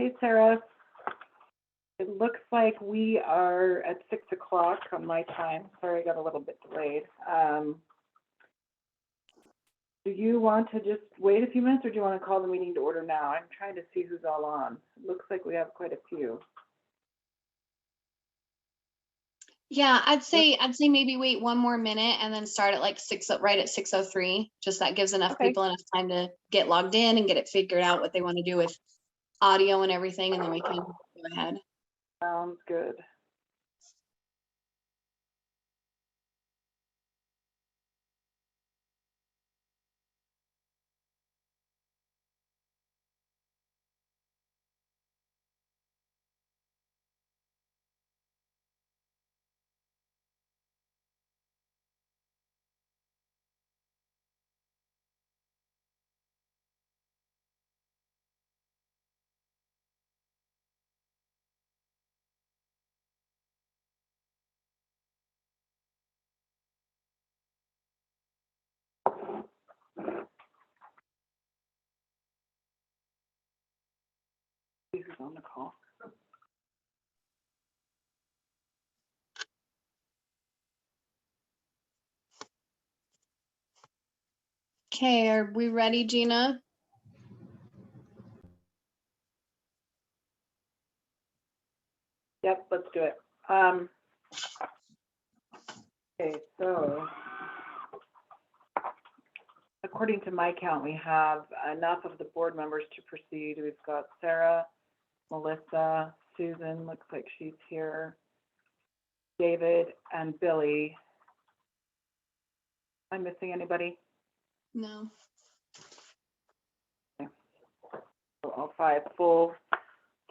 Hey, Sarah. It looks like we are at 6 o'clock on my time. Sorry, I got a little bit delayed. Do you want to just wait a few minutes, or do you want to call the meeting to order now? I'm trying to see who's all on. It looks like we have quite a few. Yeah, I'd say maybe wait one more minute and then start at like right at 6:03. Just that gives enough people enough time to get logged in and get it figured out what they want to do with audio and everything, and then we can go ahead. Sounds good. Who's on the call? Okay, are we ready, Gina? Yep, let's do it. Okay, so according to my count, we have enough of the board members to proceed. We've got Sarah, Melissa, Susan, looks like she's here, David, and Billy. Am I missing anybody? No. Okay. So all five, full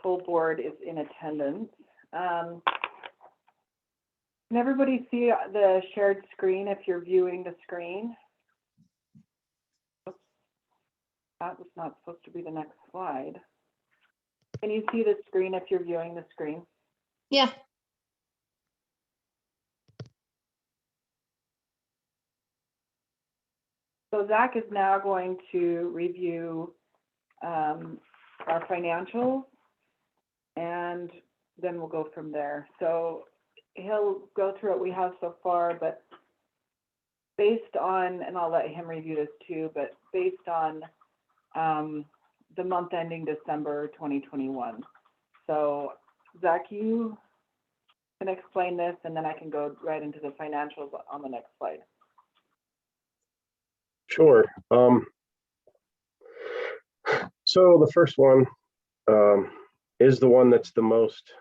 board is in attendance. Can everybody see the shared screen if you're viewing the screen? Oops. That was not supposed to be the next slide. Can you see the screen if you're viewing the screen? Yeah. So Zach is now going to review our financials, and then we'll go from there. So he'll go through what we have so far, but based on, and I'll let him review this too, but based on the month ending December 2021. So Zach, you can explain this, and then I can go right into the financials on the next slide. Sure. So the first one is the one that's the most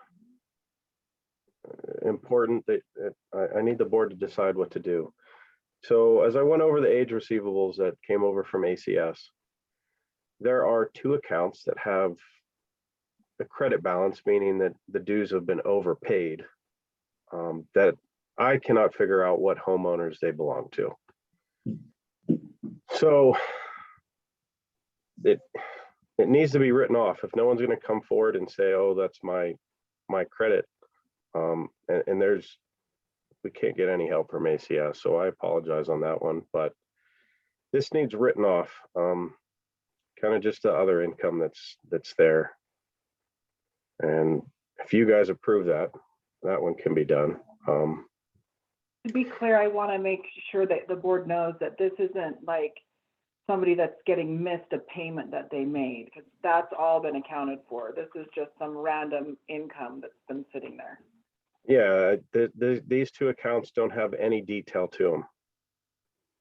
important. That I need the board to decide what to do. So as I went over the age receivables that came over from ACS, there are two accounts that have a credit balance, meaning that the dues have been overpaid, that I cannot figure out what homeowners they belong to. So it needs to be written off. If no one's going to come forward and say, oh, that's my credit, and we can't get any help from ACS, so I apologize on that one, but this needs written off. Kind of just the other income that's there, and if you guys approve that one can be done. To be clear, I want to make sure that the board knows that this isn't like somebody that's getting missed a payment that they made, because that's all been accounted for. This is just some random income that's been sitting there. Yeah, these two accounts don't have any detail to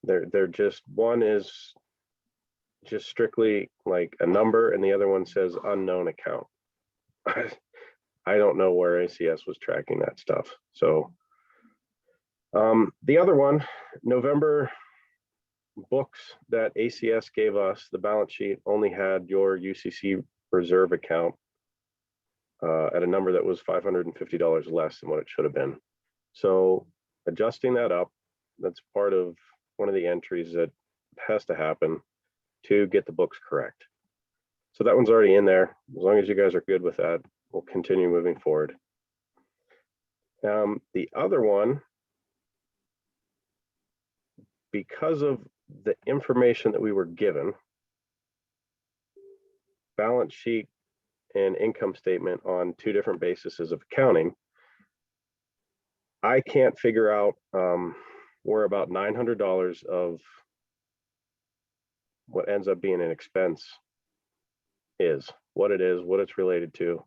them. They're just, one is just strictly like a number, and the other one says unknown account. I don't know where ACS was tracking that stuff. So the other one, November books that ACS gave us, the balance sheet only had your UCC reserve account at a number that was $550 less than what it should have been. So adjusting that up, that's part of one of the entries that has to happen to get the books correct. So that one's already in there. As long as you guys are good with that, we'll continue moving forward. The other one, because of the information that we were given, balance sheet and income statement on two different bases of accounting. I can't figure out where about $900 of what ends up being an expense is, what it is, what it's related to.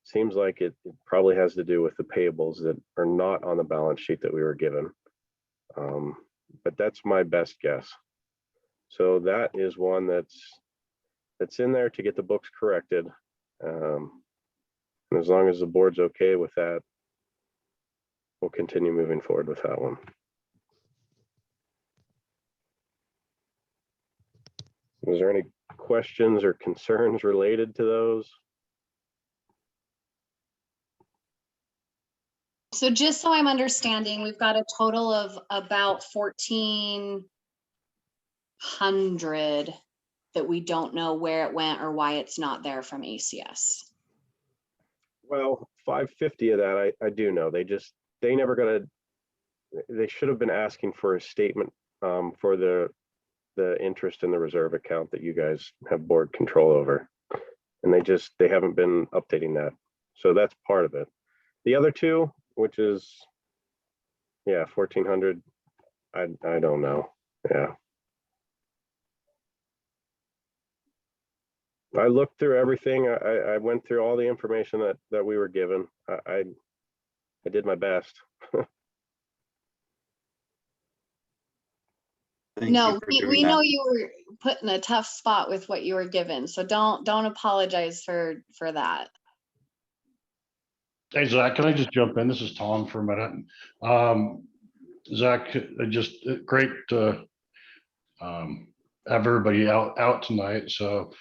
Seems like it probably has to do with the payables that are not on the balance sheet that we were given. But that's my best guess. So that is one that's in there to get the books corrected. And as long as the board's okay with that, we'll continue moving forward with that one. Is there any questions or concerns related to those? So just so I'm understanding, we've got a total of about 1,400 that we don't know where it went or why it's not there from ACS. Well, 550 of that I do know. They never got they should have been asking for a statement for the interest in the reserve account that you guys have board control over. And they haven't been updating that. So that's part of it. The other two, which is, yeah, 1,400, I don't know. Yeah. I looked through everything. I went through all the information that we were given. I did my best. No, we know you were put in a tough spot with what you were given, so don't apologize for that. Hey, Zach, can I just jump in? This is Tom for a minute. Zach, just great to have everybody out tonight. So,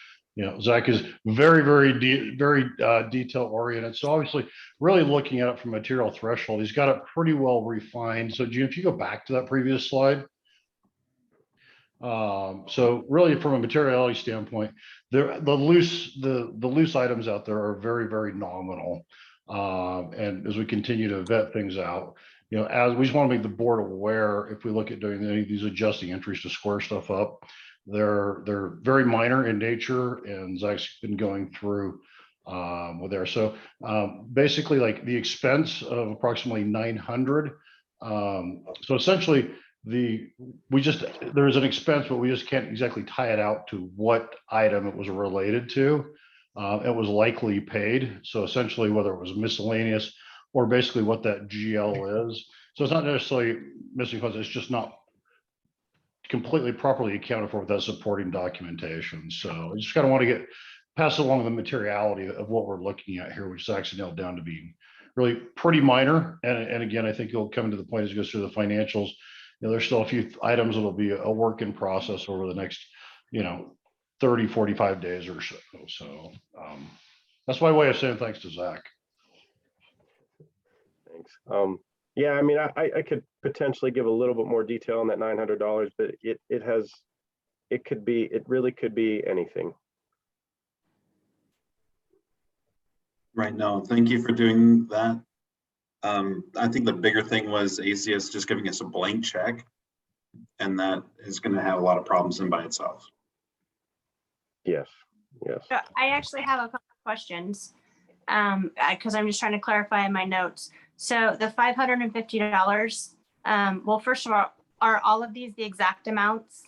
Zach is very detail oriented. So obviously really looking at it from material threshold, he's got it pretty well refined. So Jim, if you go back to that previous slide. So really from a materiality standpoint, the loose items out there are very nominal. And as we continue to vet things out, as we just want to make the board aware, if we look at doing any of these adjusting entries to square stuff up, they're very minor in nature, and Zach's been going through with there. So basically, like the expense of approximately 900. So essentially, there's an expense, but we just can't exactly tie it out to what item it was related to. It was likely paid. So essentially, whether it was miscellaneous or basically what that GL is. So it's not necessarily missing funds. It's just not completely properly accounted for with that supporting documentation. So I just kind of want to pass along the materiality of what we're looking at here, which is actually nailed down to be really pretty minor. And again, I think you'll come to the point as it goes through the financials. There's still a few items that'll be a work in process over the next, 30, 45 days or so. So that's my way of saying thanks to Zach. Thanks. Yeah, I mean, I could potentially give a little bit more detail on that $900, but it really could be anything. Right. No, thank you for doing that. I think the bigger thing was ACS just giving us a blank check, and that is going to have a lot of problems in by itself. Yes. So I actually have a couple of questions because I'm just trying to clarify in my notes. So the $550, well, first of all, are all of these the exact amounts?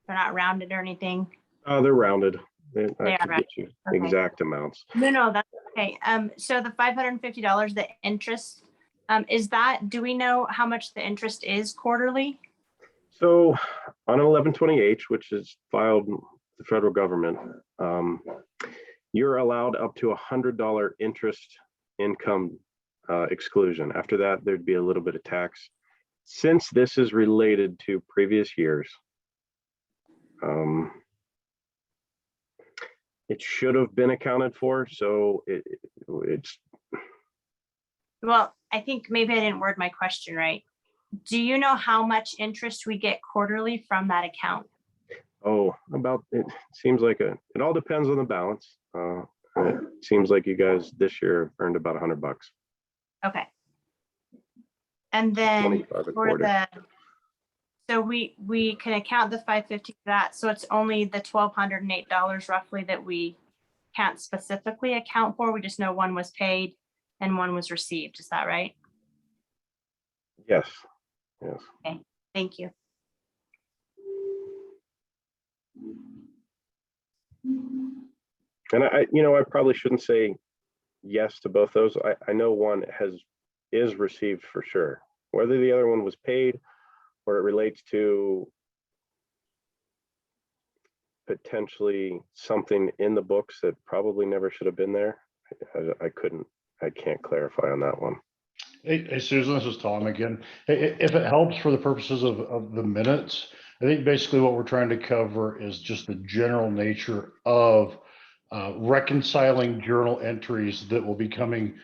They're not rounded or anything? They're rounded. They are Get you exact amounts. No, that's okay. So the $550, the interest, do we know how much the interest is quarterly? So on 1120H, which is filed with the federal government, you're allowed up to $100 interest income exclusion. After that, there'd be a little bit of tax. Since this is related to previous years, it should have been accounted for. So it's. Well, I think maybe I didn't word my question right. Do you know how much interest we get quarterly from that account? Oh, it seems like it all depends on the balance. It seems like you guys this year earned about $100. Okay. And then for so we can account the $550 for that. So it's only the $1,208 roughly that we can't specifically account for. We just know one was paid and one was received. Is that right? Yes, yes. Thank you. And I probably shouldn't say yes to both those. I know one is received for sure. Whether the other one was paid or it relates to potentially something in the books that probably never should have been there, I can't clarify on that one. Hey, Susan, this is Tom again. If it helps for the purposes of the minutes, I think basically what we're trying to cover is just the general nature of reconciling journal entries that will be coming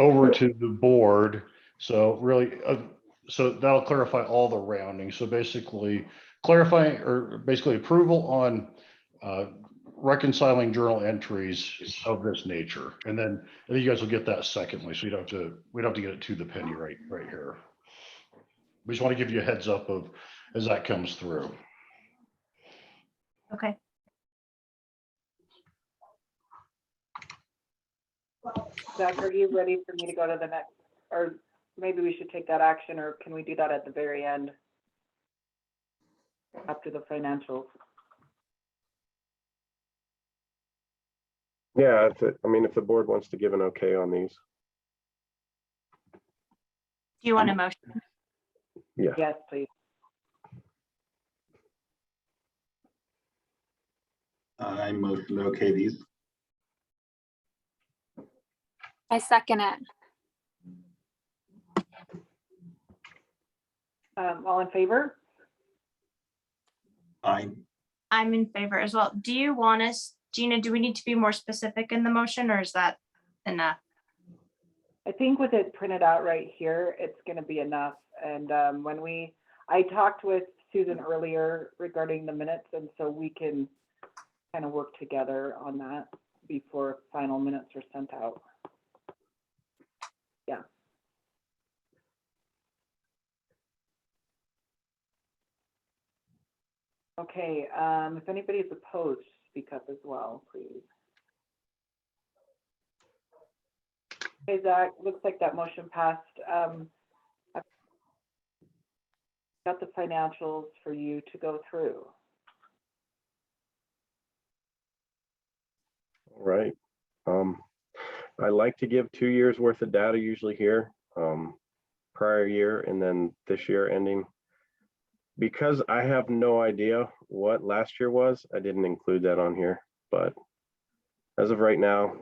over to the board. So really, so that'll clarify all the rounding. So basically clarifying or basically approval on reconciling journal entries of this nature. And then you guys will get that secondly. So we don't have to get it to the penny right here. We just want to give you a heads up of as that comes through. Okay. Zach, are you ready for me to go to the next, or maybe we should take that action, or can we do that at the very end? After the financials? Yeah, if the board wants to give an okay on these. Do you want a motion? Yeah. Yes, please. I motion to okay these. I second it. All in favor? Aye. I'm in favor as well. Do you want us, Gina, do we need to be more specific in the motion, or is that enough? I think with it printed out right here, it's going to be enough. And I talked with Susan earlier regarding the minutes, and so we can kind of work together on that before final minutes are sent out. Yeah. Okay, if anybody is opposed, speak up as well, please. Okay, Zach, looks like that motion passed. I've got the financials for you to go through. All right. I like to give 2 years worth of data usually here, prior year and then this year ending. Because I have no idea what last year was, I didn't include that on here, but as of right now,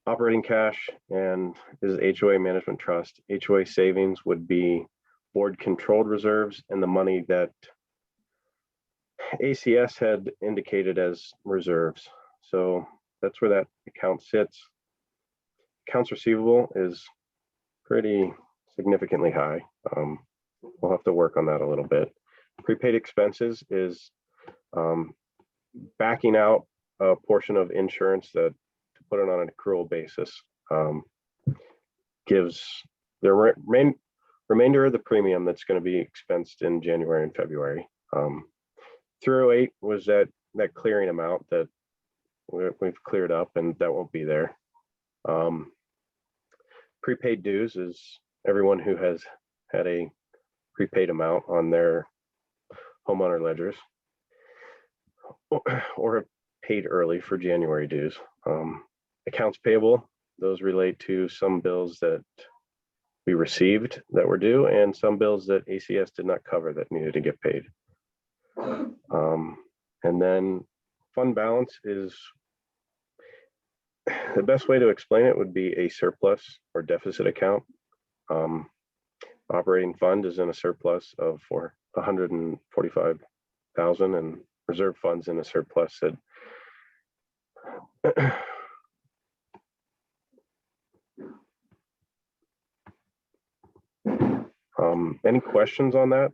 operating cash and is HOA management trust. HOA savings would be board controlled reserves and the money that ACS had indicated as reserves. So that's where that account sits. Accounts receivable is pretty significantly high. We'll have to work on that a little bit. Prepaid expenses is backing out a portion of insurance that to put it on an accrual basis gives the remainder of the premium that's going to be expensed in January and February. 308 was that clearing amount that we've cleared up, and that won't be there. Prepaid dues is everyone who has had a prepaid amount on their homeowner ledgers or have paid early for January dues. Accounts payable, those relate to some bills that we received that were due and some bills that ACS did not cover that needed to get paid. And then fund balance is, the best way to explain it would be a surplus or deficit account. Operating fund is in a surplus of for 145,000 and reserve funds in a surplus that any questions on that?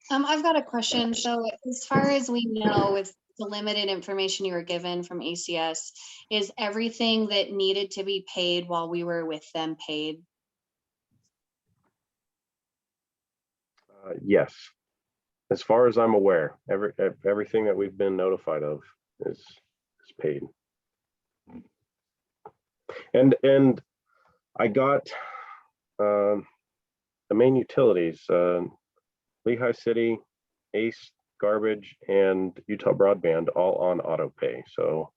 I've got a question. So as far as we know, with the limited information you were given from ACS, is everything that needed to be paid while we were with them paid? Yes, as far as I'm aware, everything that we've been notified of is paid. And I got the main utilities, Lehigh City, Ace Garbage, and Utah Broadband all on auto pay. So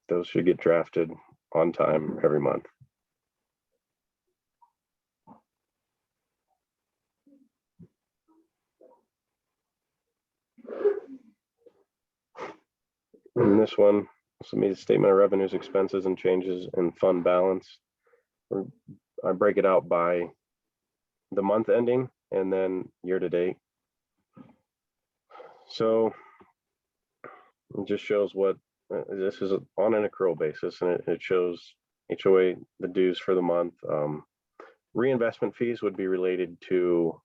those should get drafted on time every month. And this one, submit a statement of revenues, expenses, and changes in fund balance. I break it out by the month ending and then year to date. So it just shows what this is on an accrual basis, and it shows HOA the dues for the month. Reinvestment fees would be related to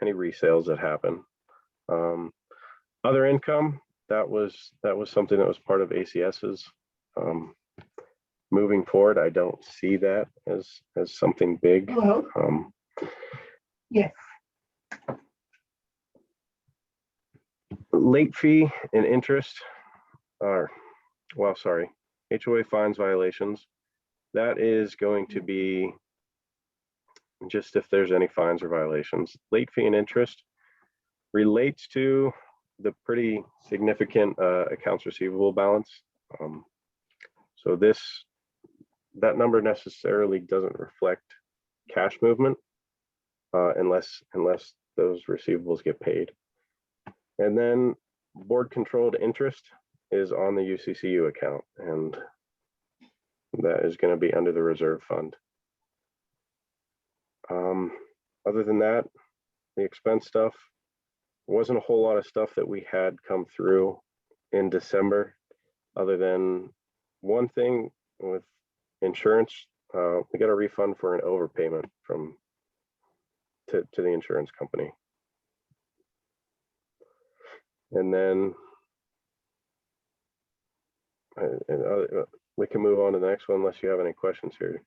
any resales that happen. Other income, that was something that was part of ACS's. Moving forward, I don't see that as something big. Yes. Late fee and interest are, well, sorry, HOA fines violations. That is going to be just if there's any fines or violations. Late fee and interest relates to the pretty significant accounts receivable balance. So that number necessarily doesn't reflect cash movement unless those receivables get paid. And then board controlled interest is on the UCCU account, and that is going to be under the reserve fund. Other than that, the expense stuff, wasn't a whole lot of stuff that we had come through in December, other than one thing with insurance. We got a refund for an overpayment to the insurance company. And then we can move on to the next one unless you have any questions here.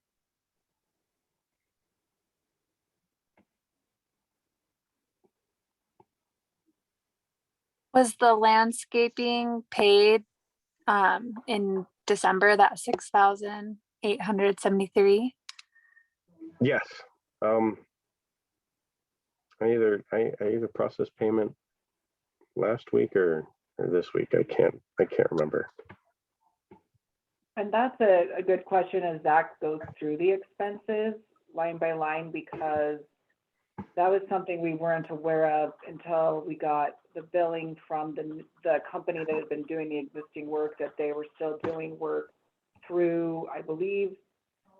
Was the landscaping paid in December, that 6,873? Yes. I either processed payment last week or this week. I can't remember. And that's a good question as Zach goes through the expenses line by line, because that was something we weren't aware of until we got the billing from the company that had been doing the existing work, that they were still doing work through, I believe,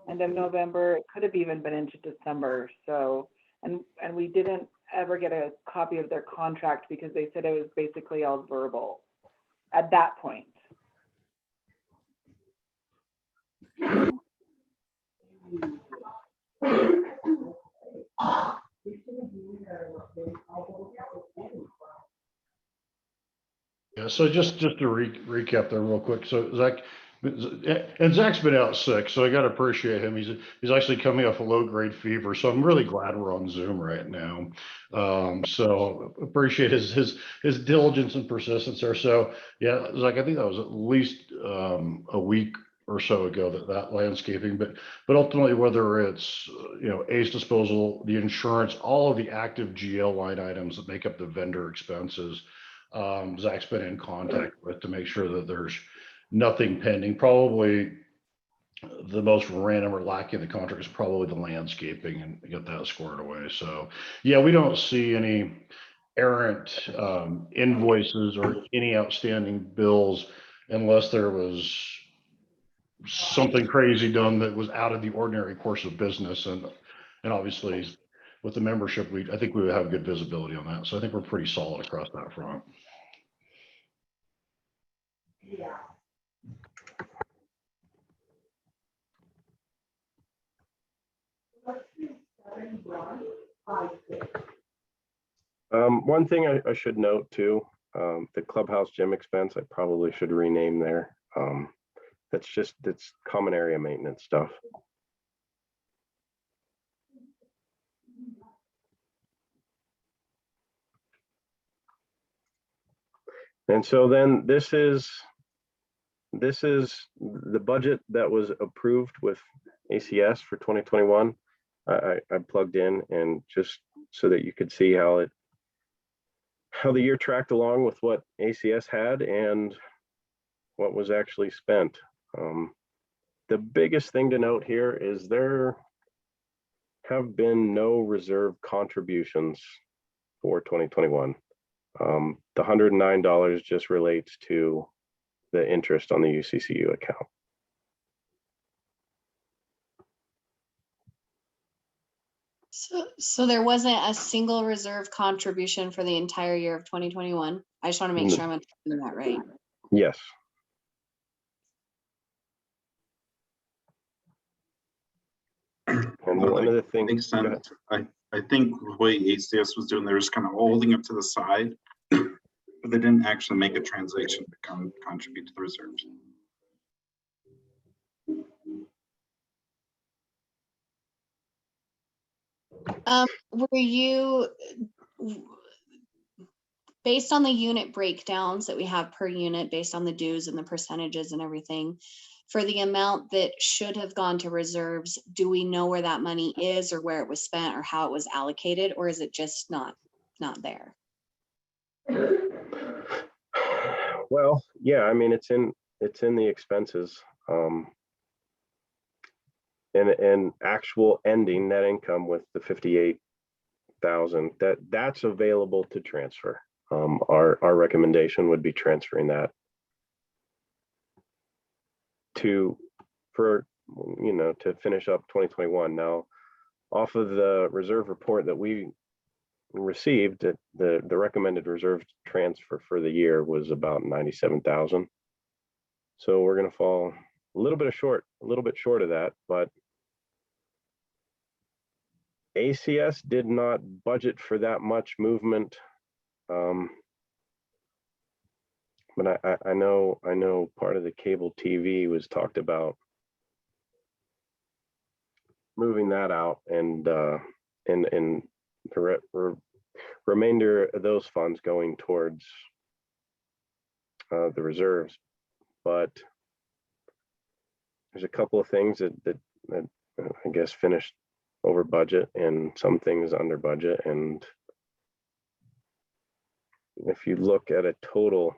end of November. It could have even been into December. So, and we didn't ever get a copy of their contract because they said it was basically all verbal at that point. Yeah, so just to recap there real quick. So Zach, and Zach's been out sick, so I got to appreciate him. He's actually coming off a low grade fever, so I'm really glad we're on Zoom right now. So appreciate his diligence and persistence there. So yeah, Zach, I think that was at least a week or so ago that landscaping, but ultimately, whether it's ACE disposal, the insurance, all of the active GL line items that make up the vendor expenses, Zach's been in contact with to make sure that there's nothing pending. Probably the most random or lacking in the contract is probably the landscaping, and get that squared away. So yeah, we don't see any errant invoices or any outstanding bills unless there was something crazy done that was out of the ordinary course of business. And obviously with the membership, I think we would have good visibility on that. So I think we're pretty solid across that front. Yeah. One thing I should note too, the clubhouse gym expense, I probably should rename there. That's common area maintenance stuff. And so then this is the budget that was approved with ACS for 2021. I plugged in, and just so that you could see how the year tracked along with what ACS had and what was actually spent. The biggest thing to note here is there have been no reserve contributions for 2021. The $109 just relates to the interest on the UCCU account. So there wasn't a single reserve contribution for the entire year of 2021. I just want to make sure I'm understanding that right. Yes. And one of the things, Makes sense. I think the way ACS was doing, they were just kind of holding it to the side, but they didn't actually make a transaction to contribute to the reserves. Were you, based on the unit breakdowns that we have per unit, based on the dues and the percentages and everything, for the amount that should have gone to reserves, do we know where that money is or where it was spent or how it was allocated, or is it just not there? well, yeah, I mean, it's in the expenses. And actual ending net income with the 58,000, that's available to transfer. Our recommendation would be transferring that to finish up 2021. Now, off of the reserve report that we received, the recommended reserve transfer for the year was about 97,000. So we're going to fall a little bit short of that, but ACS did not budget for that much movement. But I know part of the cable TV was talked about moving that out, and the remainder of those funds going towards the reserves. But there's a couple of things that I guess finished over budget and some things under budget. And if you look at a total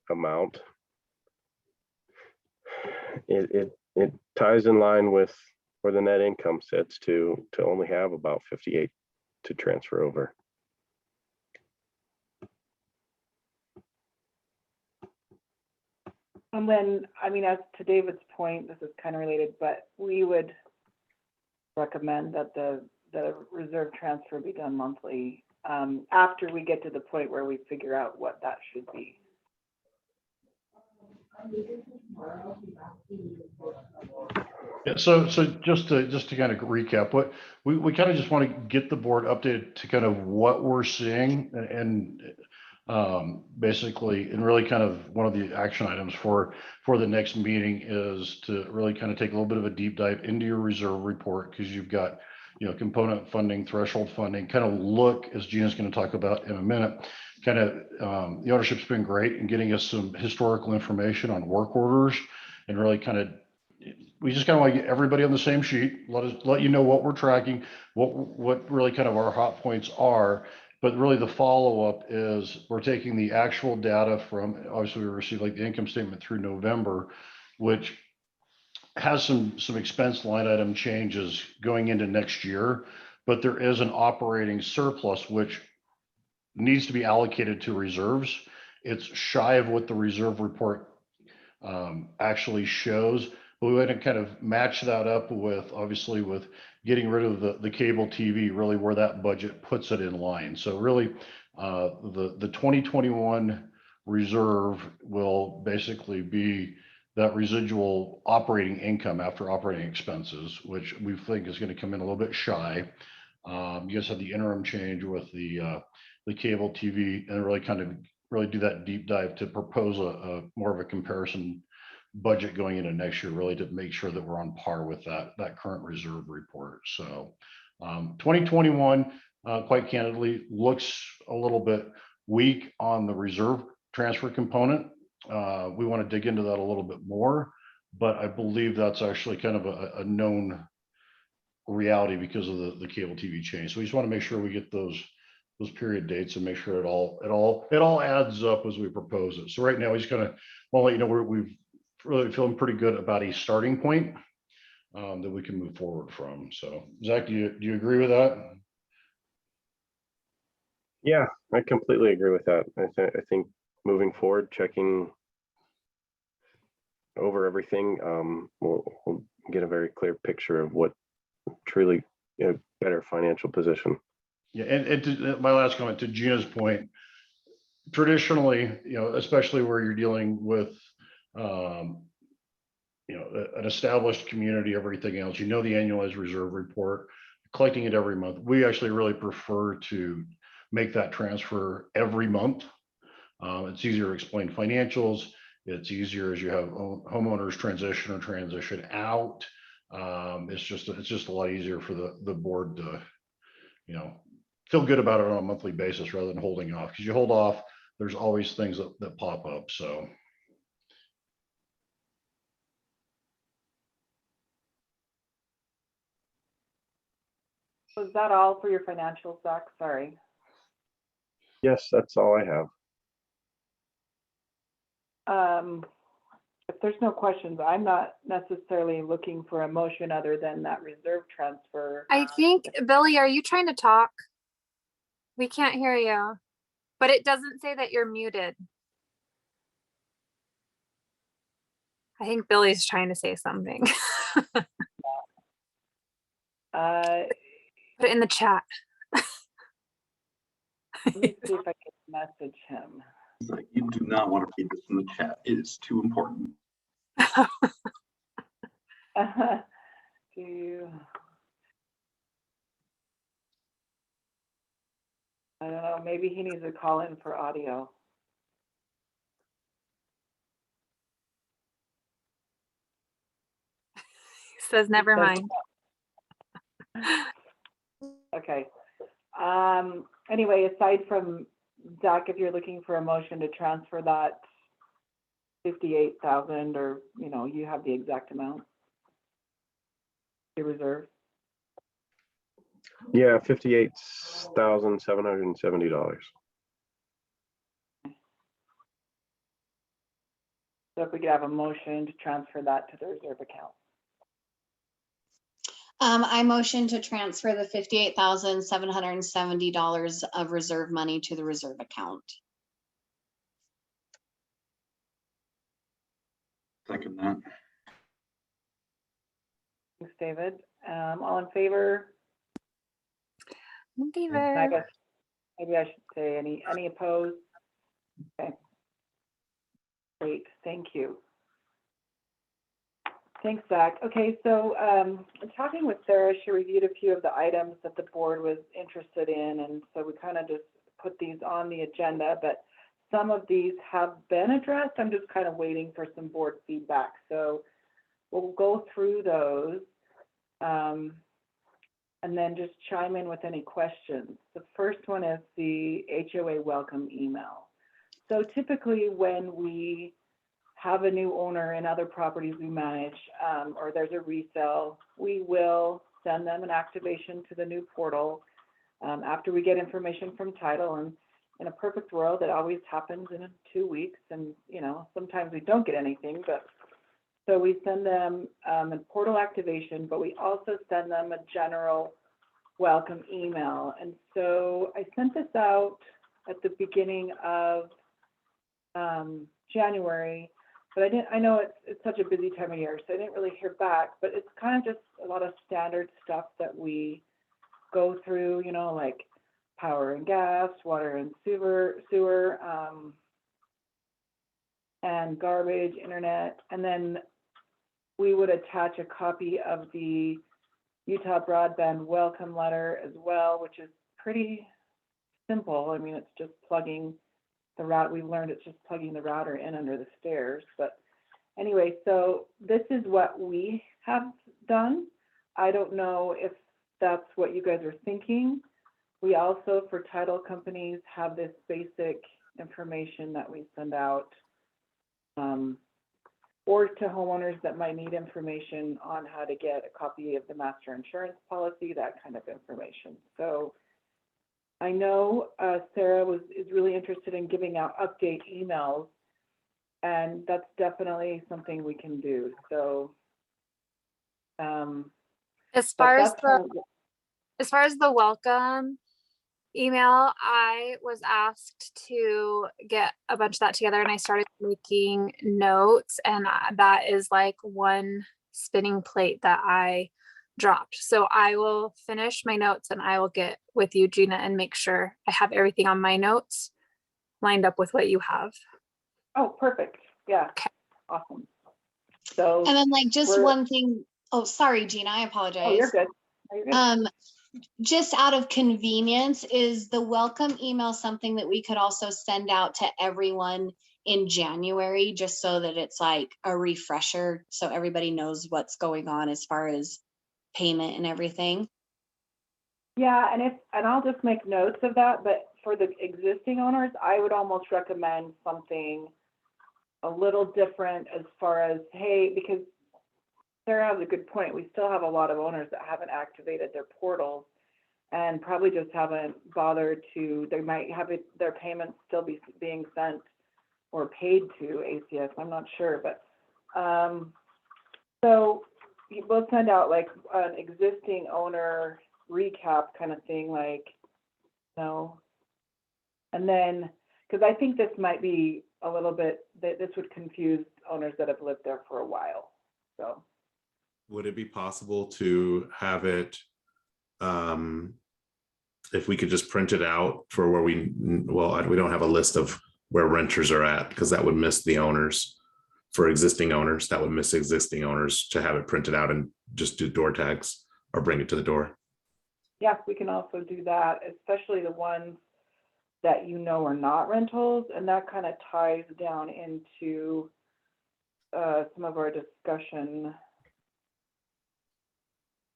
amount, it ties in line with where the net income sits to only have about 58 to transfer over. And then, I mean, as to David's point, this is kind of related, but we would recommend that the reserve transfer be done monthly after we get to the point where we figure out what that should be. Yeah, so just to kind of recap, what we kind of just want to get the board updated to kind of what we're seeing, and basically, and really kind of one of the action items for the next meeting is to really kind of take a little bit of a deep dive into your reserve report, because you've got, component funding, threshold funding, kind of look, as Gina's going to talk about in a minute, kind of the ownership's been great in getting us some historical information on work orders, and really kind of, we just kind of want to get everybody on the same sheet, let you know what we're tracking, what really kind of our hot points are. But really the follow-up is we're taking the actual data from, obviously we received like the income statement through November, which has some expense line item changes going into next year, but there is an operating surplus which needs to be allocated to reserves. It's shy of what the reserve report actually shows, but we want to kind of match that up with, obviously, with getting rid of the cable TV, really where that budget puts it in line. So really the 2021 reserve will basically be that residual operating income after operating expenses, which we think is going to come in a little bit shy. You guys had the interim change with the cable TV, and really do that deep dive to propose a more of a comparison budget going into next year, really to make sure that we're on par with that current reserve report. So 2021, quite candidly, looks a little bit weak on the reserve transfer component. We want to dig into that a little bit more, but I believe that's actually kind of a known reality because of the cable TV change. So we just want to make sure we get those period dates and make sure it all adds up as we propose it. So right now he's gonna, well, let you know, we've really feeling pretty good about a starting point that we can move forward from. So Zach, do you agree with that? Yeah, I completely agree with that. I think moving forward, checking over everything, we'll get a very clear picture of what truly a better financial position. Yeah, and my last comment to Gina's point, traditionally, especially where you're dealing with, an established community, everything else, the annualized reserve report, collecting it every month. We actually really prefer to make that transfer every month. It's easier to explain financials. It's easier as you have homeowners transition out. It's just a lot easier for the board to, feel good about it on a monthly basis rather than holding off, because you hold off, there's always things that pop up. So. Was that all for your financials, Zach? Sorry. Yes, that's all I have. If there's no questions, I'm not necessarily looking for a motion other than that reserve transfer. I think, Billy, are you trying to talk? We can't hear you, but it doesn't say that you're muted. I think Billy's trying to say something. Put it in the chat. Let me see if I can message him. It's like, you do not want to read this in the chat. It is too important. Do you? I don't know, maybe he needs to call in for audio. He says, never mind. Okay. Anyway, aside from Zach, if you're looking for a motion to transfer that 58,000, or you have the exact amount, the reserve. Yeah, $58,770. So if we could have a motion to transfer that to the reserve account. I motion to transfer the $58,770 of reserve money to the reserve account. Second that. Thanks, David. All in favor? I David. guess maybe I should say any opposed? Okay. Great, thank you. Thanks, Zach. Okay, so talking with Sarah, she reviewed a few of the items that the board was interested in, and so we kind of just put these on the agenda, but some of these have been addressed. I'm just kind of waiting for some board feedback. So we'll go through those and then just chime in with any questions. The first one is the HOA welcome email. So typically when we have a new owner in other properties we manage, or there's a resale, we will send them an activation to the new portal after we get information from title. And in a perfect world, it always happens in 2 weeks. And, sometimes we don't get anything, but so we send them a portal activation, but we also send them a general welcome email. And so I sent this out at the beginning of January, but I know it's such a busy time of year, so I didn't really hear back, but it's kind of just a lot of standard stuff that we go through, like power and gas, water and sewer, and garbage, internet. And then we would attach a copy of the Utah Broadband welcome letter as well, which is pretty simple. I mean, it's just plugging the route. We've learned it's just plugging the router in under the stairs. But anyway, so this is what we have done. I don't know if that's what you guys are thinking. We also, for title companies, have this basic information that we send out, or to homeowners that might need information on how to get a copy of the master insurance policy, that kind of information. So I know Sarah is really interested in giving out update emails, and that's definitely something we can do. So As but far as that's kind the of, as far as the welcome email, I was asked to get a bunch of that together, and I started making notes, and that is like one spinning plate that I dropped. So I will finish my notes and I will get with you, Gina, and make sure I have everything on my notes lined up with what you have. oh, perfect. Yeah, Okay. awesome. So, And then like just we're- one thing, oh, sorry, Gina, I oh, you're apologize. good. Oh, you're good. Just out of convenience, is the welcome email something that we could also send out to everyone in January, just so that it's like a refresher, so everybody knows what's going on as far as payment and everything? Yeah, and I'll just make notes of that, but for the existing owners, I would almost recommend something a little different as far as, hey, because Sarah has a good point. We still have a lot of owners that haven't activated their portals and probably just haven't bothered to, they might have their payments still being sent or paid to ACS, I'm not sure, but so we'll send out like an existing owner recap kind of thing, like, and then, because I think this might be a little bit, this would confuse owners that have lived there for a while, so. Would it be possible to have it, if we could just print it out for where we don't have a list of where renters are at, because that would miss the owners. For existing owners, that would miss existing owners, to have it printed out and just do door tags or bring it to the door. Yeah, we can also do that, especially the ones that are not rentals, and that kind of ties down into some of our discussion.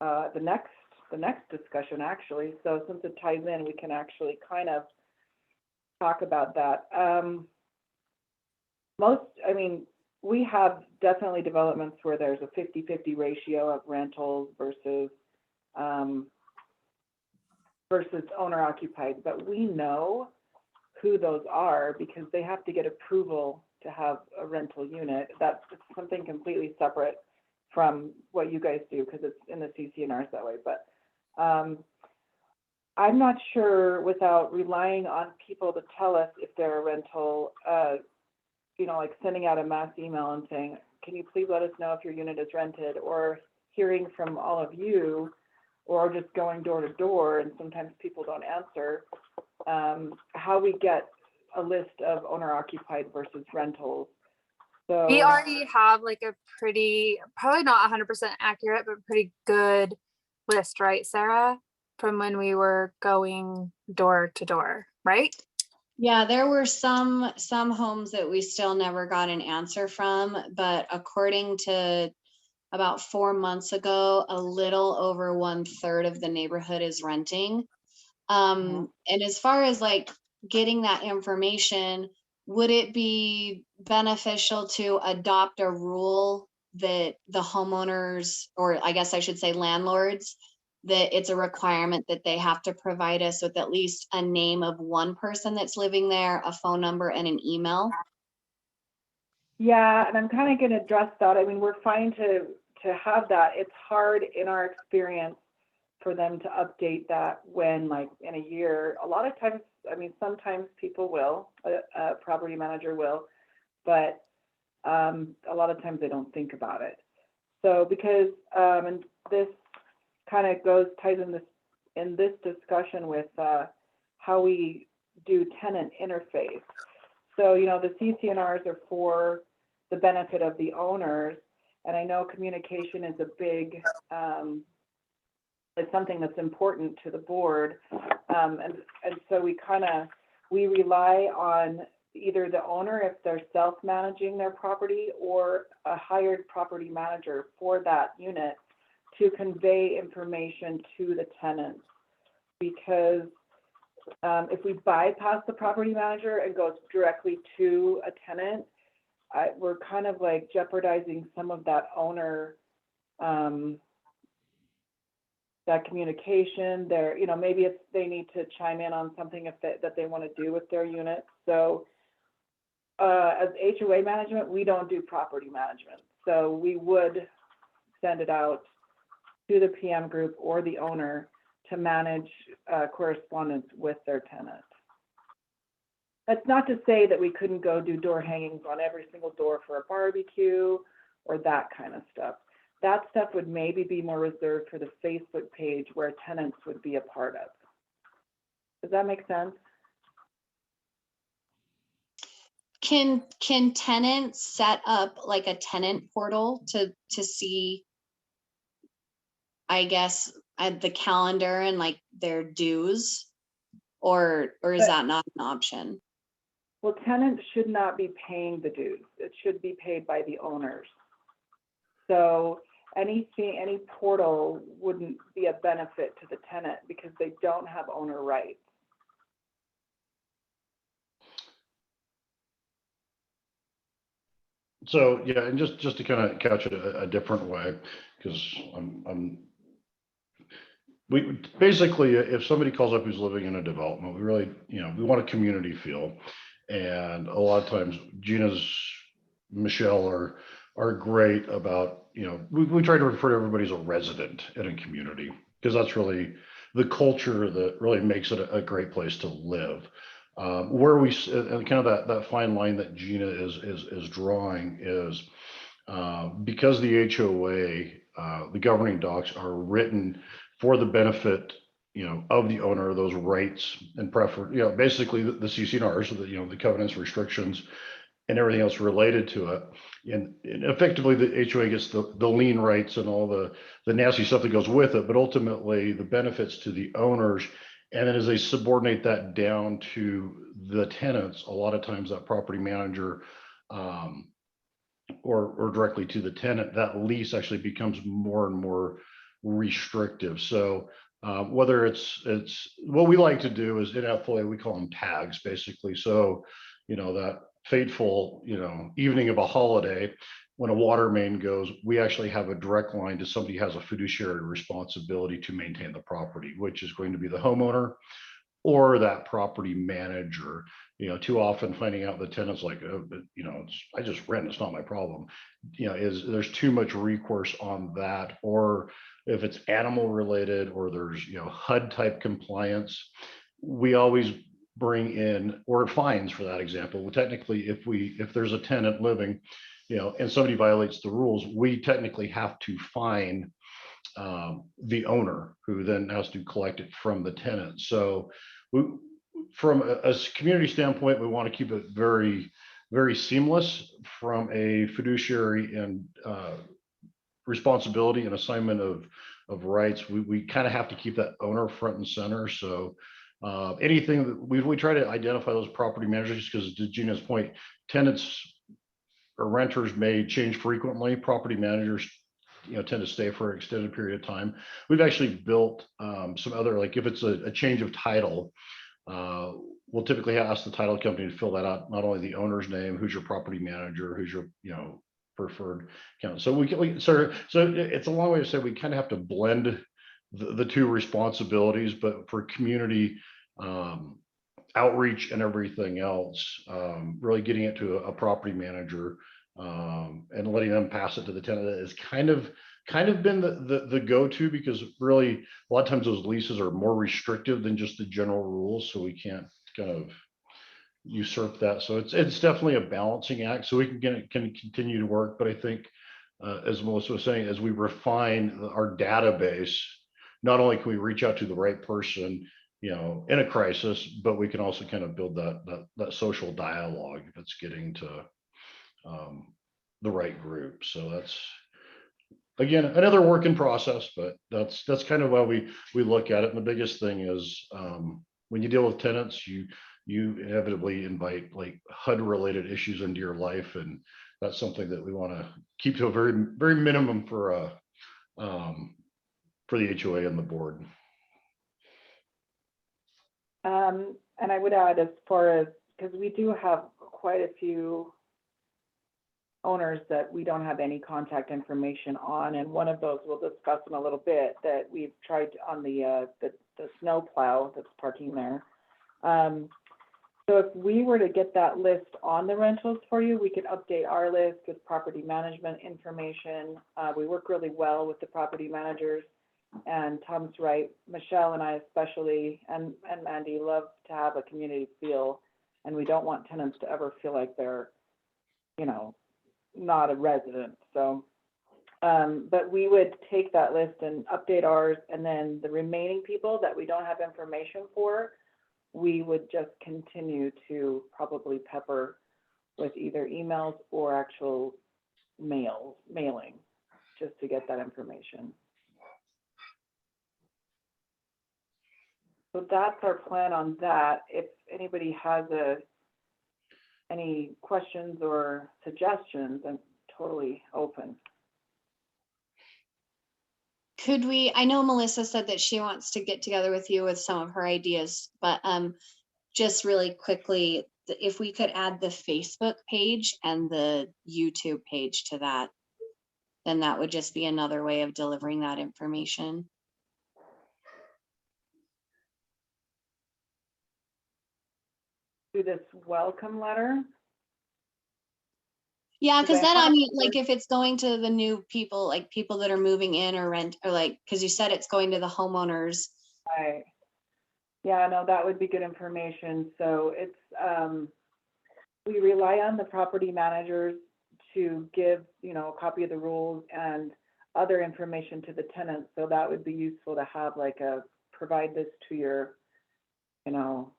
The next discussion, actually. So since it ties in, we can actually kind of talk about that. We have definitely developments where there's a 50-50 ratio of rentals versus owner occupied, but we know who those are because they have to get approval to have a rental unit. That's something completely separate from what you guys do, because it's in the CC&Rs that way. But I'm not sure, without relying on people to tell us if they're a rental, like sending out a mass email and saying, can you please let us know if your unit is rented, or hearing from all of you, or just going door to door, and sometimes people don't answer, how we get a list of owner occupied versus rentals. So We already have like a pretty, probably not 100% accurate, but pretty good list, right, Sarah? From when we were going door to door, right? Yeah, there were some homes that we still never got an answer from, but according to about 4 months ago, a little over 1/3 of the neighborhood is renting. And as far as like getting that information, would it be beneficial to adopt a rule that the homeowners, or I guess I should say landlords, that it's a requirement that they have to provide us with at least a name of one person that's living there, a phone number, and an email? yeah, and I'm kind of going to address that. I mean, we're fine to have that. It's hard in our experience for them to update that when, like, in a year. A lot of times, I mean, sometimes people will, a property manager will, but a lot of times they don't think about it. So because, and this kind of ties in this discussion with how we do tenant interface. So, the CC&Rs are for the benefit of the owners, and I know communication is a big, it's something that's important to the board, and so we rely on either the owner, if they're self-managing their property, or a hired property manager for that unit to convey information to the tenants. Because If we bypass the property manager and goes directly to a tenant, we're kind of like jeopardizing some of that owner, that communication there, you know, maybe it's, they need to chime in on something that they want to do with their unit. So as HOA management, we don't do property management. So we would send it out to the PM group or the owner to manage correspondence with their tenant. That's not to say that we couldn't go do door hangings on every single door for a barbecue or that kind of stuff. That stuff would maybe be more reserved for the Facebook page where tenants would be a part of. Does that make sense? Can tenants set up like a tenant portal to see, I guess, at the calendar and like their dues, or is that not an option? Well, tenants should not be paying the dues. It should be paid by the owners. So any portal wouldn't be a benefit to the tenant because they don't have owner rights. So, yeah, and just to kind of couch it a different way, because we basically, if somebody calls up who's living in a development, we really, you know, we want a community feel. And a lot of times Gina's, Michelle are great about, you know, we try to refer to everybody as a resident in a community, because that's really the culture that really makes it a great place to live. Where we, and kind of that fine line that Gina is drawing is because the HOA, the governing docs are written for the benefit, you know, of the owner, those rights and prefer, you know, basically the CC&Rs, so that, you know, the covenants, restrictions, and everything else related to it. And effectively the HOA gets the lien rights and all the nasty stuff that goes with it, but ultimately the benefits to the owners. And then as they subordinate that down to the tenants, a lot of times that property manager or directly to the tenant, that lease actually becomes more and more restrictive. So whether it's what we like to do is in FOA, we call them tags basically. So, you know, that fateful, you know, evening of a holiday, when a water main goes, we actually have a direct line to somebody who has a fiduciary responsibility to maintain the property, which is going to be the homeowner or that property manager. You know, too often finding out the tenant's like, oh, but, you know, I just rent, it's not my problem. You know, there's too much recourse on that, or if it's animal related, or there's, you know, HUD type compliance, we always bring in, or fines for that example. Well, technically, if there's a tenant living, you know, and somebody violates the rules, we technically have to fine the owner, who then has to collect it from the tenant. So from a community standpoint, we want to keep it very, very seamless from a fiduciary and responsibility and assignment of rights. We kind of have to keep that owner front and center. So anything that we try to identify those property managers, because to Gina's point, tenants or renters may change frequently. Property managers, you know, tend to stay for an extended period of time. We've actually built some other, like if it's a change of title, we'll typically ask the title company to fill that out, not only the owner's name, who's your property manager, who's your, you know, preferred account. So so it's a long way to say we kind of have to blend the two responsibilities, but for community outreach and everything else, really getting it to a property manager and letting them pass it to the tenant is kind of been the go-to, because really a lot of times those leases are more restrictive than just the general rules, so we can't kind of usurp that. So it's definitely a balancing act, so we can continue to work. But I think as Melissa was saying, as we refine our database, not only can we reach out to the right person, you know, in a crisis, but we can also kind of build that social dialogue that's getting to the right group. So that's, again, another work in process, but that's kind of why we look at it. And the biggest thing is when you deal with tenants, you inevitably invite like HUD related issues into your life, and that's something that we want to keep to a very, very minimum for the HOA and the board. And I would add, as far as, because we do have quite a few owners that we don't have any contact information on, and one of those we'll discuss in a little bit, that we've tried on the snow plow that's parking there. So if we were to get that list on the rentals for you, we could update our list with property management information. We work really well with the property managers, and Tom's right, Michelle and I especially, and Mandy, love to have a community feel, and we don't want tenants to ever feel like they're, you know, not a resident. So, but we would take that list and update ours, and then the remaining people that we don't have information for, we would just continue to probably pepper with either emails or actual mailing, just to get that information. So that's our plan on that. If anybody has any questions or suggestions, I'm totally open. Could we, I know Melissa said that she wants to get together with you with some of her ideas, but just really quickly, if we could add the Facebook page and the YouTube page to that, then that would just be another way of delivering that information. Do this welcome letter. Yeah, because Because I then I have mean, like if it's going to the new people, like people that are moving in or rent, or like, because you said it's going to the homeowners. Right. Yeah, no, that would be good information. So it's, we rely on the property managers to give, you know, a copy of the rules and other information to the tenants. So that would be useful to have, like, provide this to your, you know,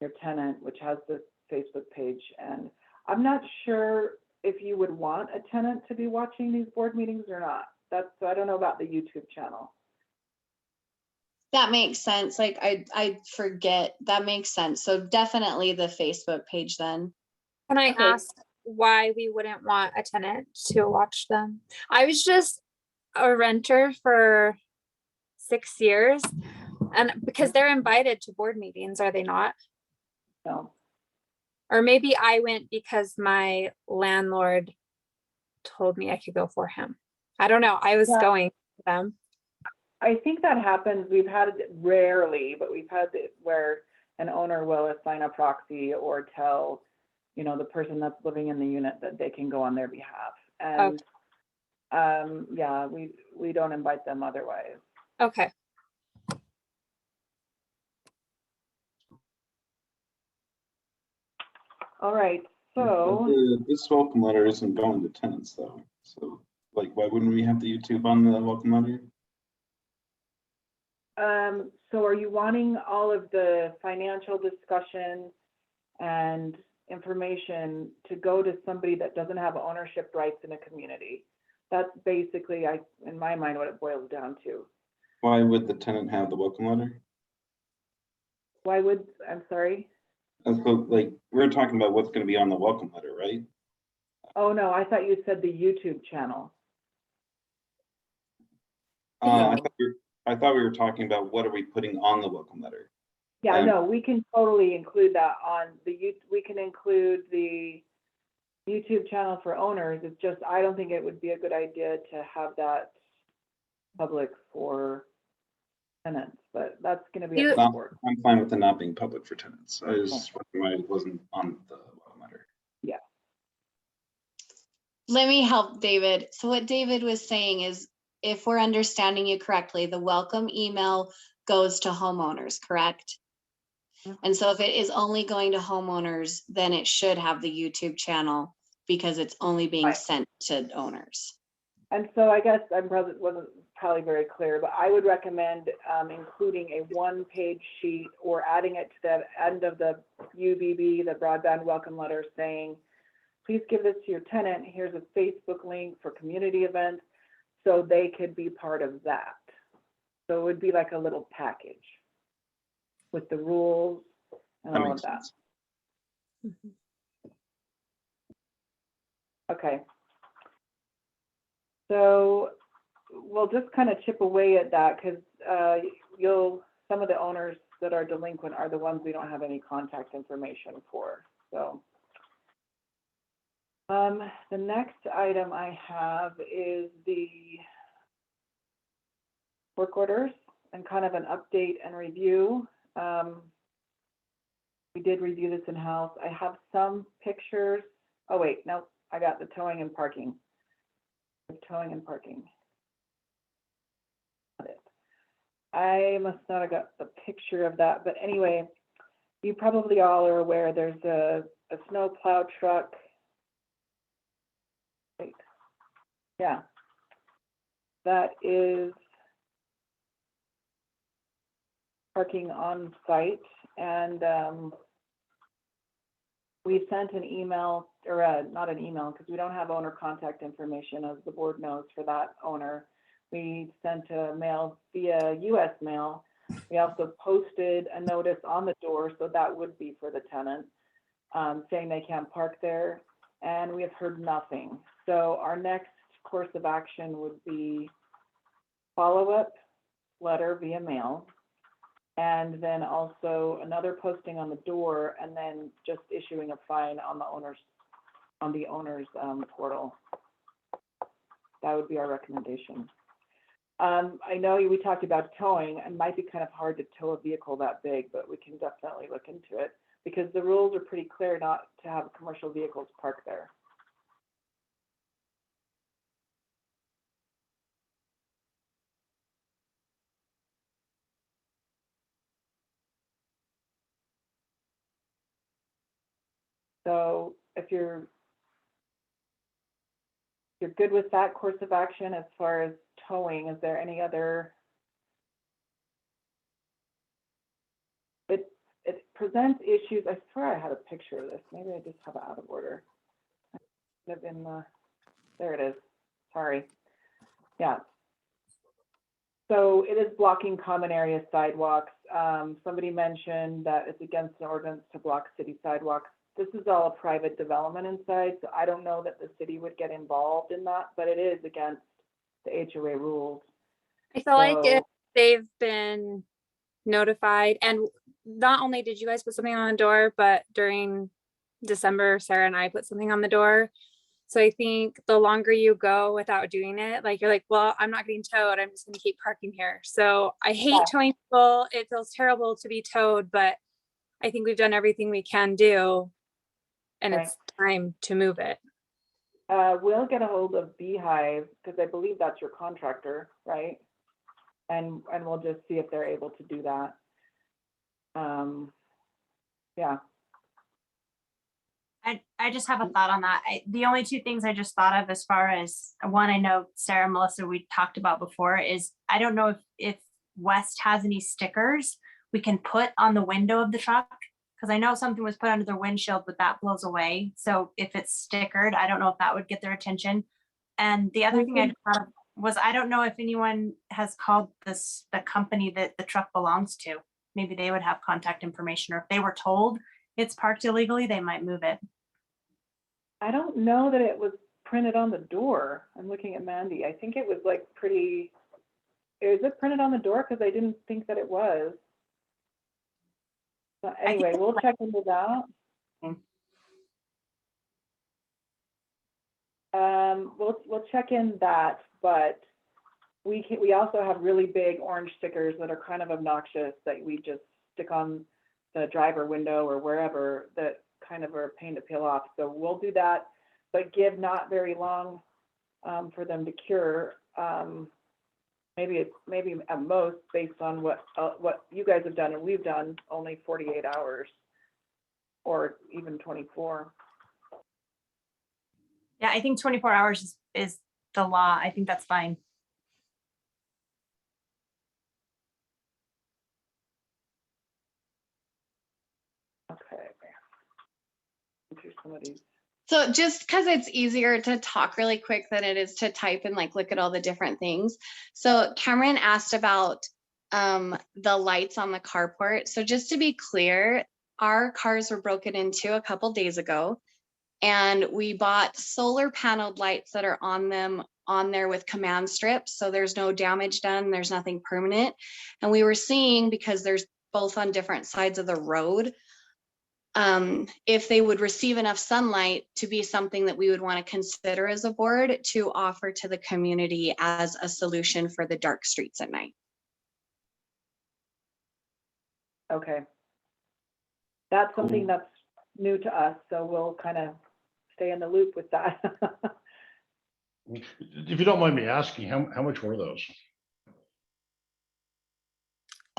your tenant, which has the Facebook page. And I'm not sure if you would want a tenant to be watching these board meetings or not. So I don't know about the YouTube channel. That makes sense. Like I forget. That makes sense. So definitely the Facebook page then. Can I Okay. ask why we wouldn't want a tenant to watch them? I was just a renter for 6 years, and because they're invited to board meetings, are they not? No. Or maybe I went because my landlord told me I could go for him. I don't know. I was Yeah. going for them. I think that happens. We've had it rarely, but we've had it where an owner will assign a proxy or tell, you know, the person that's living in the unit that they can go on their behalf. And yeah, we don't invite them otherwise. Okay. All right, so This welcome letter isn't going to tenants though. So like, why wouldn't we have the YouTube on the welcome letter? so are you wanting all of the financial discussion and information to go to somebody that doesn't have ownership rights in a community? That's basically, in my mind, what it boils down to. Why would the tenant have the welcome letter? Why would, I'm sorry? So like, we're talking about what's going to be on the welcome letter, right? Oh, no, I thought you said the YouTube channel. I thought we were talking about what are we putting on the welcome letter. Yeah, no, we can totally include that on we can include the YouTube channel for owners. It's just, I don't think it would be a good idea to have that public for tenants, but that's gonna be up to the board. I'm fine with it not being public for tenants. I just why it wasn't on the welcome letter. Yeah. Let me help David. So what David was saying is, if we're understanding you correctly, the welcome email goes to homeowners, correct? Mhm. And so if it is only going to homeowners, then it should have the YouTube channel because it's only being Right. sent to owners. And so I guess I wasn't probably very clear, but I would recommend including a one-page sheet or adding it to the end of the UBB, the broadband welcome letter, saying, please give this to your tenant. Here's a Facebook link for community events, so they could be part of that. So it would be like a little package with the rules and all of that. Mhm. Okay. So we'll just kind of chip away at that, because some of the owners, that are delinquent are the ones we don't have any contact information for, so. The next item I have is the work orders and kind of an update and review. We did review this in-house. I have some pictures. Oh wait, no, I got the towing and parking. Towing and parking. Got it. I must not have got the picture of that, but anyway, you probably all are aware there's a snow plow truck. Wait. Yeah. That is parking on site, and we sent an email, or not an email, because we don't have owner contact information, as the board knows, for that owner. We sent a mail via US mail. We also posted a notice on the door, so that would be for the tenant, saying they can't park there, and we have heard nothing. So our next course of action would be follow-up letter via mail, and then also another posting on the door, and then just issuing a fine on the owner's portal. That would be our recommendation. I know we talked about towing. It might be kind of hard to tow a vehicle that big, but we can definitely look into it because the rules are pretty clear not to have commercial vehicles parked there. So if you're good with that course of action as far as towing, is there any other? It presents issues. I swear I had a picture of this. Maybe I just have it out of order. There it is. Sorry. Yeah. So it is blocking common area sidewalks. Somebody mentioned that it's against an ordinance to block city sidewalks. This is all a private development inside, so I don't know that the city would get involved in that, but it is against the HOA rules. I feel like if they've been notified, and not only did you guys put something on the door, but during December, Sarah and I put something on the door. So I think the longer you go without doing it, like you're like, well, I'm not getting towed. I'm just going to keep parking here. So I hate towing people. It feels terrible to be towed, but I think we've done everything we can do, and it's time to move it. We'll get a hold of Beehive because I believe that's your contractor, right? And we'll just see if they're able to do that. Yeah. I just have a thought on that. The only two things I just thought of, as far as one, I know Sarah and Melissa, we talked about before, is I don't know if West has any stickers we can put on the window of the truck, because I know something was put under their windshield, but that blows away. So if it's stickered, I don't know if that would get their attention. And the other thing I just thought of was, I don't know if anyone has called the company that the truck belongs to. Maybe they would have contact information, or if they were told it's parked illegally, they might move it. I don't know that it was printed on the door. I'm looking at Mandy. I think it was like pretty, is it printed on the door? Because I didn't think that it was. So anyway, we'll check into that. We'll check in that, but we also have really big orange stickers that are kind of obnoxious that we just stick on the driver window or wherever, that kind of are a pain to peel off. So we'll do that, but give not very long for them to cure. Maybe at most, based on what you guys have done and we've done, only 48 hours or even 24. Yeah, I think 24 hours is the law. I think that's fine. Okay. Through some of these. So just because it's easier to talk really quick than it is to type and like look at all the different things. So Cameron asked about the lights on the carport. So just to be clear, our cars were broken into a couple days ago, and we bought solar paneled lights that are on there with command strips. So there's no damage done. There's nothing permanent. And we were seeing, because there's both on different sides of the road. If they would receive enough sunlight to be something that we would want to consider as a board to offer to the community as a solution for the dark streets at night. Okay. That's something Cool. that's new to us, so we'll kind of stay in the loop with that. If you don't mind me asking, how much were those?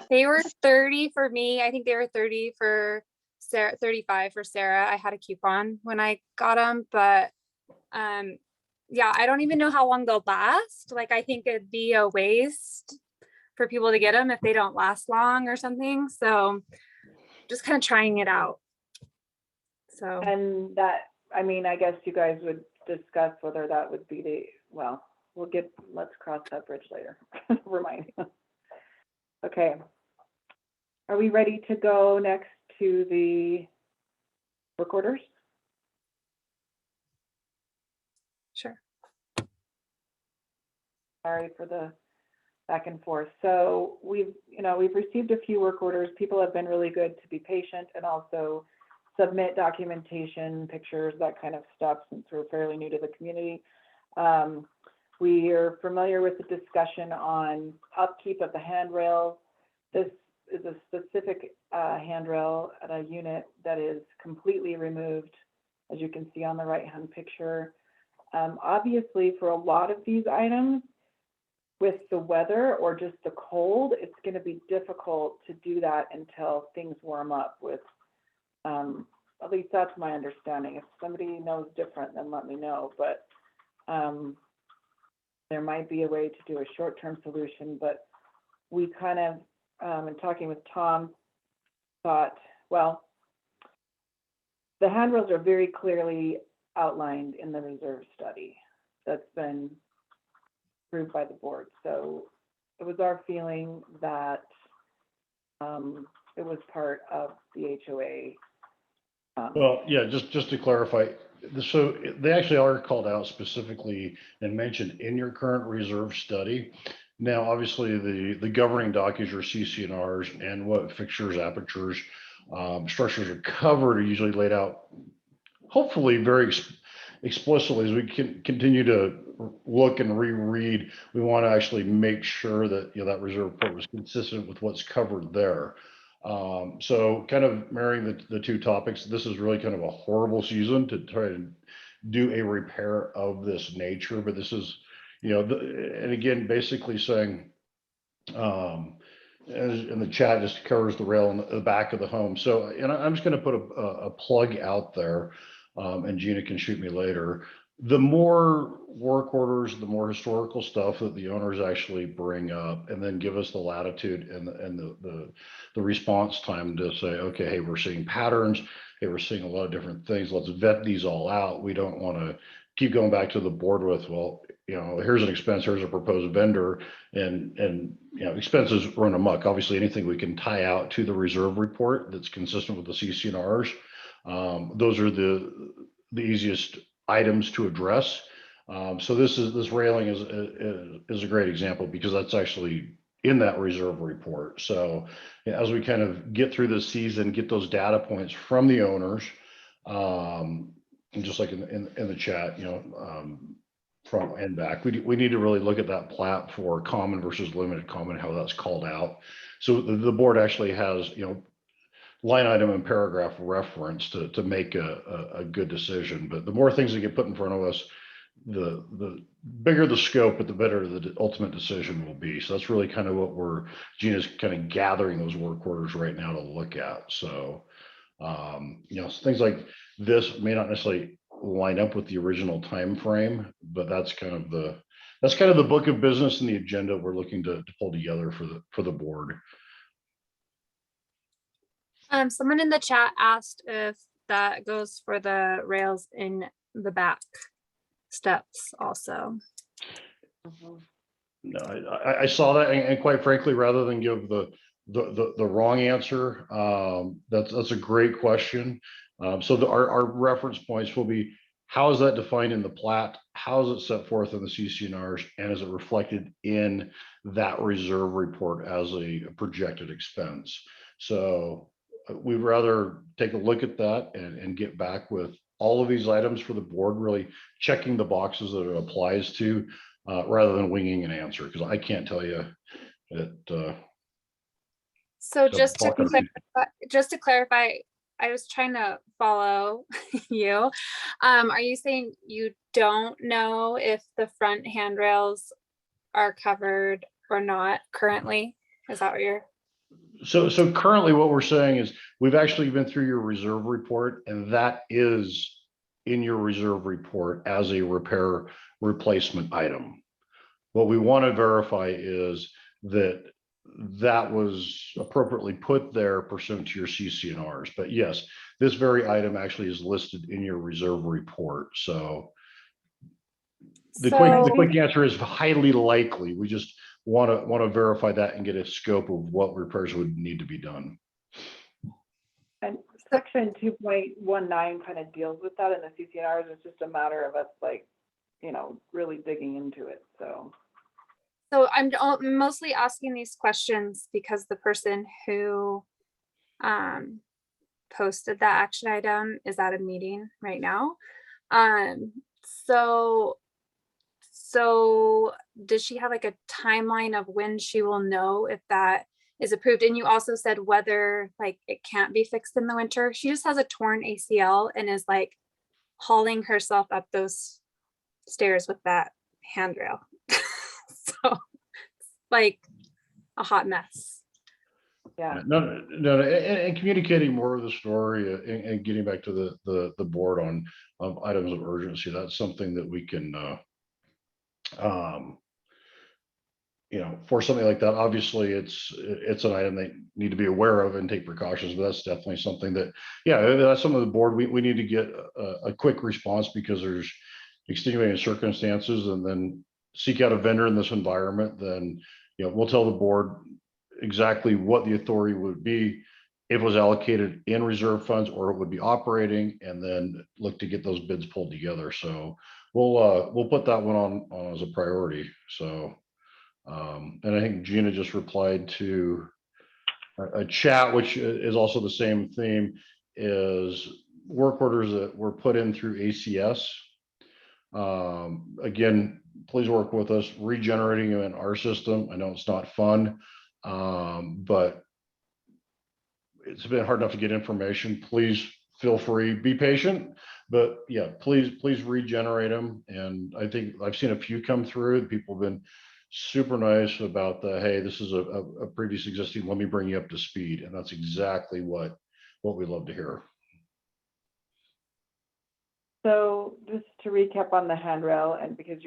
They were 30 for me. I think they were 30 for Sarah, 35 for Sarah. I had a coupon when I got them, but yeah, I don't even know how long they'll last. Like, I think it'd be a waste for people to get them if they don't last long or something. So just kind of trying it out. So And that, I mean, I guess you guys would discuss whether that would be the, well, let's cross that bridge later. Never mind. Okay. Are we ready to go next to the work orders? sure. Sorry for the back and forth. So we've received a few work orders. People have been really good to be patient and also submit documentation, pictures, that kind of stuff, since we're fairly new to the community. We are familiar with the discussion on upkeep of the handrail. This is a specific handrail at a unit that is completely removed, as you can see on the right-hand picture. Obviously, for a lot of these items, with the weather or just the cold, it's going to be difficult to do that until things warm up with, at least that's my understanding. If somebody knows different, then let me know. But there might be a way to do a short-term solution, but we kind of, in talking with Tom, thought, well, the handrails are very clearly outlined in the reserve study that's been approved by the board. So it was our feeling that it was part of the HOA. Well, yeah, just to clarify, so they actually are called out specifically and mentioned in your current reserve study. Now, obviously, the governing doc is your CCNRs, and what fixtures, apertures, structures are covered are usually laid out, hopefully very explicitly. As we can continue to look and reread, we want to actually make sure that that reserve report was consistent with what's covered there. So kind of marrying the two topics, this is really kind of a horrible season to try to do a repair of this nature, but this is, and again, basically saying, and the chat just covers the rail in the back of the home. So, and I'm just going to put a plug out there, and Gina can shoot me later. The more work orders, the more historical stuff that the owners actually bring up, and then give us the latitude and the response time to say, okay, hey, we're seeing patterns. Hey, we're seeing a lot of different things. Let's vet these all out. We don't want to keep going back to the board with, well, here's an expense, here's a proposed vendor, and expenses run amok. Obviously, anything we can tie out to the reserve report that's consistent with the CCNRs, those are the easiest items to address. So this railing is a great example, because that's actually in that reserve report. So as we kind of get through this season, get those data points from the owners, and just like in the chat, front and back, we need to really look at that plat for common versus limited common, how that's called out. So the board actually has, line item and paragraph reference to make a good decision. But the more things that get put in front of us, the bigger the scope, but the better the ultimate decision will be. So that's really kind of Gina's kind of gathering those work orders right now to look at. So, things like this may not necessarily line up with the original time frame, but that's kind of the book of business and the agenda we're looking to pull together for the board. Someone in the chat asked if that goes for the rails in the back steps also. No, I saw that, and quite frankly, rather than give the wrong answer, that's a great question. So our reference points will be, how is that defined in the plat? How is it set forth in the CCNRs? And is it reflected in that reserve report as a projected expense? So we'd rather take a look at that and get back with all of these items for the board, really checking the boxes that it applies to, rather than winging an answer, because I can't tell you that. So So just to clarify, I was trying to follow you. Are you saying you don't know if the front handrails are covered or not currently? Is that what you're? So currently what we're saying is we've actually been through your reserve report, and that is in your reserve report as a repair replacement item. What we want to verify is that that was appropriately put there pursuant to your CCNRs. But yes, this very item actually is listed in your reserve report. So the quick answer is highly likely. We just want to verify that and get a scope of what repairs would need to be done. And section 2.19 kind of deals with that in the CCNRs. It's just a matter of us, like, you know, really digging into it. So I'm mostly asking these questions because the person who posted that action item is at a meeting right now. So does she have like a timeline of when she will know if that is approved? And you also said whether like it can't be fixed in the winter. She just has a torn ACL and is like hauling herself up those stairs with that handrail. So it's like a hot mess. yeah. No, and communicating more of the story and getting back to the board on items of urgency. That's something that we can, you know, for something like that. Obviously, it's an item they need to be aware of and take precautions. But that's definitely something that, yeah, that's some of the board. We need to get a quick response because there's extenuating circumstances, and then seek out a vendor in this environment. Then, you know, we'll tell the board exactly what the authority would be if it was allocated in reserve funds or it would be operating, and then look to get those bids pulled together. So we'll put that one on as a priority. So and I think Gina just replied to a chat, which is also the same theme, is work orders that were put in through ACS. Again, please work with us regenerating them in our system. I know it's not fun, but it's been hard enough to get information. Please feel free, be patient, but yeah, please regenerate them. And I think I've seen a few come through. People have been super nice about the, hey, this is a previous existing, let me bring you up to speed. And that's exactly what we love to hear. So just to recap on the handrail, and because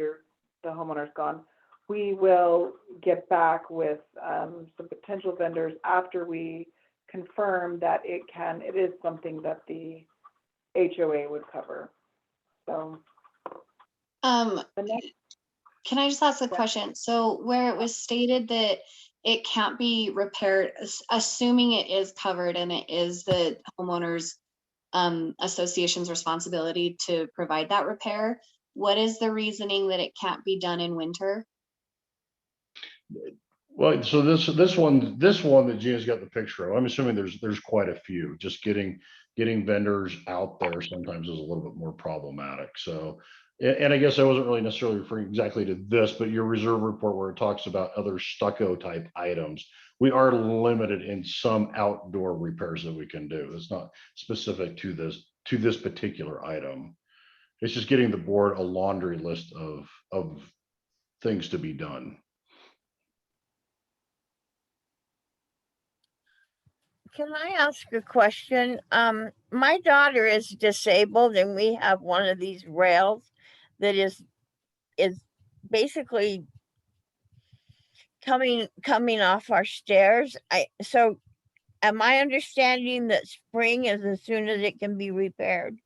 the homeowner's gone, we will get back with some potential vendors after we confirm that it is something that the HOA would cover. So the next, Can I just ask a question? So where it was stated that it can't be repaired, assuming it is covered and it is the homeowner's association's responsibility to provide that repair, what is the reasoning that it can't be done in winter? Well, so this one that Gina's got the picture of, I'm assuming there's quite a few. Just getting vendors out there sometimes is a little bit more problematic. So, and I guess I wasn't really necessarily referring exactly to this, but your reserve report where it talks about other stucco type items, we are limited in some outdoor repairs that we can do. It's not specific to this particular item. It's just getting the board a laundry list of things to be done. Can I ask a question? My daughter is disabled and we have one of these rails that is basically coming off our stairs. So am I understanding that spring is as soon as it can be repaired?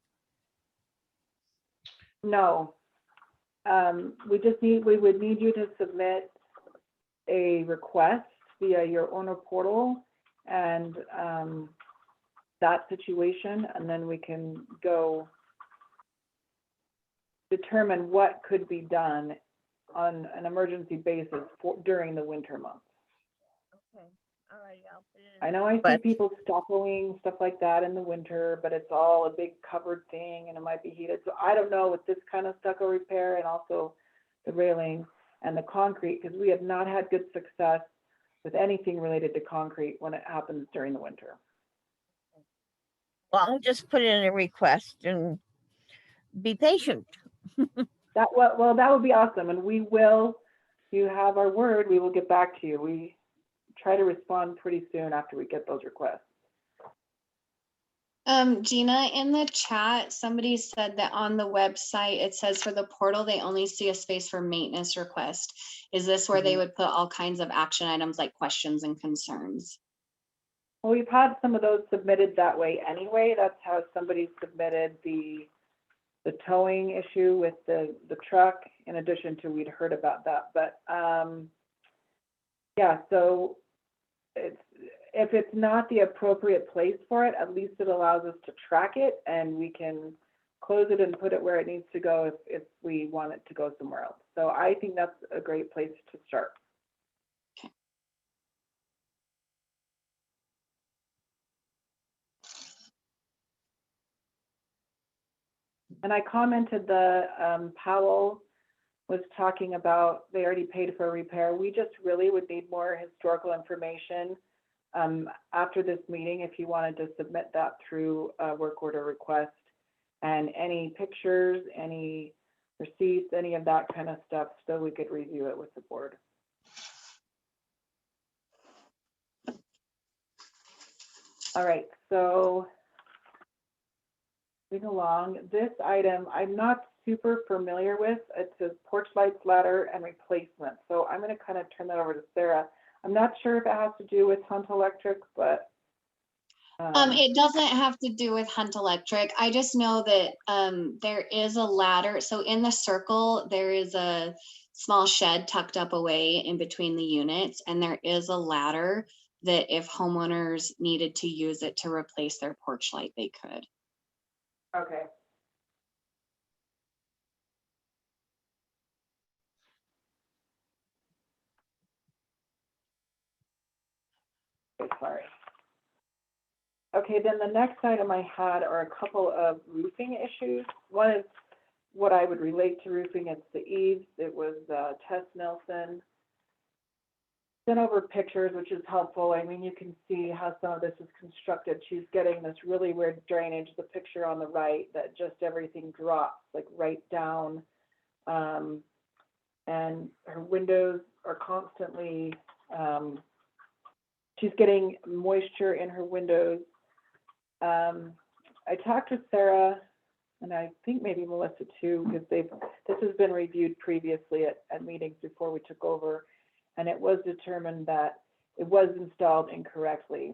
no, we would need you to submit a request via your owner portal and that situation, and then we can go determine what could be done on an emergency basis during the winter months. Okay. All right, I'll put it in. I know I see But- people stuccoing, stuff like that in the winter, but it's all a big covered thing and it might be heated. So I don't know with this kind of stucco repair and also the railing and the concrete, because we have not had good success with anything related to concrete when it happens during the winter. Well, I'll just put in a request and be patient. Well, that would be awesome. And we will, you have our word, we will get back to you. We try to respond pretty soon after we get those requests. Gina, in the chat, somebody said that on the website, it says for the portal, they only see a space for maintenance request. Is this where they would put all kinds of action items like questions and concerns? Well, we've had some of those submitted that way anyway. That's how somebody submitted the towing issue with the truck, in addition to we'd heard about that. But yeah, so if it's not the appropriate place for it, at least it allows us to track it and we can close it and put it where it needs to go if we want it to go somewhere else. So I think that's a great place to start. And I commented the Powell was talking about, they already paid for a repair. We just really would need more historical information after this meeting if you wanted to submit that through a work order request, and any pictures, any receipts, any of that kind of stuff, so we could review it with the board. All right, so moving along, this item I'm not super familiar with. It says porch lights, ladder, and replacement. So I'm going to kind of turn that over to Sarah. I'm not sure if it has to do with Hunt Electric, but it doesn't have to do with Hunt Electric. I just know that there is a ladder. So in the circle, there is a small shed tucked up away in between the units, and there is a ladder that if homeowners needed to use it to replace their porch light, they could. okay. Sorry. Okay, then the next item I had are a couple of roofing issues. One is what I would relate to roofing. It's the eaves. It was Tess Nelson. Sent over pictures, which is helpful. I mean, you can see how some of this is constructed. She's getting this really weird drainage. The picture on the right, that just everything drops like right down. And her windows are constantly, she's getting moisture in her windows. I talked to Sarah, and I think maybe Melissa too, because this has been reviewed previously at meetings before we took over, and it was determined that it was installed incorrectly.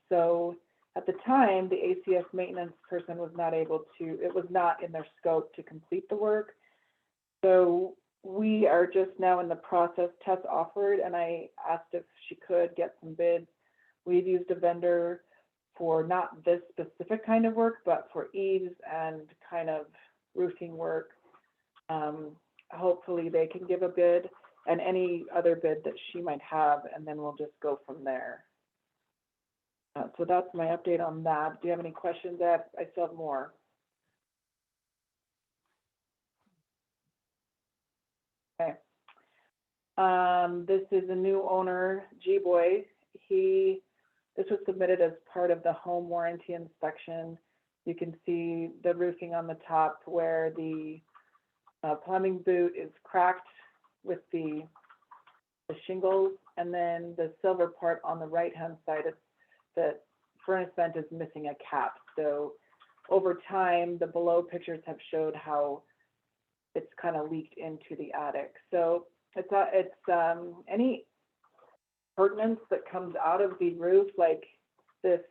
So at the time, the ACS maintenance person was not able to, it was not in their scope to complete the work. So we are just now in the process. Tess offered, and I asked if she could get some bids. We've used a vendor for not this specific kind of work, but for eaves and kind of roofing work. Hopefully they can give a bid and any other bid that she might have, and then we'll just go from there. So that's my update on that. Do you have any questions? I still have more. Okay. This is a new owner, G-Boy. This was submitted as part of the home warranty inspection. You can see the roofing on the top where the plumbing boot is cracked with the shingles, and then the silver part on the right-hand side, the furnace vent is missing a cap. So over time, the below pictures have showed how it's kind of leaked into the attic. So it's any pertinence that comes out of the roof, like this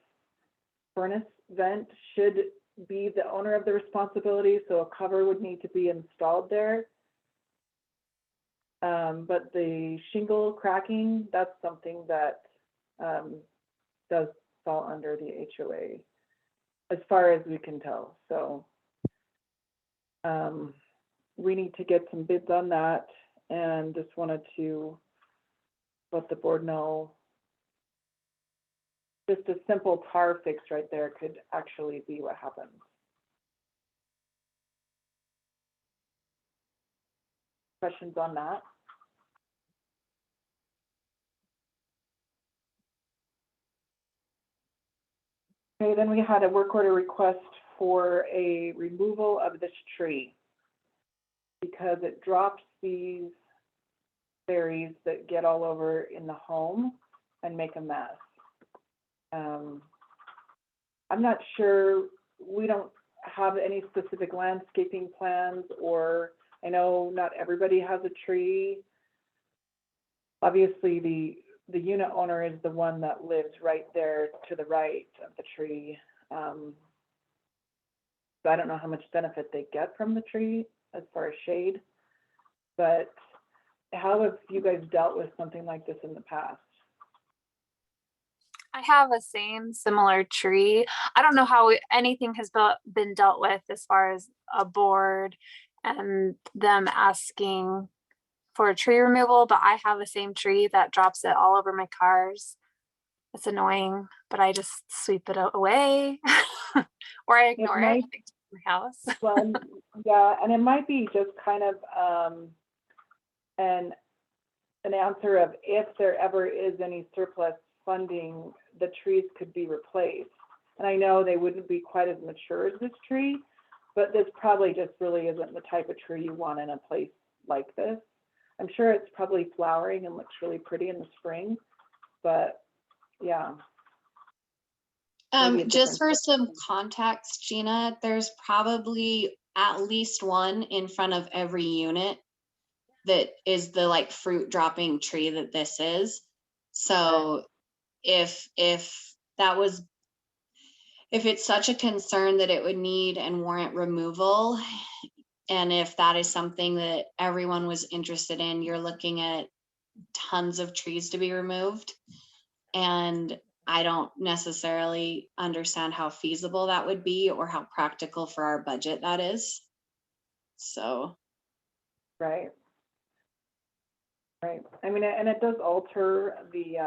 furnace vent, should be the owner of the responsibility. So a cover would need to be installed there. But the shingle cracking, that's something that does fall under the HOA, as far as we can tell. So we need to get some bids on that, and just wanted to let the board know just a simple tar fix right there could actually be what happens. Questions on that? Okay, then we had a work order request for a removal of this tree because it drops these berries that get all over in the home and make a mess. I'm not sure, we don't have any specific landscaping plans, or I know not everybody has a tree. Obviously, the unit owner is the one that lives right there to the right of the tree. So I don't know how much benefit they get from the tree as far as shade, but how have you guys dealt with something like this in the past? I have a similar tree. I don't know how anything has been dealt with as far as a board and them asking for a tree removal, but I have the same tree that drops it all over my cars. It's annoying, but I just sweep it away or I ignore it. It's my house. Well, yeah, and it might be just kind of an answer of if there ever is any surplus funding, the trees could be replaced. And I know they wouldn't be quite as mature as this tree, but this probably just really isn't the type of tree you want in a place like this. I'm sure it's probably flowering and looks really pretty in the spring, but yeah. Just for some context, Gina, there's probably at least one in front of every unit that is the like fruit dropping tree that this is. So if that was, if it's such a concern that it would need and warrant removal, and if that is something that everyone was interested in, you're looking at tons of trees to be removed. And I don't necessarily understand how feasible that would be or how practical for our budget that is. So. Right. Right. I mean, and it does alter the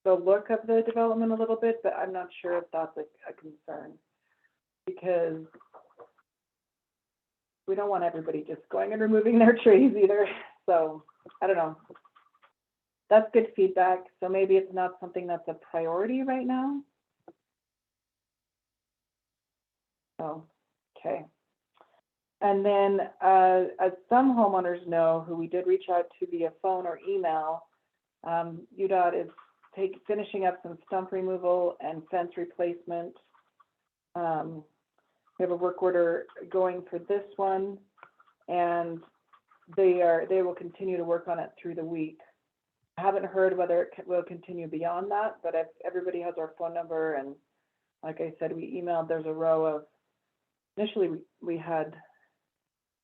look of the development a little bit, but I'm not sure if that's a concern, because we don't want everybody just going and removing their trees either. So I don't know. That's good feedback. So maybe it's not something that's a priority right now. Oh, okay. And then as some homeowners know, who we did reach out to via phone or email, UDOT is finishing up some stump removal and fence replacement. We have a work order going for this one, and they will continue to work on it through the week. I haven't heard whether it will continue beyond that, but if everybody has our phone number, and like I said, we emailed, there's a row of, initially we had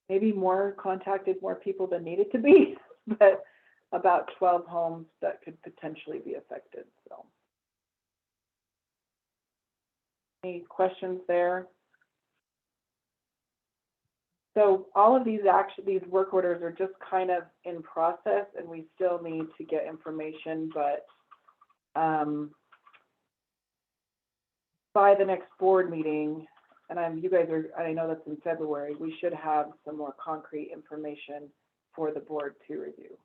maybe contacted more people than needed to be, but about 12 homes that could potentially be affected. So any questions there? So all of these work orders are just kind of in process, and we still need to get information, but by the next board meeting, and I know that's in February, we should have some more concrete information for the board to review.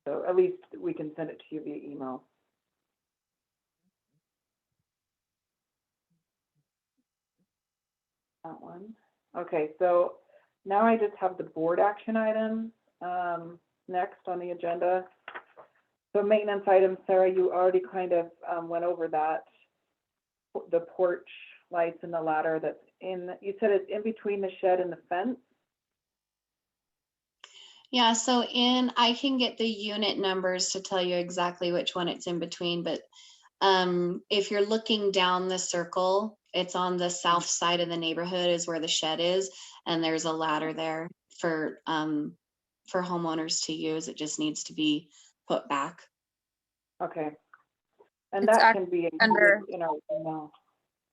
So at least we can send it to you via email. That one. Okay, so now I just have the board action items next on the agenda. So maintenance items, Sarah, you already kind of went over that. The porch lights and the ladder that's in, you said it's in between the shed and the fence? Yeah, so I can get the unit numbers to tell you exactly which one it's in between, but if you're looking down the circle, it's on the south side of the neighborhood is where the shed is, and there's a ladder there for homeowners to use. It just needs to be put back. Okay. And It's that can be under, in our email.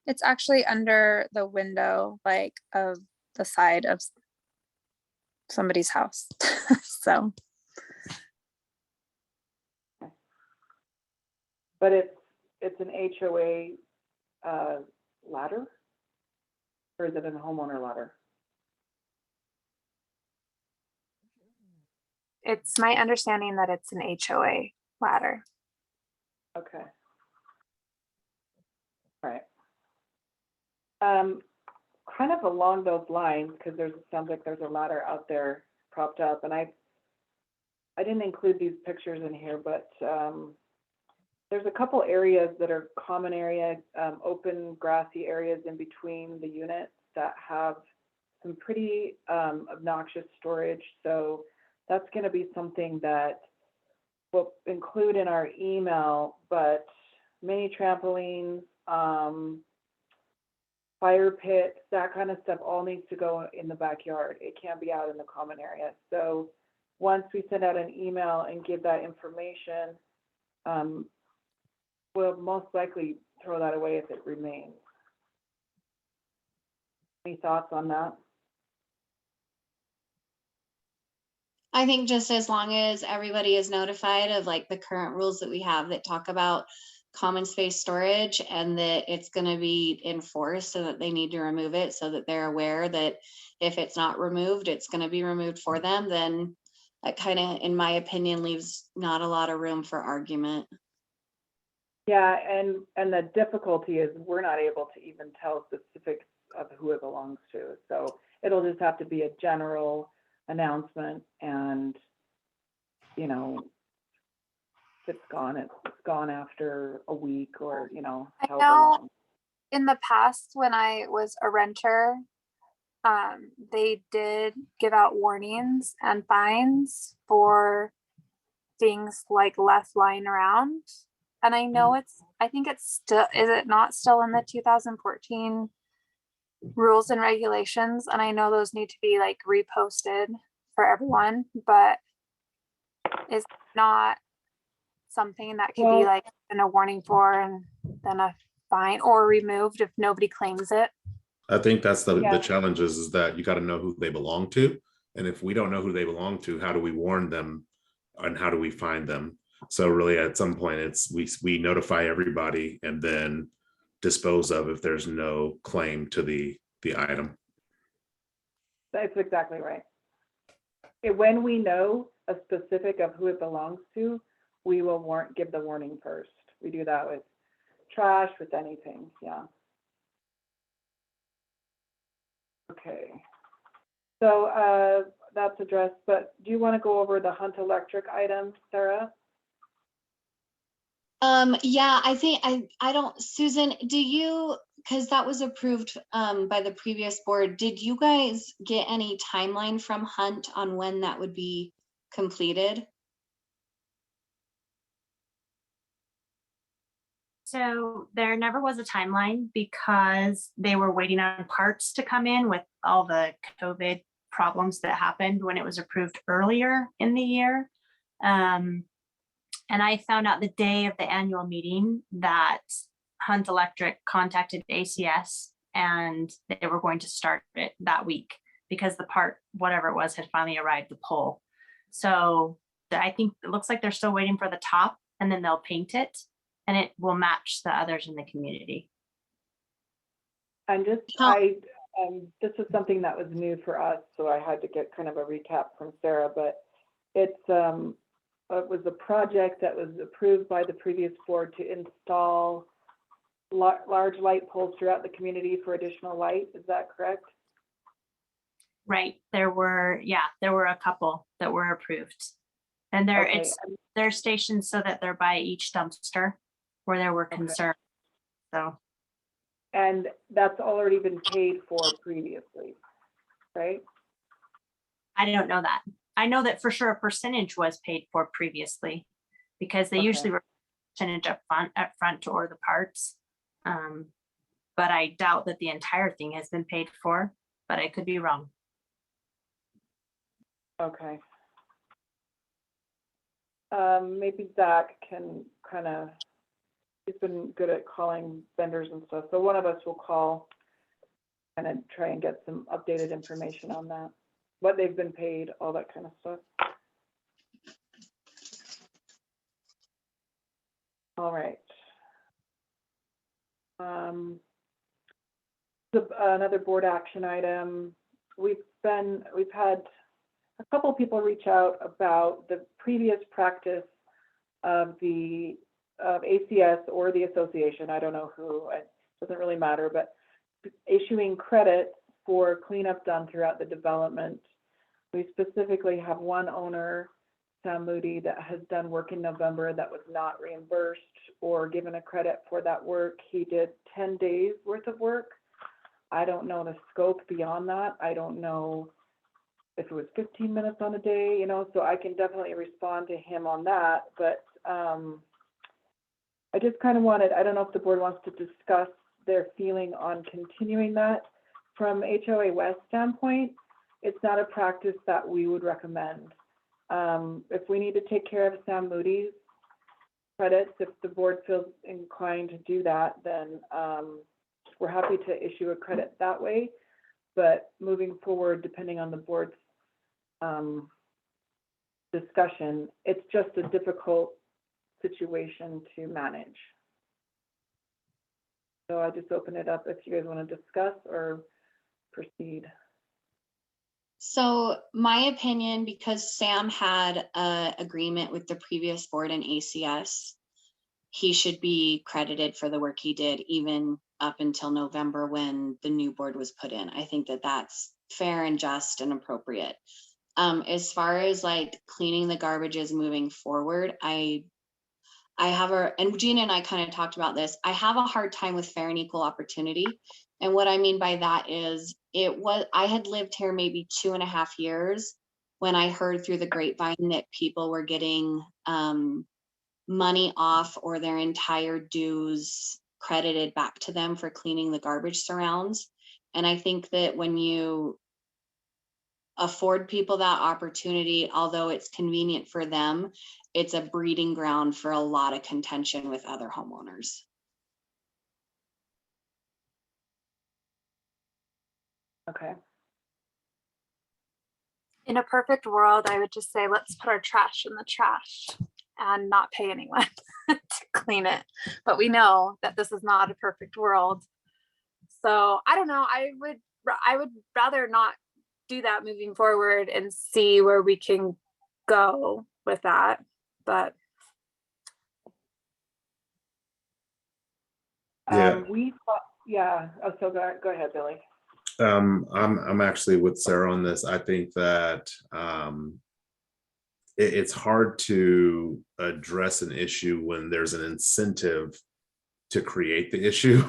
it's actually under the window, like of the side of somebody's house. So. But it's an HOA ladder? Or is it a homeowner ladder? It's my understanding that it's an HOA ladder. Okay. All right. Kind of along those lines, because it sounds like there's a ladder out there propped up, and I didn't include these pictures in here, but there's a couple areas that are common area, open grassy areas in between the units that have some pretty obnoxious storage. So that's going to be something that we'll include in our email, but mini trampolines, fire pits, that kind of stuff all needs to go in the backyard. It can't be out in the common area. So once we send out an email and give that information, we'll most likely throw that away if it remains. Any thoughts on that? I think just as long as everybody is notified of like the current rules that we have that talk about common space storage and that it's going to be enforced so that they need to remove it so that they're aware that if it's not removed, it's going to be removed for them, then that kind of, in my opinion, leaves not a lot of room for argument. Yeah, and the difficulty is we're not able to even tell specifics of who it belongs to. So it'll just have to be a general announcement, and you know, if it's gone, it's gone after a week, or you know, I however know long. in the past when I was a renter, they did give out warnings and fines for things like left lying around. And I know I think it's still, is it not still in the 2014 rules and regulations? And I know those need to be like reposted for everyone, but it's not something that could be like in a warning for and then a fine or removed if nobody claims it. I think that's the Yeah. challenge is that you got to know who they belong to. And if we don't know who they belong to, how do we warn them and how do we find them? So really at some point it's we notify everybody and then dispose of if there's no claim to the item. That's exactly right. When we know a specific of who it belongs to, we will give the warning first. We do that with trash, with anything, yeah. Okay. So that's addressed, but do you want to go over the Hunt Electric item, Sarah? Yeah, I think I don't, Susan, do you, because that was approved by the previous board, did you guys get any timeline from Hunt on when that would be completed? So there never was a timeline because they were waiting on parts to come in with all the COVID problems that happened when it was approved earlier in the year. And I found out the day of the annual meeting that Hunt Electric contacted ACS and they were going to start it that week because the part, whatever it was, had finally arrived, the pole. So I think it looks like they're still waiting for the top and then they'll paint it and it will match the others in the community. And just, this is something that was new for us, so I had to get kind of a recap from Sarah, but it was a project that was approved by the previous board to install large light poles throughout the community for additional light. Is that correct? Right. There were a couple that were approved. And they're stationed so that they're by each dumpster where there were concerns. So. And that's already been paid for previously, right? I don't know that. I know that for sure a percentage was paid for previously because they usually were percentage up front or the parts. But I doubt that the entire thing has been paid for, but I could be wrong. Okay. Maybe Zach can kind of, he's been good at calling vendors and stuff. So one of us will call and try and get some updated information on that, what they've been paid, all that kind of stuff. All right. Another board action item, we've had a couple people reach out about the previous practice of ACS or the association, I don't know who, it doesn't really matter, but issuing credit for cleanup done throughout the development. We specifically have one owner, Sam Moody, that has done work in November that was not reimbursed or given a credit for that work. He did 10 days worth of work. I don't know the scope beyond that. I don't know if it was 15 minutes on a day, so I can definitely respond to him on that. But I just kind of I don't know if the board wants to discuss their feeling on continuing that. From HOA West standpoint, it's not a practice that we would recommend. If we need to take care of Sam Moody's credits, if the board feels inclined to do that, then we're happy to issue a credit that way. But moving forward, depending on the board's discussion, it's just a difficult situation to manage. So I just open it up if you guys want to discuss or proceed. So my opinion, because Sam had an agreement with the previous board in ACS, he should be credited for the work he did even up until November when the new board was put in. I think that that's fair and just and appropriate. As far as like cleaning the garbages moving forward, and Gina and I kind of talked about this, I have a hard time with fair and equal opportunity. And what I mean by that is I had lived here maybe 2.5 years when I heard through the grapevine that people were getting money off or their entire dues credited back to them for cleaning the garbage surrounds. And I think that when you afford people that opportunity, although it's convenient for them, it's a breeding ground for a lot of contention with other homeowners. Okay. In a perfect world, I would just say, let's put our trash in the trash and not pay anyone to clean it. But we know that this is not a perfect world. So I don't know, I would rather not do that moving forward and see where we can go with that. But Yeah. So go ahead, Billy. I'm actually with Sarah on this. I think that it's hard to address an issue when there's an incentive to create the issue,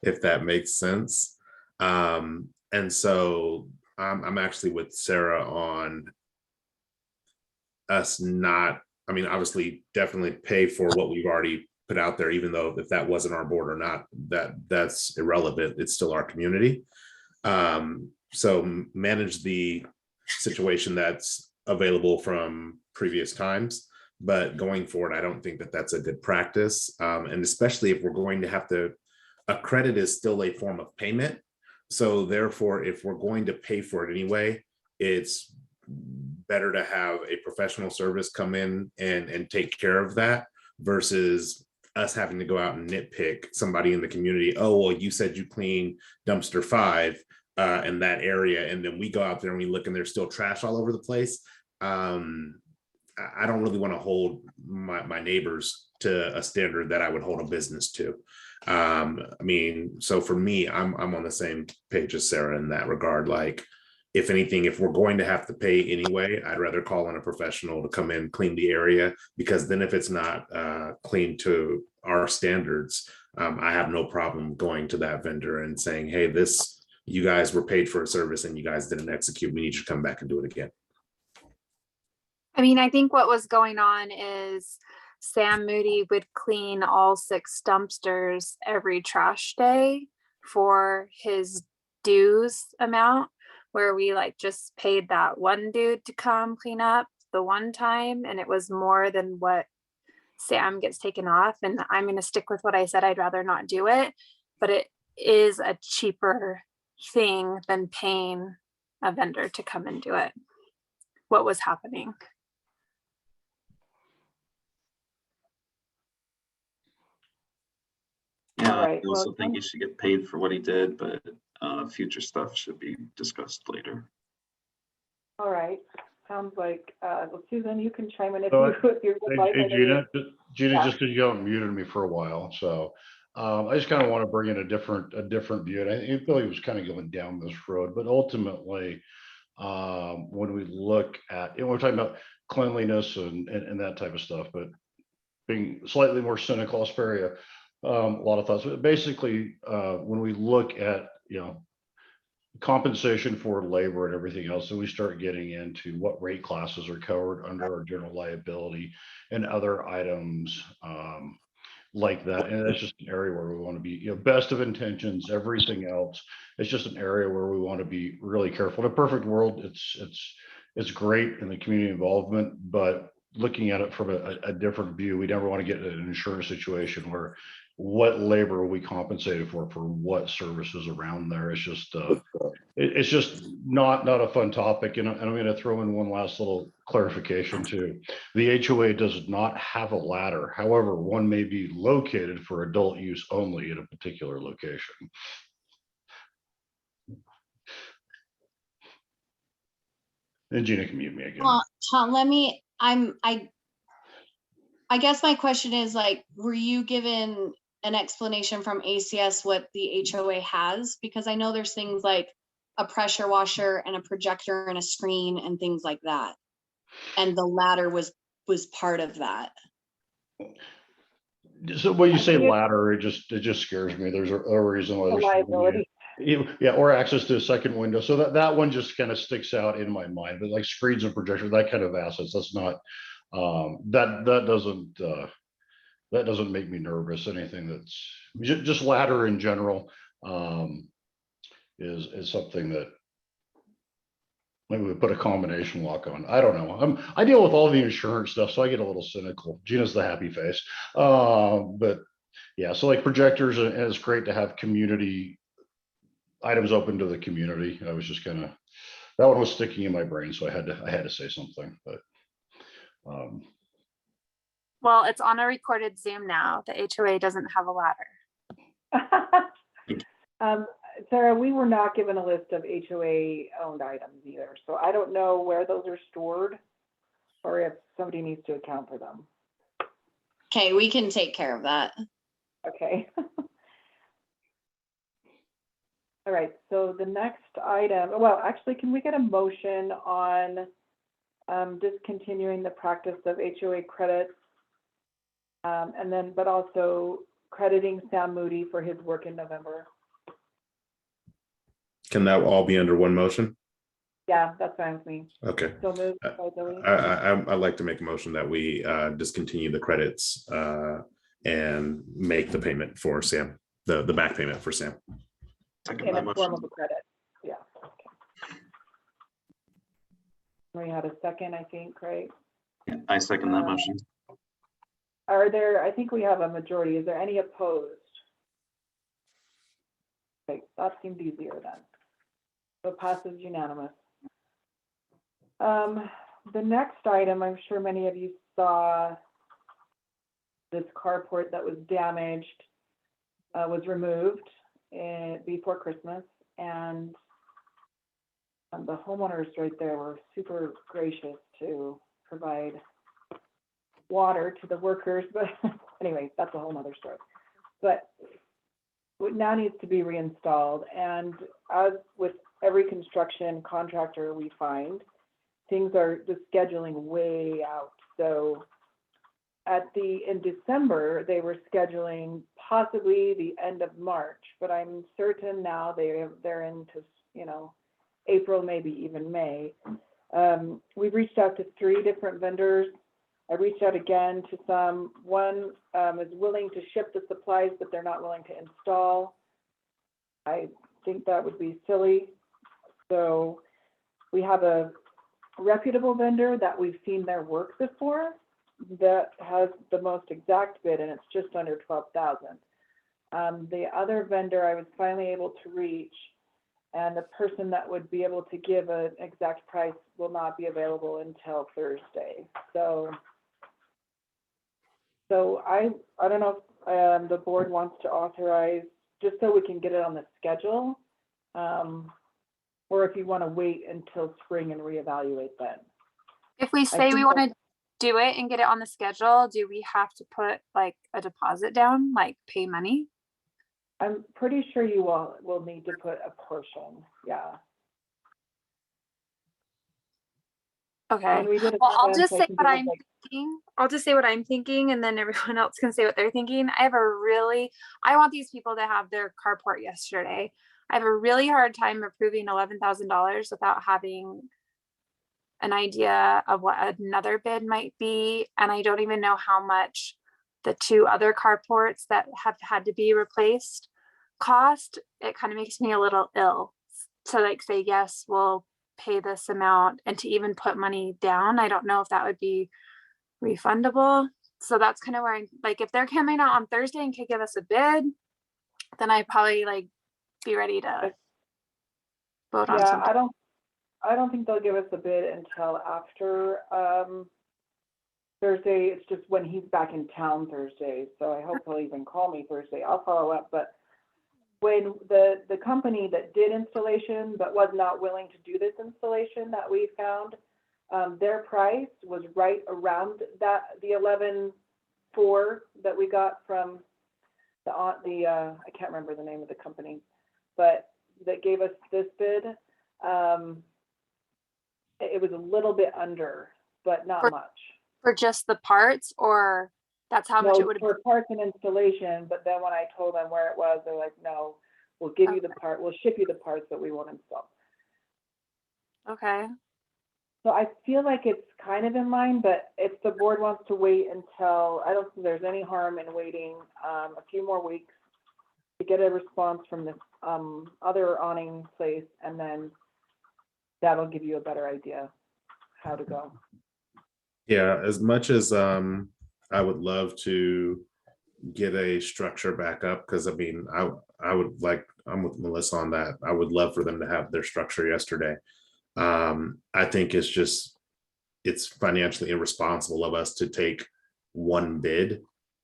if that makes sense. And so I'm actually with Sarah on us not, obviously definitely pay for what we've already put out there, even though if that wasn't our board or not, that's irrelevant. It's still our community. So manage the situation that's available from previous times, but going forward, I don't think that that's a good practice. And especially if we're going to have to, a credit is still a form of payment. So therefore, if we're going to pay for it anyway, it's better to have a professional service come in and take care of that versus us having to go out and nitpick somebody in the community. Oh, well, you said you clean dumpster 5 in that area, and then we go out there and we look and there's still trash all over the place. I don't really want to hold my neighbors to a standard that I would hold a business to. So for me, I'm on the same page as Sarah in that regard. Like, if anything, if we're going to have to pay anyway, I'd rather call in a professional to come in, clean the area, because then if it's not clean to our standards, I have no problem going to that vendor and saying, hey, you guys were paid for a service and you guys didn't execute. We need you to come back and do it again. I think what was going on is Sam Moody would clean all 6 dumpsters every trash day for his dues amount, where we just paid that one dude to come clean up the one time, and it was more than what Sam gets taken off. And I'm going to stick with what I said. I'd rather not do it, but it is a cheaper thing than paying a vendor to come and do it. What was happening? Yeah, All right, I also well, think he should get paid for what he did, but future stuff should be discussed later. all right, sounds like, well, Susan, you can chime in if So you, if you would like. Hey, I know you- Gina, Yeah. just because you haven't muted me for a while, so I just kind of want to bring in a different view. And I think Billy was kind of going down this road, but ultimately, when we look at, we're talking about cleanliness and that type of stuff, but being slightly more cynical, I'll spare you a lot of thoughts. But basically, when we look at, compensation for labor and everything else, so we start getting into what rate classes are covered under our general liability and other items like that. And that's just an area where we want to be, best of intentions, everything else. It's just an area where we want to be really careful. In a perfect world, it's great in the community involvement, but looking at it from a different view, we never want to get in an insurance situation where what labor are we compensated for what services around there. It's just not a fun topic. And I'm going to throw in one last little clarification too. The HOA does not have a ladder. However, one may be located for adult use only in a particular location. And Gina can mute me again. Tom, I guess my question is, like, were you given an explanation from ACS what the HOA has? Because I know there's things like a pressure washer and a projector and a screen and things like that. And the ladder was part of that. So when you say ladder, it just scares me. There's a reason why The there's liability. yeah, or access to a second window. So that one just kind of sticks out in my mind. But like screens and projectors, that kind of assets, that's not that doesn't make me nervous. Anything that's just ladder in general is something that maybe we put a combination lock on. I don't know. I deal with all the insurance stuff, so I get a little cynical. Gina's the happy face. But yeah, so like projectors, and it's great to have community items open to the community. I was just kind of, that one was sticking in my brain, so I had to say something. But Well, it's on a recorded Zoom now. The HOA doesn't have a ladder. Sarah, we were not given a list of HOA owned items either, so I don't know where those are stored or if somebody needs to account for them. Okay, we can take care of that. Okay. All right, so the next item, well, actually, can we get a motion on discontinuing the practice of HOA credits? And then, but also crediting Sam Moody for his work in November. Can that all be under one motion? Yeah, that's fine with me. Okay. So moved by Billy. I'd like to make a motion that we discontinue the credits and make the payment for Sam, the back payment for Sam. Second In that a motion. form of a credit, yeah. Okay. We had a second, I think, right? Yeah, I second that motion. Are there, I think we have a majority. Is there any opposed? Okay, that seemed easier then. So passes unanimous. The next item, I'm sure many of you saw this carport that was damaged, was removed before Christmas, and the homeowners right there were super gracious to provide water to the workers, but anyway, that's a whole nother story. But what now needs to be reinstalled, and as with every construction contractor we find, things are just scheduling way out. So in December, they were scheduling possibly the end of March, but I'm certain now they're into, April, maybe even May. We've reached out to 3 different vendors. I reached out again to some. One is willing to ship the supplies, but they're not willing to install. I think that would be silly. So we have a reputable vendor that we've seen their work before that has the most exact bid, and it's just under $12,000. The other vendor I was finally able to reach, and the person that would be able to give an exact price will not be available until Thursday. So I don't know the board wants to authorize, just so we can get it on the schedule. Or if you want to wait until spring and reevaluate then. If we say we think want to do it and get it on the schedule, do we have to put like a deposit down, like pay money? I'm pretty sure you will need to put a portion, yeah. Okay. When we did a Well, I'll plan, just so I say think what it was I'm like, thinking. I'll just say what I'm thinking, and then everyone else can say what they're thinking. I want these people to have their carport yesterday. I have a really hard time approving $11,000 without having an idea of what another bid might be. And I don't even know how much the 2 other carports that have had to be replaced cost. It kind of makes me a little ill to like say, yes, we'll pay this amount, and to even put money down. I don't know if that would be refundable. So that's kind of where I'm like, if they're coming out on Thursday and can give us a bid, then I'd probably like be ready to vote on yeah, something. I don't think they'll give us a bid until after Thursday. It's just when he's back in town Thursday. So I hope he'll even call me Thursday. I'll follow up. But when the company that did installation but was not willing to do this installation that we found, their price was right around that the 11,400 that we got from the I can't remember the name of the company, but that gave us this bid. It was a little bit under, but not much. For just the parts, or that's how much it would have for parts and installation. But then when I told them where it was, they're like, no, we'll give you the part, we'll ship you the parts, but we won't install. Okay. So I feel like it's kind of in line, but if the board wants to wait until, I don't think there's any harm in waiting a few more weeks to get a response from this other awning place, and then that'll give you a better idea how to go. Yeah, as much as I would love to get a structure back up, because I mean, I would like, I'm with Melissa on that. I would love for them to have their structure yesterday. I think it's financially irresponsible of us to take one bid.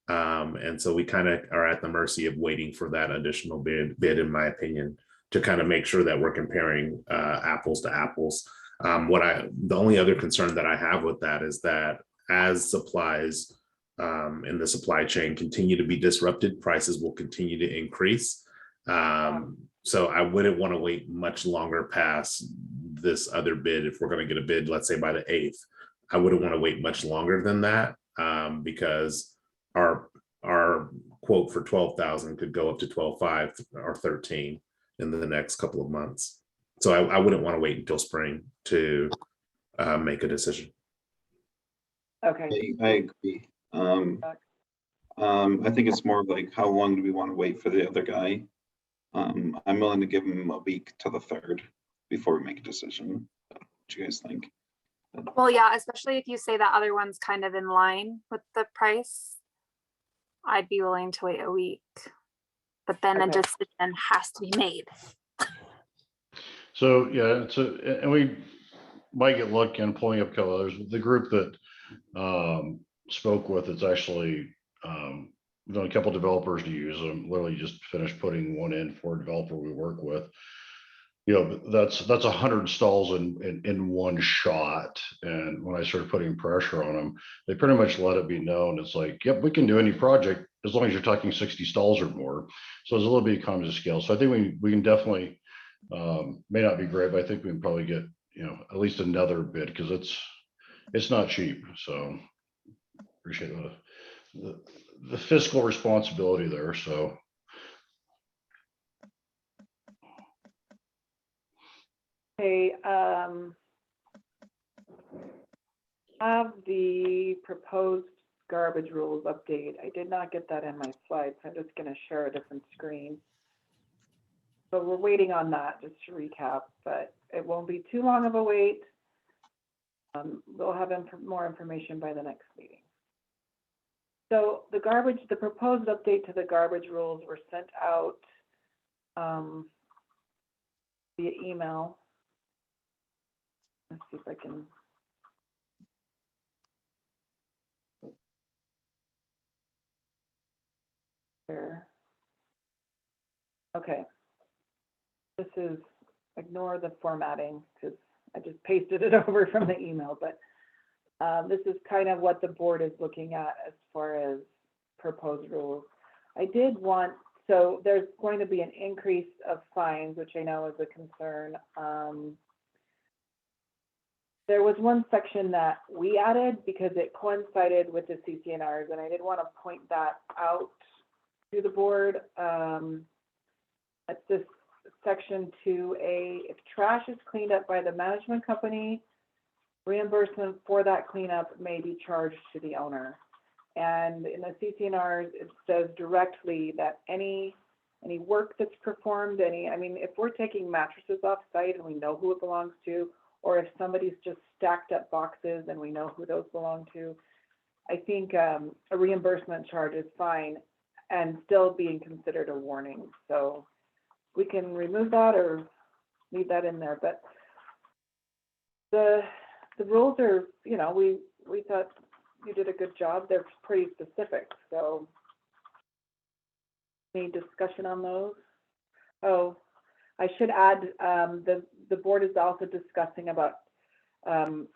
And so we kind of are at the mercy of waiting for that additional bid, in my opinion, to kind of make sure that we're comparing apples to apples. The only other concern that I have with that is that as supplies in the supply chain continue to be disrupted, prices will continue to increase. So I wouldn't want to wait much longer past this other bid. If we're going to get a bid, let's say by the 8th, I wouldn't want to wait much longer than that, because our quote for 12,000 could go up to 12,500 or 13 in the next couple of months. So I wouldn't want to wait until spring to make a decision. Okay. I agree. I think it's more like, how long do we want to wait for the other guy? I'm willing to give him a week to the 3rd before we make a decision. What do you guys think? Well, yeah, especially if you say that other one's kind of in line with the price, I'd be willing to wait a week. But then a Okay. decision has to be made. So, yeah, and we might get lucky on pulling up a couple others. The group that spoke with, it's actually done a couple developers to use them. Literally just finished putting one in for a developer we work with. You know, that's 100 stalls in one shot. And when I started putting pressure on them, they pretty much let it be known. It's like, yep, we can do any project as long as you're talking 60 stalls or more. So there's a little bit of economies of scale. So I think we can definitely, may not be great, but I think we can probably get, you know, at least another bid, because it's not cheap. So appreciate the fiscal responsibility there. So Okay, have the proposed garbage rules update. I did not get that in my slides. I'm just going to share a different screen. So we're waiting on that, just to recap, but it won't be too long of a wait. We'll have more information by the next meeting. So the proposed update to the garbage rules were sent out via email. Let's see if I can. There. Okay. This is, ignore the formatting because I just pasted it over from the email, but this is kind of what the board is looking at as far as proposed rules. I did want, so there's going to be an increase of fines, which I know is a concern. There was one section that we added because it coincided with the CCNRs, and I did want to point that out to the board. At this section 2A, if trash is cleaned up by the management company, reimbursement for that cleanup may be charged to the owner. And in the CCNRs, it says directly that any work that's performed, I mean, if we're taking mattresses off site and we know who it belongs to, or if somebody's just stacked up boxes and we know who those belong to, I think a reimbursement charge is fine and still being considered a warning. So we can remove that or leave that in there. But the rules are, you know, we thought you did a good job. They're pretty specific. So any discussion on those? Oh, I should add, the board is also discussing about, and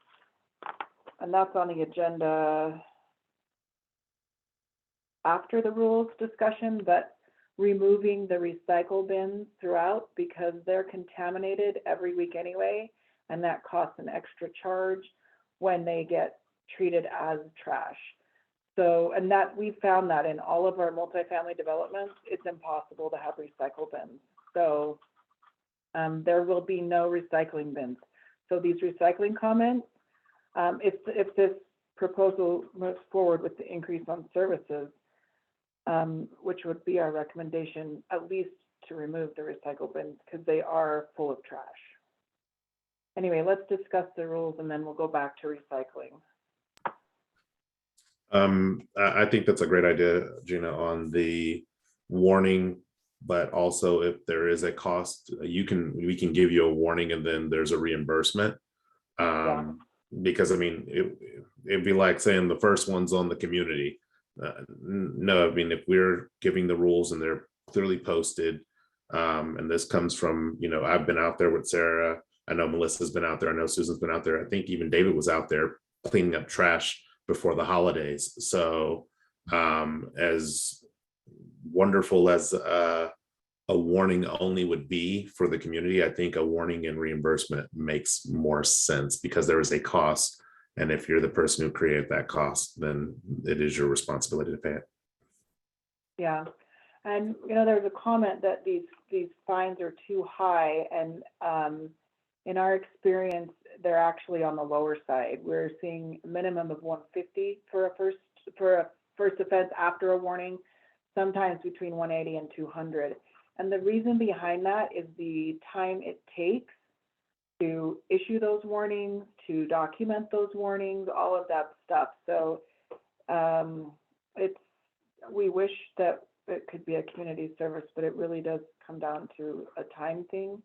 that's on the agenda after the rules discussion, but removing the recycle bins throughout because they're contaminated every week anyway, and that costs an extra charge when they get treated as trash. So, and that we found that in all of our multifamily developments, it's impossible to have recycle bins. So there will be no recycling bins. So these recycling comments, if this proposal moves forward with the increase on services, which would be our recommendation, at least to remove the recycle bins because they are full of trash. Anyway, let's discuss the rules and then we'll go back to recycling. I think that's a great idea, Gina, on the warning, but also if there is a cost, we can give you a warning and then there's a reimbursement. Because I mean, it'd be like saying the first one's on the community. No, I mean, if we're giving the rules and they're clearly posted, and this comes from, you know, I've been out there with Sarah. I know Melissa's been out there. I know Susan's been out there. I think even David was out there cleaning up trash before the holidays. So as wonderful as a warning only would be for the community, I think a warning and reimbursement makes more sense because there is a cost. And if you're the person who created that cost, then it is your responsibility to pay it. Yeah. And, you know, there's a comment that these fines are too high. And in our experience, they're actually on the lower side. We're seeing a minimum of $150 for a first offense after a warning, sometimes between $180 and $200. And the reason behind that is the time it takes to issue those warnings, to document those warnings, all of that stuff. So we wish that it could be a community service, but it really does come down to a time thing.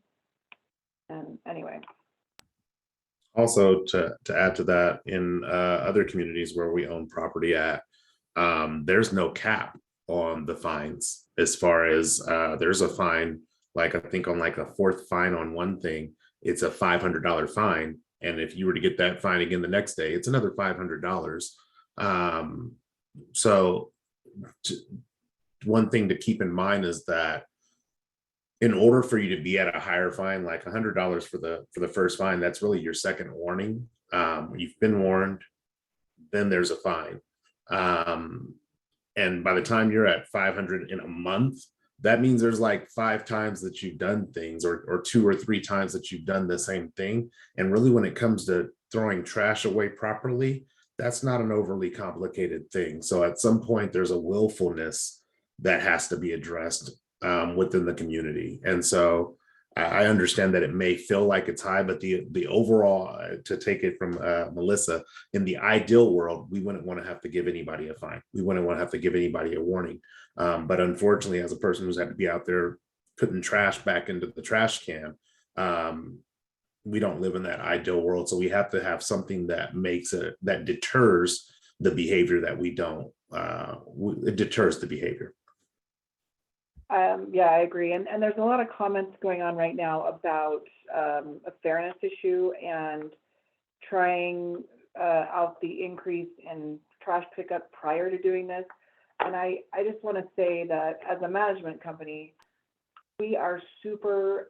And anyway. Also, to add to that, in other communities where we own property at, there's no cap on the fines as far as there's a fine, like I think on like a fourth fine on one thing, it's a $500 fine. And if you were to get that fine again the next day, it's another $500. So one thing to keep in mind is that in order for you to be at a higher fine, like $100 for the first fine, that's really your second warning. You've been warned, then there's a fine. And by the time you're at 500 in a month, that means there's like 5 times that you've done things or 2 or 3 times that you've done the same thing. And really when it comes to throwing trash away properly, that's not an overly complicated thing. So at some point there's a willfulness that has to be addressed within the community. And so I understand that it may feel like it's high, but the overall, to take it from Melissa, in the ideal world, we wouldn't want to have to give anybody a fine. We wouldn't want to have to give anybody a warning. But unfortunately, as a person who's had to be out there putting trash back into the trash can, we don't live in that ideal world. So we have to have something that that deters the behavior that we don't, it deters the behavior. Yeah, I agree. And there's a lot of comments going on right now about a fairness issue and trying out the increase in trash pickup prior to doing this. And I just want to say that as a management company, we are super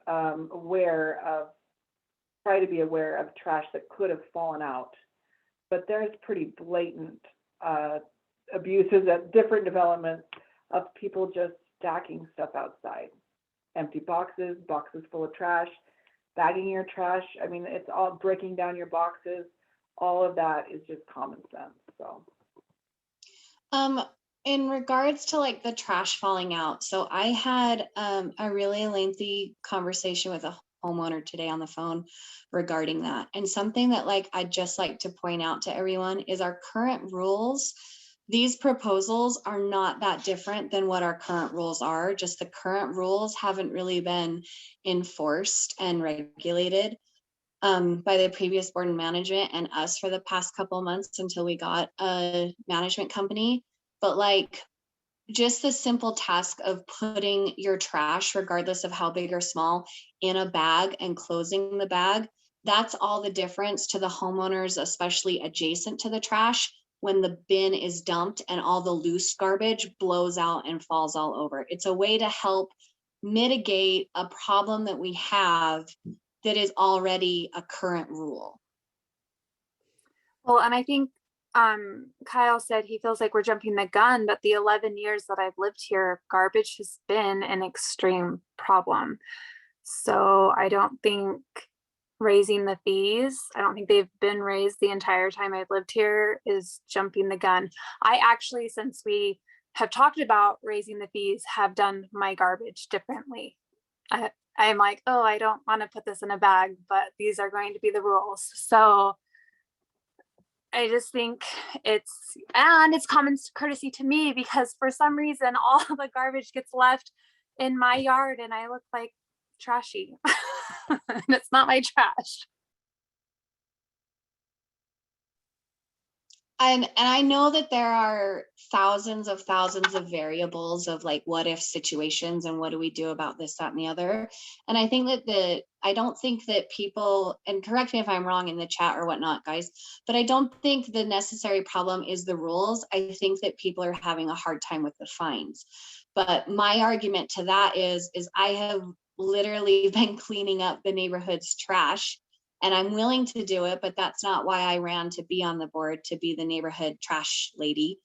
try to be aware of trash that could have fallen out. But there's pretty blatant abuses at different developments of people just stacking stuff outside. Empty boxes, boxes full of trash, bagging your trash. I mean, it's all breaking down your boxes. All of that is just common sense, so. In regards to like the trash falling out, so I had a really lengthy conversation with a homeowner today on the phone regarding that. And something that like I'd just like to point out to everyone is our current rules. These proposals are not that different than what our current rules are. Just the current rules haven't really been enforced and regulated by the previous board and management and us for the past couple of months until we got a management company. But like just the simple task of putting your trash, regardless of how big or small, in a bag and closing the bag, that's all the difference to the homeowners, especially adjacent to the trash, when the bin is dumped and all the loose garbage blows out and falls all over. It's a way to help mitigate a problem that we have that is already a current rule. Well, and I think Kyle said he feels like we're jumping the gun, but the 11 years that I've lived here, garbage has been an extreme problem. So I don't think raising the fees, I don't think they've been raised the entire time I've lived here, is jumping the gun. I actually, since we have talked about raising the fees, have done my garbage differently. I'm like, oh, I don't want to put this in a bag, but these are going to be the rules. So I just think it's common courtesy to me, because for some reason all the garbage gets left in my yard and I look like trashy and it's not my trash. And I know that there are thousands of variables of like what if situations and what do we do about this, that, and the other. And I think that I don't think that people, and correct me if I'm wrong in the chat or whatnot, guys, but I don't think the necessary problem is the rules. I think that people are having a hard time with the fines. But my argument to that is I have literally been cleaning up the neighborhood's trash. And I'm willing to do it, but that's not why I ran to be on the board, to be the neighborhood trash lady.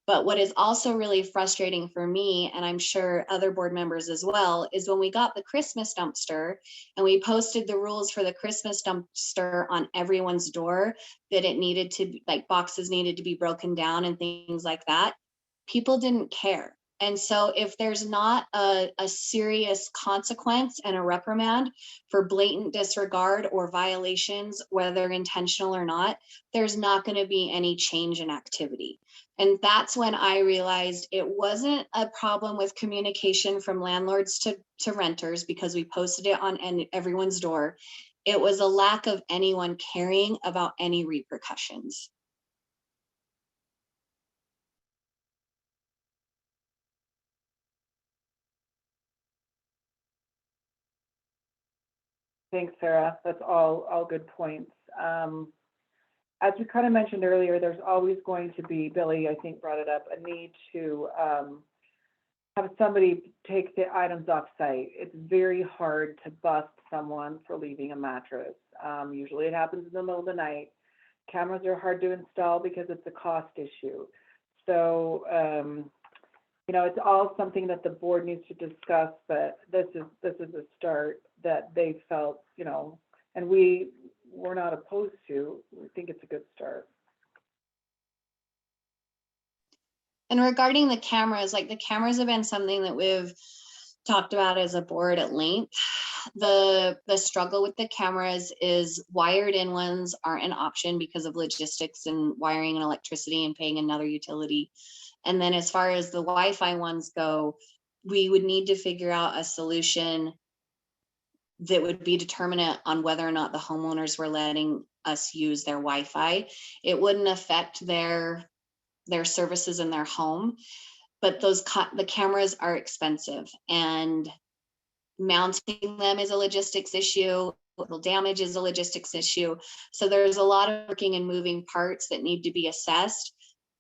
But what is also really frustrating for me, and I'm sure other board members as well, is when we got the Christmas dumpster and we posted the rules for the Christmas dumpster on everyone's door, that it needed to be, like boxes needed to be broken down and things like that. People didn't care. And so if there's not a serious consequence and a reprimand for blatant disregard or violations, whether intentional or not, there's not going to be any change in activity. And that's when I realized it wasn't a problem with communication from landlords to renters, because we posted it on everyone's door. It was a lack of anyone caring about any repercussions. Thanks, Sarah. That's all good points. As we kind of mentioned earlier, there's always going to be, Billy, I think brought it up, a need to have somebody take the items off site. It's very hard to bust someone for leaving a mattress. Usually it happens in the middle of the night. Cameras are hard to install because it's a cost issue. So, you know, it's all something that the board needs to discuss, but this is a start that they felt, you know, and we're not opposed to. We think it's a good start. And regarding the cameras, like the cameras have been something that we've talked about as a board at length. The struggle with the cameras is wired in ones aren't an option because of logistics and wiring and electricity and paying another utility. And then as far as the Wi-Fi ones go, we would need to figure out a solution that would be determinant on whether or not the homeowners were letting us use their Wi-Fi. It wouldn't affect their services in their home. but the cameras are expensive, and mounting them is a logistics issue. Little damage is a logistics issue. So there's a lot of working and moving parts that need to be assessed.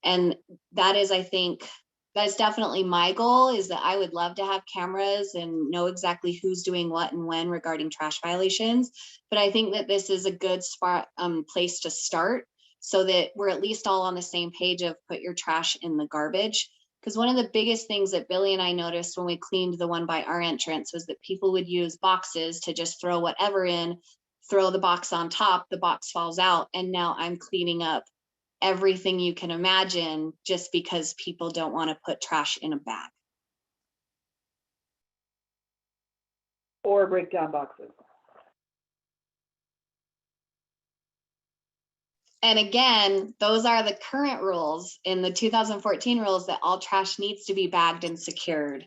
And that is, I think, that's definitely my goal, is that I would love to have cameras and know exactly who's doing what and when regarding trash violations. But I think that this is a good spot, place to start, so that we're at least all on the same page of put your trash in the garbage. Because one of the biggest things that Billy and I noticed when we cleaned the one by our entrance was that people would use boxes to just throw whatever in, throw the box on top, the box falls out, and now I'm cleaning up everything you can imagine just because people don't want to put trash in a bag. Or break down boxes. And again, those are the current rules in the 2014 rules, that all trash needs to be bagged and secured.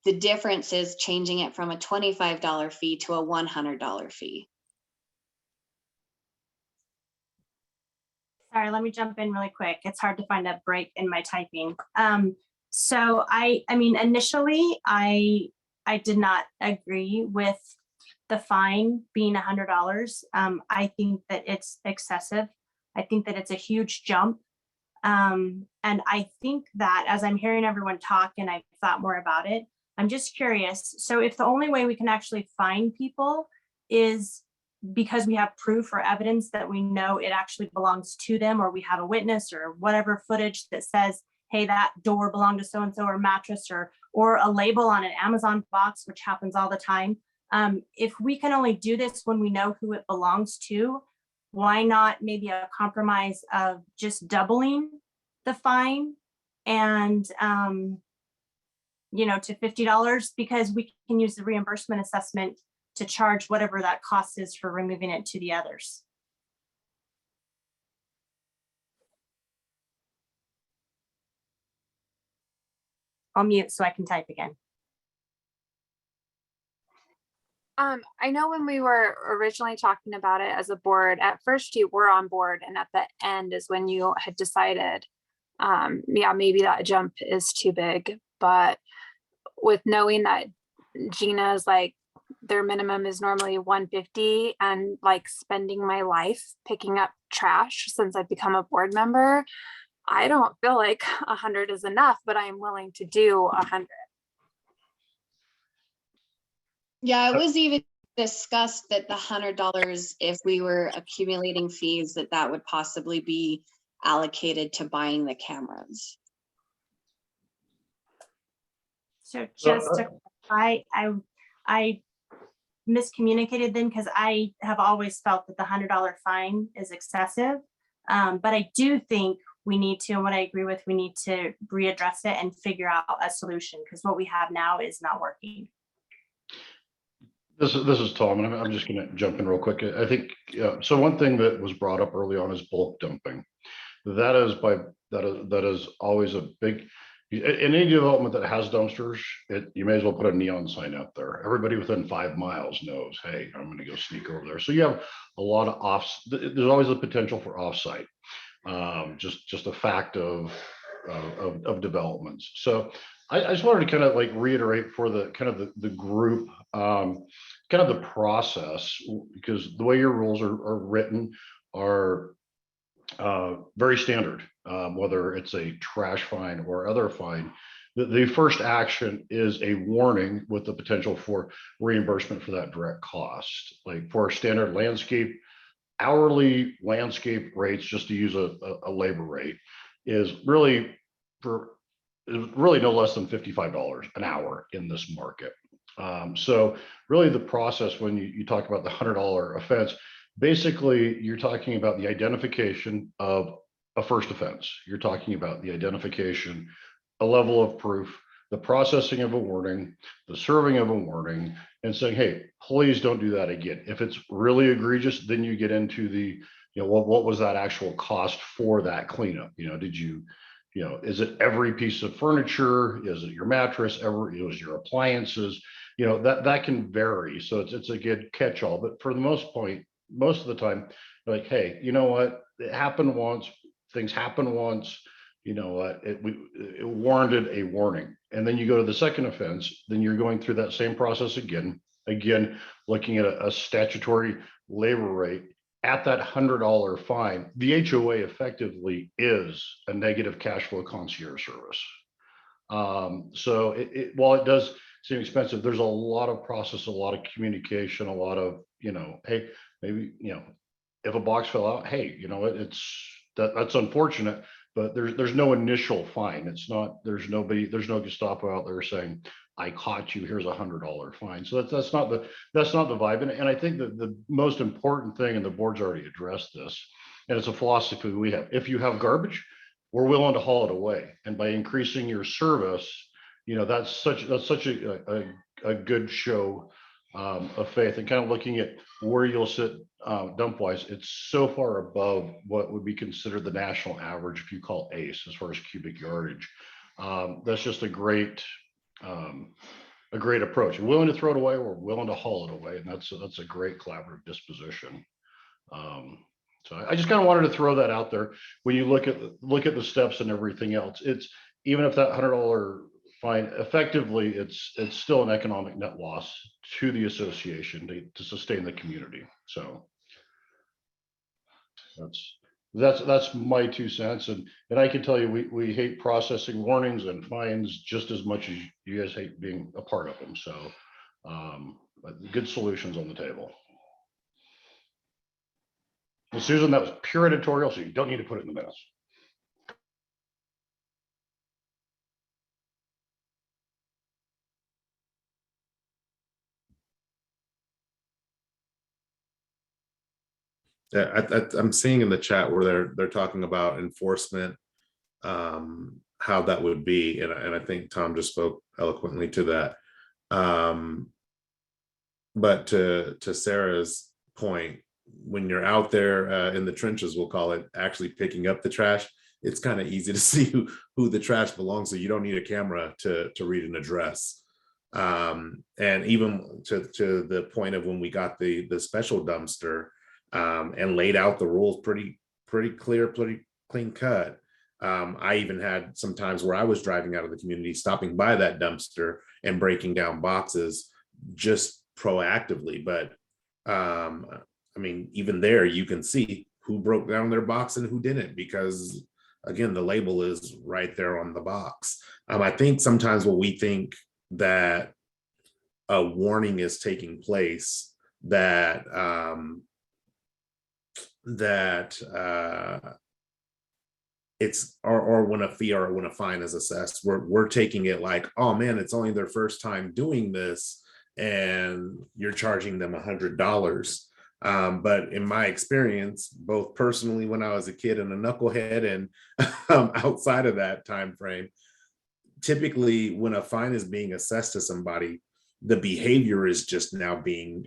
The difference is changing it from a $25 fee to a $100 fee. Sorry, let me jump in really quick. It's hard to find a break in my typing. So I mean, initially, I did not agree with the fine being $100. I think that it's excessive. I think that it's a huge jump. And I think that as I'm hearing everyone talk and I've thought more about it, I'm just curious. So if the only way we can actually find people is because we have proof or evidence that we know it actually belongs to them, or we have a witness or whatever footage that says, hey, that door belonged to so-and-so, or mattress, or a label on an Amazon box, which happens all the time. If we can only do this when we know who it belongs to, why not maybe a compromise of just doubling the fine and, to $50, because we can use the reimbursement assessment to charge whatever that cost is for removing it to the others. I'll mute so I can type again. I know when we were originally talking about it as a board, at first you were on board, and at the end is when you had decided, yeah, maybe that jump is too big. But with knowing that Gina's like, their minimum is normally 150, and like spending my life picking up trash since I've become a board member, I don't feel like 100 is enough, but I'm willing to do 100. Yeah, it was even discussed that the $100, if we were accumulating fees, that would possibly be allocated to buying the cameras. So just to clarify, I miscommunicated then, because I have always felt that the $100 fine is excessive. But I do think we need to, and what I agree with, we need to readdress it and figure out a solution, because what we have now is not working. This is Tom, and I'm just going to jump in real quick. I think so. One thing that was brought up early on is bulk dumping. That is always a big. In any development that has dumpsters, you may as well put a neon sign out there. Everybody within 5 miles knows, hey, I'm going to go sneak over there. So you have a lot of there's always a potential for offsite. Just a fact of developments. So I just wanted to kind of like reiterate for the kind of the group, kind of the process, because the way your rules are written are very standard, whether it's a trash fine or other fine. The first action is a warning with the potential for reimbursement for that direct cost. Like for standard landscape, hourly landscape rates, just to use a labor rate, is really no less than $55 an hour in this market. So really the process, when you talk about the $100 offense, basically you're talking about the identification of a first offense. You're talking about the identification, a level of proof, the processing of a warning, the serving of a warning, and saying, hey, please don't do that again. If it's really egregious, then you get into the, what was that actual cost for that cleanup? Did you, is it every piece of furniture? Is it your mattress? Is your appliances? That can vary. So it's a good catch-all. But for the most of the time, like, hey, you know what? It happened once. Things happen once. you know what, it warranted a warning. And then you go to the second offense, then you're going through that same process again, looking at a statutory labor rate at that $100 fine. The HOA effectively is a negative cash flow concierge service. So while it does seem expensive, there's a lot of process, a lot of communication, a lot of, you know, hey, maybe, you know, if a box fell out, hey, you know what, that's unfortunate, but there's no initial fine. It's not, there's no Gestapo out there saying, I caught you, here's $100 fine. So that's not the vibe. And I think that the most important thing, and the board's already addressed this, and it's a philosophy we have. If you have garbage, we're willing to haul it away. And by increasing your service, you know, that's such a good show of faith. And kind of looking at where you'll sit dump wise, it's so far above what would be considered the national average, if you call ACE, as far as cubic yardage. That's just a great approach. We're willing to throw it away, we're willing to haul it away, and that's a great collaborative disposition. So I just kind of wanted to throw that out there. When you look at the steps and everything else, it's, even if that $100 fine, effectively it's still an economic net loss to the association to sustain the community. So that's my 2 cents. And I can tell you, we hate processing warnings and fines just as much as you guys hate being a part of them. So but good solutions on the table. Well, Susan, that was pure editorial, so you don't need to put it in the minutes. Yeah, I'm seeing in the chat where they're talking about enforcement, how that would be, and I think Tom just spoke eloquently to that. But to Sarah's point, when you're out there in the trenches, we'll call it, actually picking up the trash, it's kind of easy to see who the trash belongs to. You don't need a camera to read an address. And even to the point of when we got the special dumpster and laid out the rules pretty clear, pretty clean cut. I even had some times where I was driving out of the community, stopping by that dumpster and breaking down boxes just proactively. But I mean, even there, you can see who broke down their box and who didn't, because again, the label is right there on the box. I think sometimes when we think that a warning is taking place, that it's or when a fee or when a fine is assessed, we're taking it like, oh man, it's only their first time doing this and you're charging them $100. But in my experience, both personally when I was a kid and a knucklehead and outside of that time frame, typically when a fine is being assessed to somebody, the behavior is just now being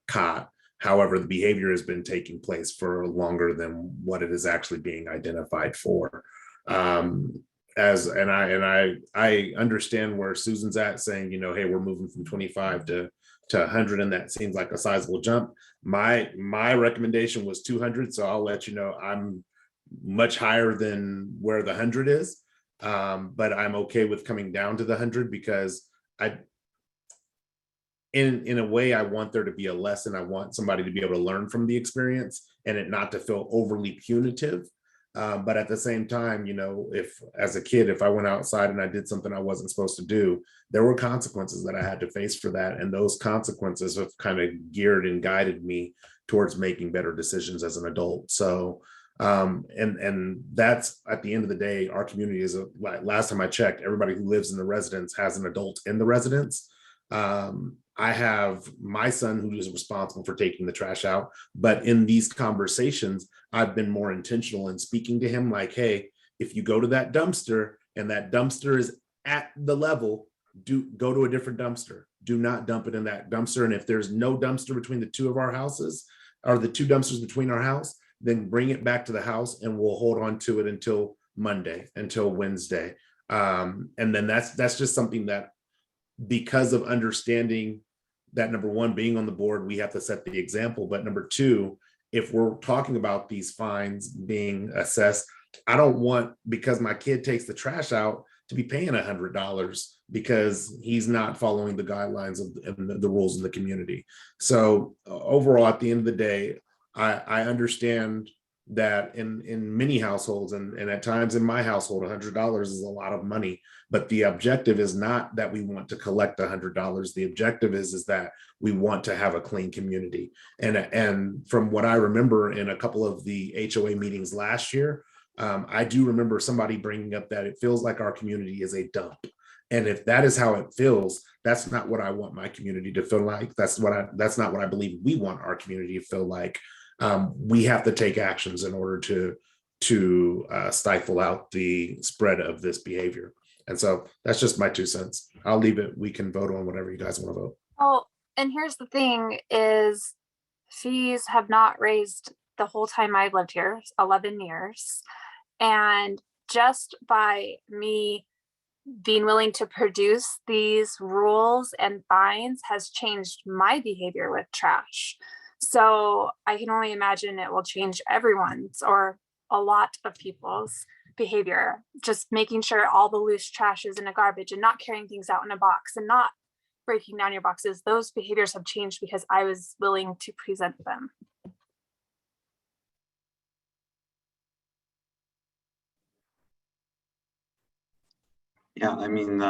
caught. However, the behavior has been taking place for longer than what it is actually being identified for. I understand where Susan's at, saying, you know, hey, we're moving from 25 to 100, and that seems like a sizable jump. My recommendation was 200, so I'll let you know I'm much higher than where the 100 is, but I'm okay with coming down to the 100 because in a way, I want there to be a lesson. I want somebody to be able to learn from the experience and it not to feel overly punitive. But at the same time, you know, if as a kid, if I went outside and I did something I wasn't supposed to do, there were consequences that I had to face for that. And those consequences have kind of geared and guided me towards making better decisions as an adult. So, and that's at the end of the day, our community is, last time I checked, everybody who lives in the residence has an adult in the residence. I have my son who is responsible for taking the trash out, but in these conversations, I've been more intentional in speaking to him like, hey, if you go to that dumpster and that dumpster is at the level, go to a different dumpster. Do not dump it in that dumpster. And if there's no dumpster between the two of our houses, or the two dumpsters between our house, then bring it back to the house and we'll hold on to it until Monday, until Wednesday. And then that's just something that, because of understanding that, number one, being on the board, we have to set the example. But number two, if we're talking about these fines being assessed, I don't want, because my kid takes the trash out, to be paying $100 because he's not following the guidelines of the rules in the community. So overall, at the end of the day, I understand that in many households and at times in my household, $100 is a lot of money, but the objective is not that we want to collect $100. The objective is that we want to have a clean community. And from what I remember in a couple of the HOA meetings last year, I do remember somebody bringing up that it feels like our community is a dump. And if that is how it feels, that's not what I want my community to feel like. That's not what I believe we want our community to feel like. We have to take actions in order to stifle out the spread of this behavior. And so that's just my 2 cents. I'll leave it. We can vote on whatever you guys want to vote. Oh, and here's the thing is fees have not raised the whole time I've lived here, 11 years. And just by me being willing to produce these rules and fines has changed my behavior with trash. So I can only imagine it will change everyone's or a lot of people's behavior, just making sure all the loose trash is in a garbage and not carrying things out in a box and not breaking down your boxes. Those behaviors have changed because I was willing to present them. Yeah, I mean,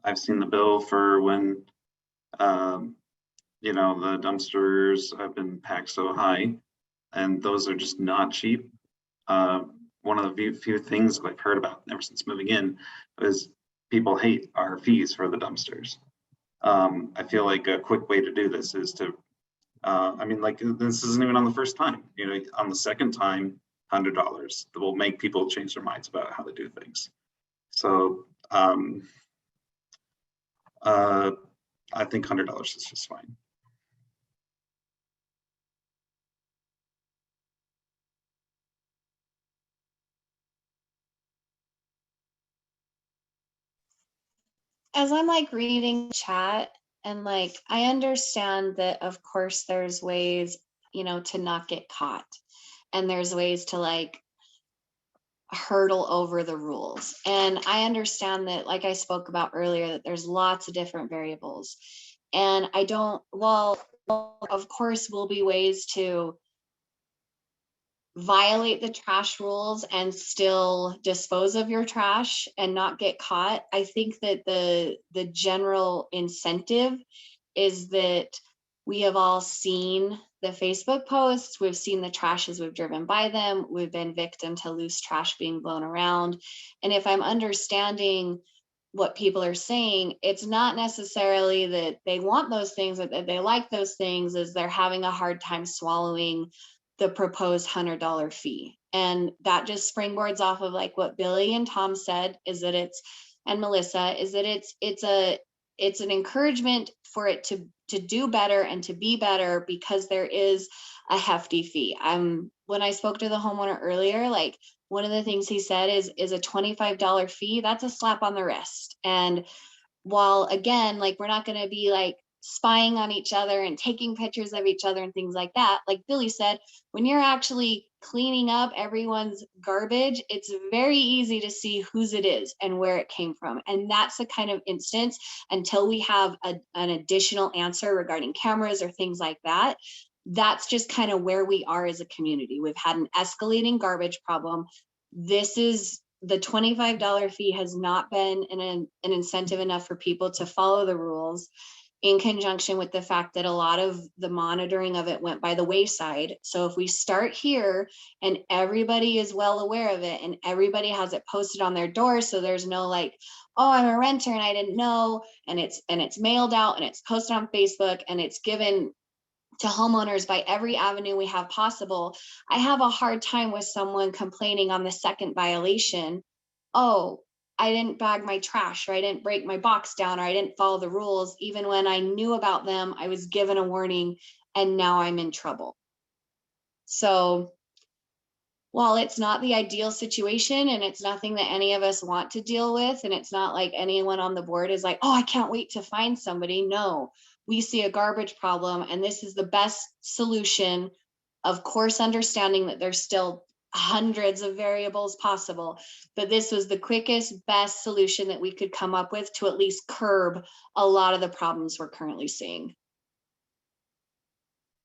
I've seen the bill for when, you know, the dumpsters have been packed so high, and those are just not cheap. One of the few things I've heard about ever since moving in is people hate our fees for the dumpsters. I feel like a quick way to do this is to, I mean, like this isn't even on the first time, you know, on the second time, $100 that will make people change their minds about how to do things. So I think $100 is just fine. As I'm like reading chat and like, I understand that of course there's ways, you know, to not get caught. And there's ways to like hurdle over the rules. And I understand that, like I spoke about earlier, that there's lots of different variables. And I don't, well, of course will be ways to violate the trash rules and still dispose of your trash and not get caught. I think that the general incentive is that we have all seen the Facebook posts, we've seen the trash as we've driven by them, we've been victim to loose trash being blown around. And if I'm understanding what people are saying, it's not necessarily that they want those things, that they like those things, is they're having a hard time swallowing the proposed $100 fee. And that just springboards off of like what Billy and Tom said, is that it's, and Melissa, is that it's an encouragement for it to do better and to be better because there is a hefty fee. When I spoke to the homeowner earlier, like one of the things he said is a $25 fee. That's a slap on the wrist. And while again, like we're not going to be like spying on each other and taking pictures of each other and things like that, like Billy said, when you're actually cleaning up everyone's garbage, it's very easy to see whose it is and where it came from. And that's the kind of instance, until we have an additional answer regarding cameras or things like that, that's just kind of where we are as a community. We've had an escalating garbage problem. This is the $25 fee has not been an incentive enough for people to follow the rules, in conjunction with the fact that a lot of the monitoring of it went by the wayside. So if we start here and everybody is well aware of it and everybody has it posted on their doors, so there's no like, oh, I'm a renter and I didn't know, and it's mailed out and it's posted on Facebook and it's given to homeowners by every avenue we have possible, I have a hard time with someone complaining on the second violation, oh, I didn't bag my trash, or I didn't break my box down, or I didn't follow the rules, even when I knew about them, I was given a warning, and now I'm in trouble. So while it's not the ideal situation, and it's nothing that any of us want to deal with, and it's not like anyone on the board is like, oh, I can't wait to find somebody. No, we see a garbage problem, and this is the best solution. Of course, understanding that there's still hundreds of variables possible, but this was the quickest, best solution that we could come up with to at least curb a lot of the problems we're currently seeing.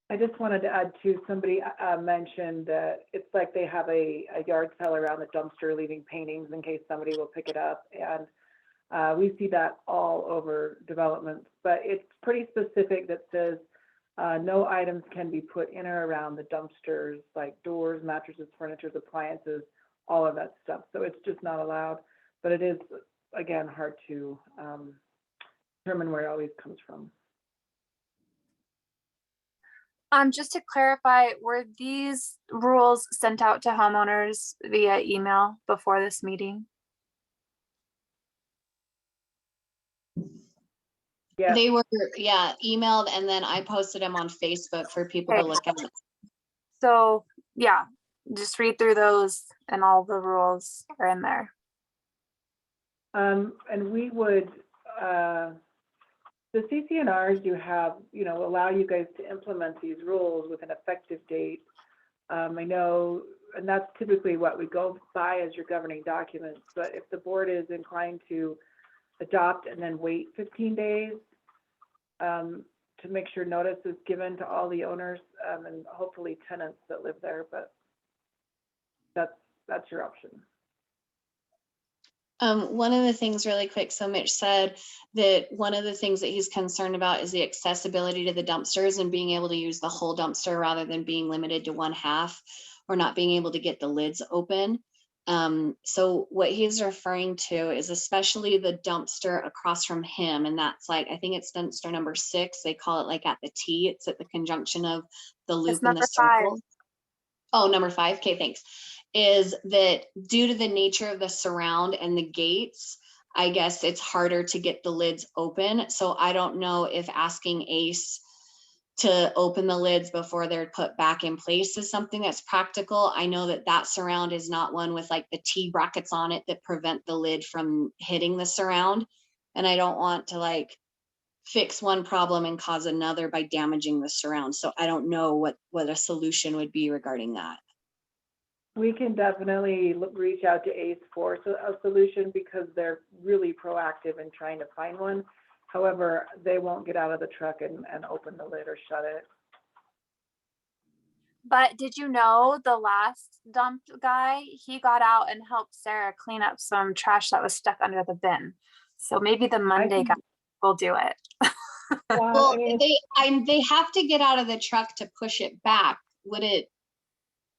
I just wanted to add to, somebody mentioned that it's like they have a yard sale around the dumpster, leaving paintings in case somebody will pick it up. And we see that all over developments, but it's pretty specific that says no items can be put in or around the dumpsters, like doors, mattresses, furniture, appliances, all of that stuff. So it's just not allowed, but it is, again, hard to determine where it always comes from. Just to clarify, were these rules sent out to homeowners via email before this meeting? Yeah, They were, yeah, emailed, and then I posted them on Facebook for people to look at. So yeah, just read through those and all the rules are in there. and we would, the CCNRs do have, allow you guys to implement these rules with an effective date. I know, and that's typically what we go by as your governing documents, but if the board is inclined to adopt and then wait 15 days to make sure notice is given to all the owners and hopefully tenants that live there, but that's your option. One of the things really quick, so Mitch said that one of the things that he's concerned about is the accessibility to the dumpsters and being able to use the whole dumpster rather than being limited to one half or not being able to get the lids open. So what he's referring to is especially the dumpster across from him. And that's like, I think it's dumpster number 6. They call it like at the T. It's at the conjunction of the loop and the circle. Oh, number 5. Okay, thanks. Is that due to the nature of the surround and the gates, I guess it's harder to get the lids open. So I don't know if asking ACE to open the lids before they're put back in place is something that's practical. I know that that surround is not one with like the T brackets on it that prevent the lid from hitting the surround. And I don't want to like fix one problem and cause another by damaging the surround. So I don't know what a solution would be regarding that. We can definitely reach out to ACE for a solution because they're really proactive in trying to find one. However, they won't get out of the truck and open the lid or shut it. But did you know the last dump guy, he got out and helped Sarah clean up some trash that was stuck under the bin. So maybe the Monday guy will do it. Well, they have to get out of the truck to push it back. Would it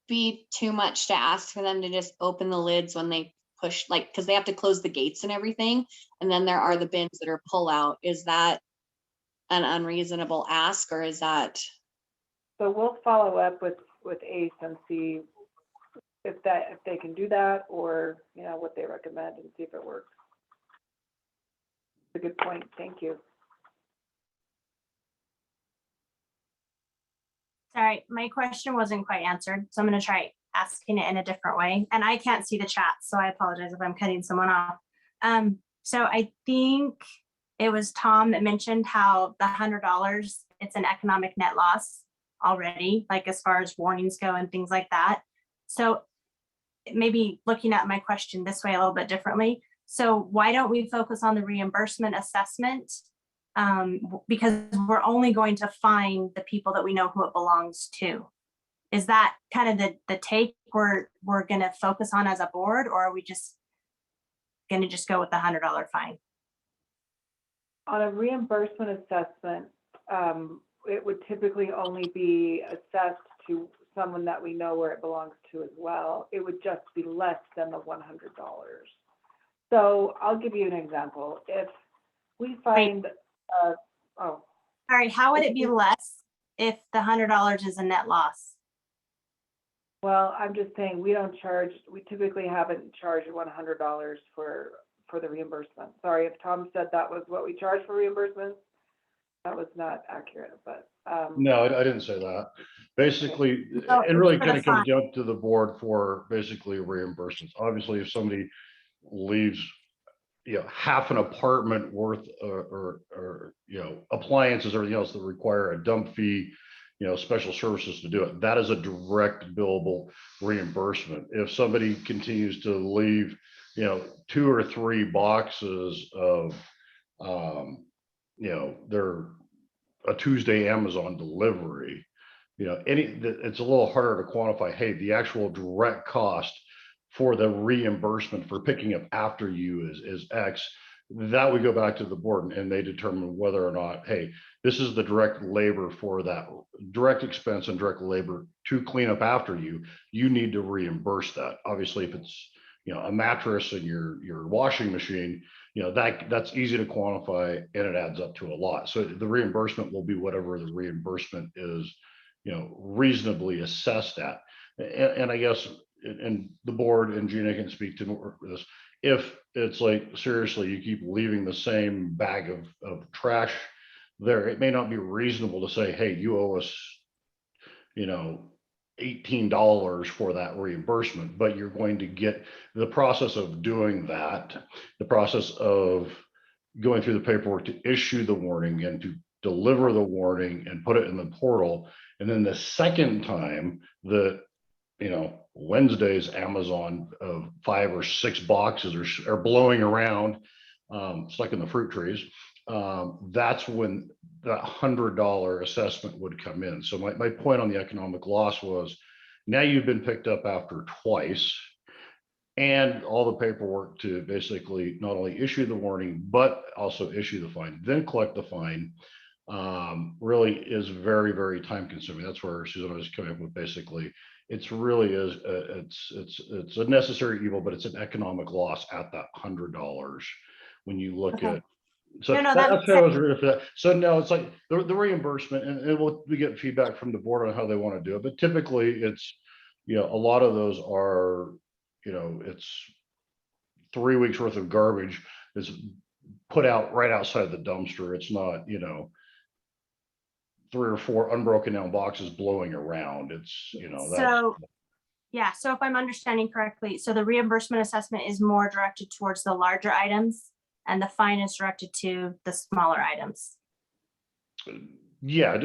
be too much to ask for them to just open the lids when they push, like, because they have to close the gates and everything, and then there are the bins that are pull out? Is that an unreasonable ask, or is that? So we'll follow up with ACE and see if they can do that, or what they recommend, and see if it works. It's a good point. Thank you. Sorry, my question wasn't quite answered, so I'm going to try asking it in a different way. And I can't see the chat, so I apologize if I'm cutting someone off. So I think it was Tom that mentioned how the $100, it's an economic net loss already, like as far as warnings go and things like that. So maybe looking at my question this way a little bit differently. So why don't we focus on the reimbursement assessment? Because we're only going to find the people that we know who it belongs to. Is that kind of the take we're going to focus on as a board, or are we just going to just go with the $100 fine? On a reimbursement assessment, it would typically only be assessed to someone that we know where it belongs to as well. It would just be less than the $100. So I'll give you an example. If we find Sorry, how would it be less if the $100 is a net loss? Well, I'm just saying we typically haven't charged $100 for the reimbursement. Sorry, if Tom said that was what we charge for reimbursements, that was not accurate, but. No, I didn't say that. Basically, it really kind of comes down to the board for basically reimbursements. Obviously, if somebody leaves half an apartment worth or appliances or everything else that require a dump fee, special services to do it. That is a direct billable reimbursement. If somebody continues to leave, 2 or 3 boxes of, their a Tuesday Amazon delivery, it's a little harder to quantify, hey, the actual direct cost for the reimbursement for picking up after you is X. That would go back to the board and they determine whether or not, hey, this is the direct labor for that direct expense and direct labor to clean up after you. You need to reimburse that. Obviously, if it's a mattress in your washing machine, that's easy to quantify and it adds up to a lot. So the reimbursement will be whatever the reimbursement is, reasonably assessed at. And I guess, and the board and Gina can speak to this. If it's like, seriously, you keep leaving the same bag of trash there, it may not be reasonable to say, hey, you owe us, $18 for that reimbursement, but you're going to get the process of doing that, the process of going through the paperwork to issue the warning and to deliver the warning and put it in the portal. And then the second time that, Wednesday's Amazon of 5 or 6 boxes are blowing around, stuck in the fruit trees. That's when that $100 assessment would come in. So my point on the economic loss was, now you've been picked up after twice, and all the paperwork to basically not only issue the warning, but also issue the fine, then collect the fine, really is very, very time consuming. That's where Susan was coming up with basically, it's really is, it's a necessary evil, but it's an economic loss at that $100 when you look Okay. at. So No, that's makes how I was sense. reading for that. So no, it's like the reimbursement, and we get feedback from the board on how they want to do it. But typically, it's a lot of those are, it's 3 weeks worth of garbage is put out right outside the dumpster. It's not 3 or 4 unbroken down boxes blowing around. It's that's. So, yeah, so if I'm understanding correctly, so the reimbursement assessment is more directed towards the larger items and the fine is directed to the smaller items. Yeah,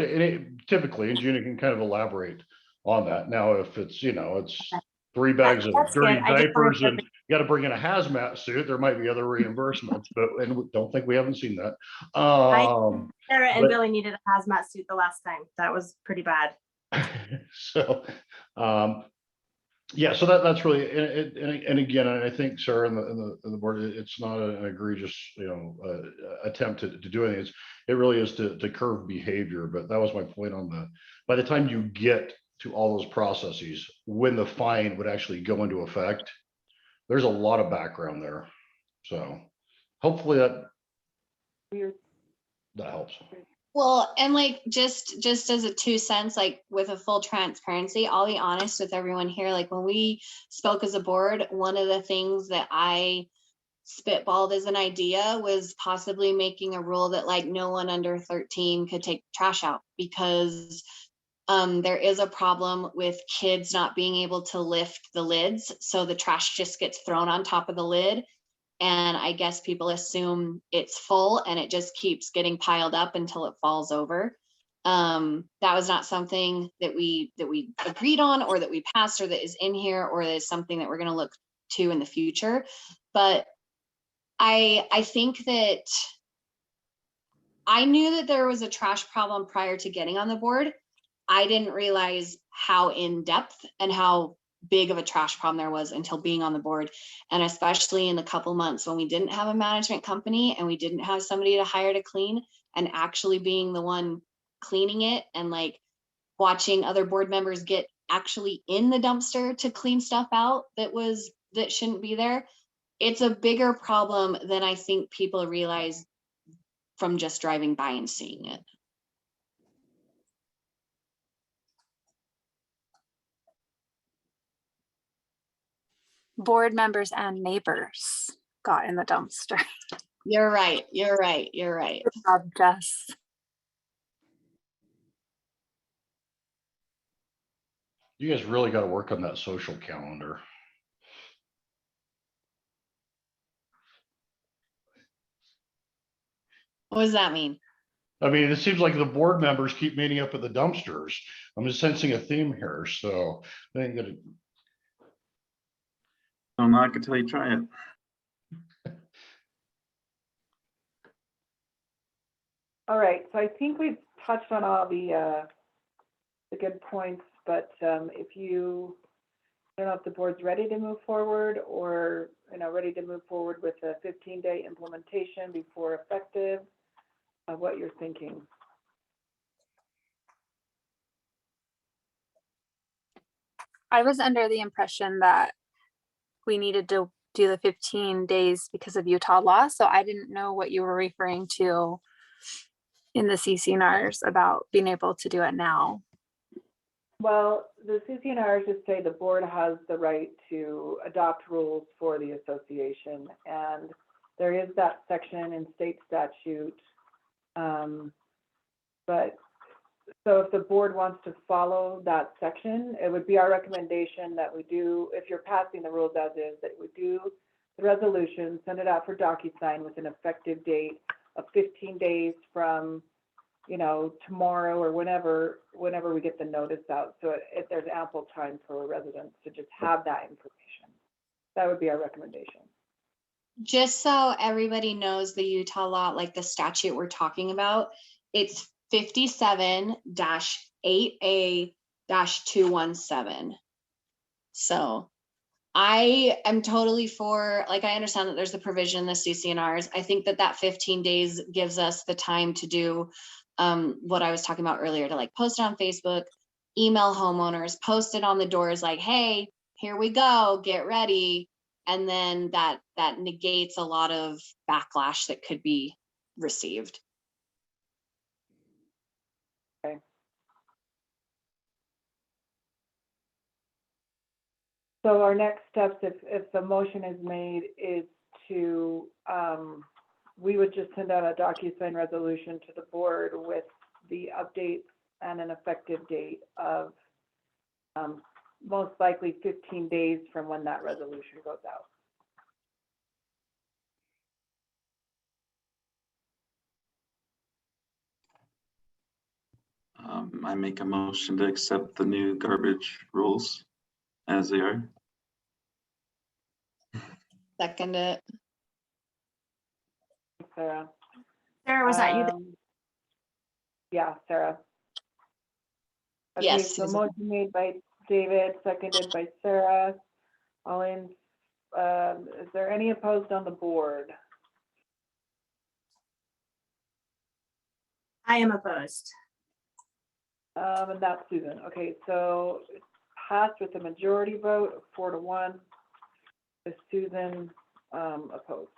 typically, and Gina can kind of elaborate on that. Now, if it's, it's 3 bags of That's dirty good. I just wanted diapers to- and you got to bring in a hazmat suit, there might be other reimbursements, and we don't think we haven't seen that. Sarah and but- Billy needed a hazmat suit the last time. That was pretty bad. So, yeah, so that's really, and again, I think Sarah and the board, it's not an egregious, attempt to do anything. It really is to curb behavior. But that was my point on by the time you get to all those processes, when the fine would actually go into effect, there's a lot of background there. So hopefully that helps. Well, and like just as a 2 cents, like with a full transparency, I'll be honest with everyone here. Like when we spoke as a board, one of the things that I spitballed as an idea was possibly making a rule that like no one under 13 could take trash out, because there is a problem with kids not being able to lift the lids. So the trash just gets thrown on top of the lid. And I guess people assume it's full and it just keeps getting piled up until it falls over. That was not something that we agreed on or that we passed or that is in here or that is something that we're going to look to in the future. But I think that I knew that there was a trash problem prior to getting on the board. I didn't realize how in depth and how big of a trash problem there was until being on the board. And especially in the couple months when we didn't have a management company and we didn't have somebody to hire to clean, and actually being the one cleaning it and like watching other board members get actually in the dumpster to clean stuff out that shouldn't be there. It's a bigger problem than I think people realize from just driving by and seeing it. Board members and neighbors got in the dumpster. You're right. You're right. You're right. Good job, Jess. You guys really got to work on that social calendar. What does that mean? I mean, it seems like the board members keep meeting up at the dumpsters. I'm just sensing a theme here, so I think that Don't knock until you try it. All right, so I think we've touched on all the good points, but if you, I don't know if the board's ready to move forward or, ready to move forward with a 15-day implementation before effective, what you're thinking. I was under the impression that we needed to do the 15 days because of Utah law. So I didn't know what you were referring to in the CCNRs about being able to do it now. Well, the CCNRs just say the board has the right to adopt rules for the association, and there is that section in state statute. But so if the board wants to follow that section, it would be our recommendation that we do, if you're passing the rules as is, that we do the resolution, send it out for DocuSign with an effective date of 15 days from, tomorrow or whenever we get the notice out. So if there's ample time for residents to just have that information. That would be our recommendation. Just so everybody knows the Utah law, like the statute we're talking about, it's 57-8A-217. So I am totally for, I understand that there's the provision in the CCNRs. I think that 15 days gives us the time to do what I was talking about earlier, to post it on Facebook, email homeowners, post it on the doors, hey, here we go, get ready. And then that negates a lot of backlash that could be received. Okay. So our next steps, if the motion is made, is to, we would just send out a DocuSign resolution to the board with the updates and an effective date of most likely 15 days from when that resolution goes out. I make a motion to accept the new garbage rules as they are. Second it. Sarah. Sarah, was that you? Yeah, Sarah. Okay, Yes, so Susan. motion made by David, seconded by Sarah. All in, is there any opposed on the board? I am opposed. And that's Susan. Okay, so it's passed with a majority vote of 4-1, with Susan opposed.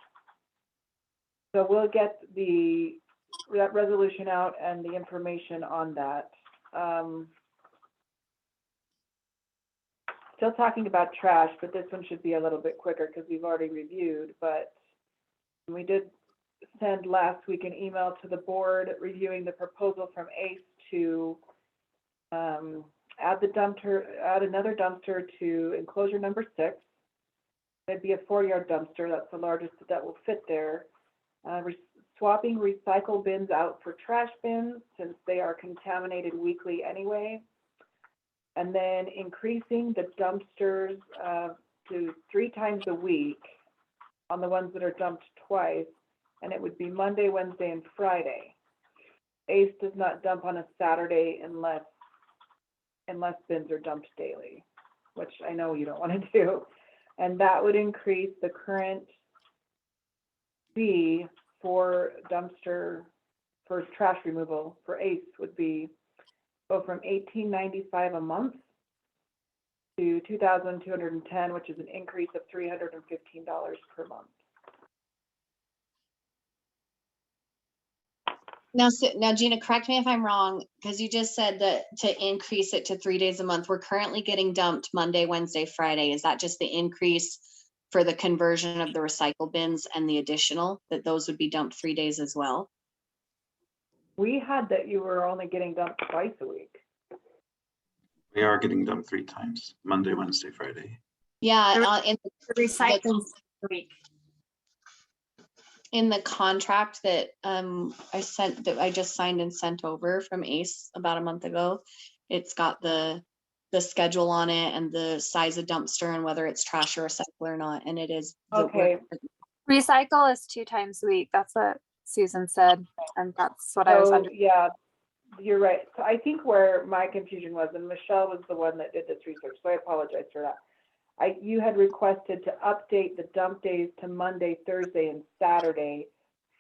So we'll get that resolution out and the information on that. Still talking about trash, but this one should be a little bit quicker because we've already reviewed, but we did send last week an email to the board reviewing the proposal from ACE to add another dumpster to enclosure number 6. It'd be a 4-yard dumpster. That's the largest that will fit there. Swapping recycle bins out for trash bins since they are contaminated weekly anyway. And then increasing the dumpsters to 3 times a week on the ones that are dumped twice. And it would be Monday, Wednesday, and Friday. ACE does not dump on a Saturday unless bins are dumped daily, which I know you don't want to do. And that would increase the current fee for trash removal for ACE would be go from $18.95 a month to $2,210, which is an increase of $315 per month. Now, Gina, correct me if I'm wrong, because you just said that to increase it to 3 days a month, we're currently getting dumped Monday, Wednesday, Friday. Is that just the increase for the conversion of the recycle bins and the additional, that those would be dumped 3 days as well? We had that you were only getting dumped twice a week. We are getting dumped 3 times, Monday, Wednesday, Friday. Yeah, The recycling week. in the contract that I just signed and sent over from ACE about a month ago. It's got the schedule on it and the size of dumpster and whether it's trash or recycle or not. And it is. Okay. Recycle is 2 times a week. That's what Susan said. And that's what I was So, under. yeah, you're right. So I think where my confusion was, and Michelle was the one that did this research, so I apologize for that. You had requested to update the dump days to Monday, Thursday, and Saturday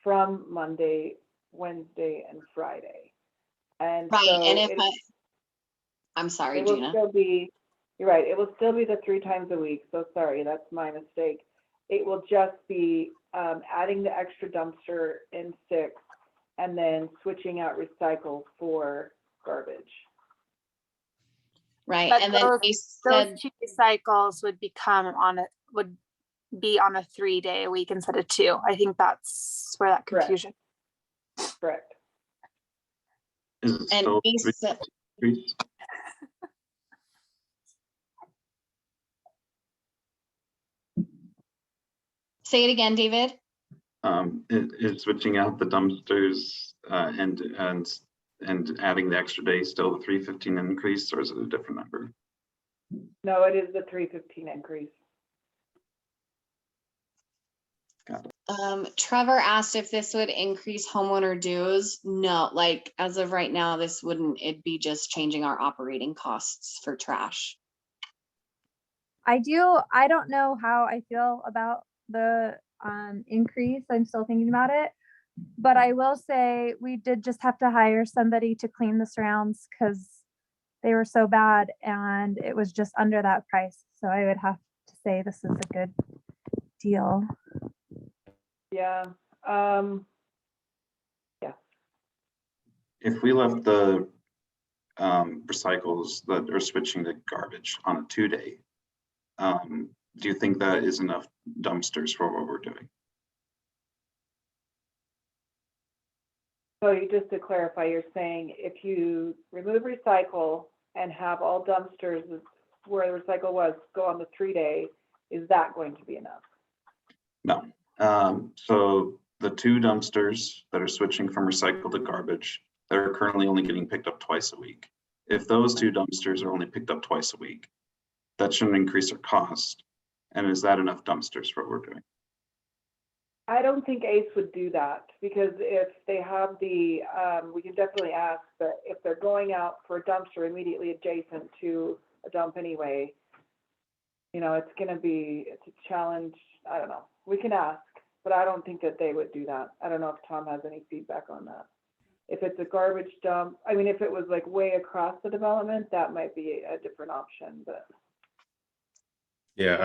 from Monday, Wednesday, and Friday. And Right. so And I'm sorry, it will Gina. still be, you're right, it will still be the 3 times a week. So sorry, that's my mistake. It will just be adding the extra dumpster in 6 and then switching out recycle for garbage. Right. But And then ACE those said, 2 recycles would be on a 3-day a week instead of 2. I think that's where that Correct. confusion. Correct. Is it and still ACE said, 3? say it again, David. Is switching out the dumpsters and adding the extra day still the 315 increase, or is it a different number? No, it is the 315 increase. Got it. Trevor asked if this would increase homeowner dues. No, like as of right now, this wouldn't. It'd be just changing our operating costs for trash. I don't know how I feel about the increase. I'm still thinking about it. But I will say we did just have to hire somebody to clean the surrounds because they were so bad and it was just under that price. So I would have to say this is a good deal. Yeah. If we left the recycles that are switching to garbage on a 2-day, do you think that is enough dumpsters for what we're doing? So just to clarify, you're saying if you remove recycle and have all dumpsters where the recycle was go on the 3-day, is that going to be enough? No. So the 2 dumpsters that are switching from recycle to garbage, they're currently only getting picked up twice a week. If those 2 dumpsters are only picked up twice a week, that shouldn't increase our cost. And is that enough dumpsters for what we're doing? I don't think ACE would do that because if they have the, we can definitely ask, but if they're going out for a dumpster immediately adjacent to a dump anyway, you know, it's a challenge. I don't know. We can ask, but I don't think that they would do that. I don't know if Tom has any feedback on that. If it's a garbage dump, I mean, if it was like way across the development, that might be a different option, but. Yeah,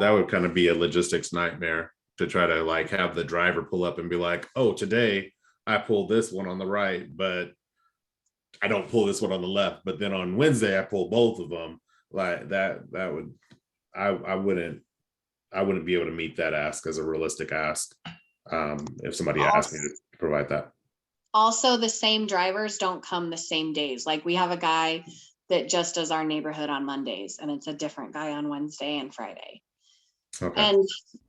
that would kind of be a logistics nightmare to try to like have the driver pull up and be like, oh, today I pulled this one on the right, but I don't pull this one on the left. But then on Wednesday I pull both of them. Like that would, I wouldn't be able to meet that ask as a realistic ask if somebody asked me to provide that. Also, the same drivers don't come the same days. Like we have a guy that just does our neighborhood on Mondays, and it's a different guy on Wednesday and Friday. Okay. And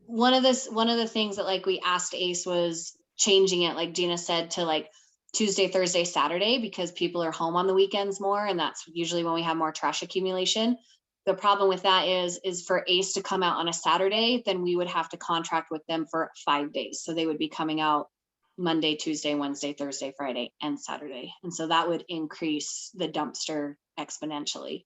one of the things that like we asked ACE was changing it, like Gina said, to like Tuesday, Thursday, Saturday, because people are home on the weekends more, and that's usually when we have more trash accumulation. The problem with that is for ACE to come out on a Saturday, then we would have to contract with them for 5 days. So they would be coming out Monday, Tuesday, Wednesday, Thursday, Friday, and Saturday. And so that would increase the dumpster exponentially.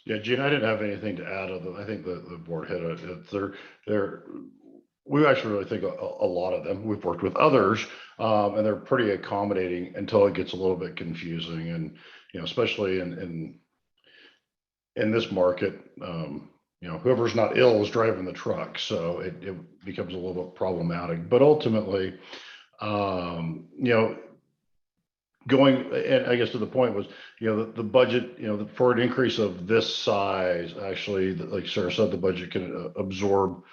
Yeah, Gene, I didn't have anything to add. I think the board hit it. We actually really think a lot of them. We've worked with others, and they're pretty accommodating until it gets a little bit confusing. And especially in this market, whoever's not ill is driving the truck, so it becomes a little bit problematic. But ultimately, going, and I guess to the point was, the budget, for an increase of this size, actually, like Sarah said, the budget can absorb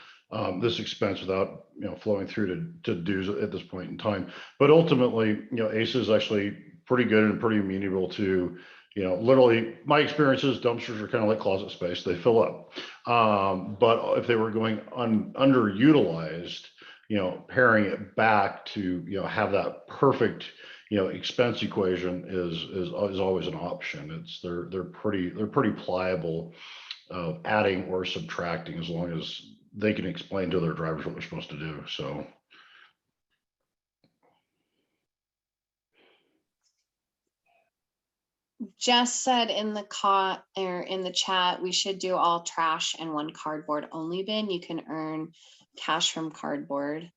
this expense without, flowing through to dues at this point in time. But ultimately, ACE is actually pretty good and pretty amenable to, Literally my experience is dumpsters are kind of like closet space. They fill up. But if they were going underutilized, paring it back to, have that perfect, expense equation is always an option. They're pretty pliable of adding or subtracting as long as they can explain to their drivers what they're supposed to do. So. Jess said in the chat, we should do all trash and one cardboard only bin. You can earn cash from cardboard.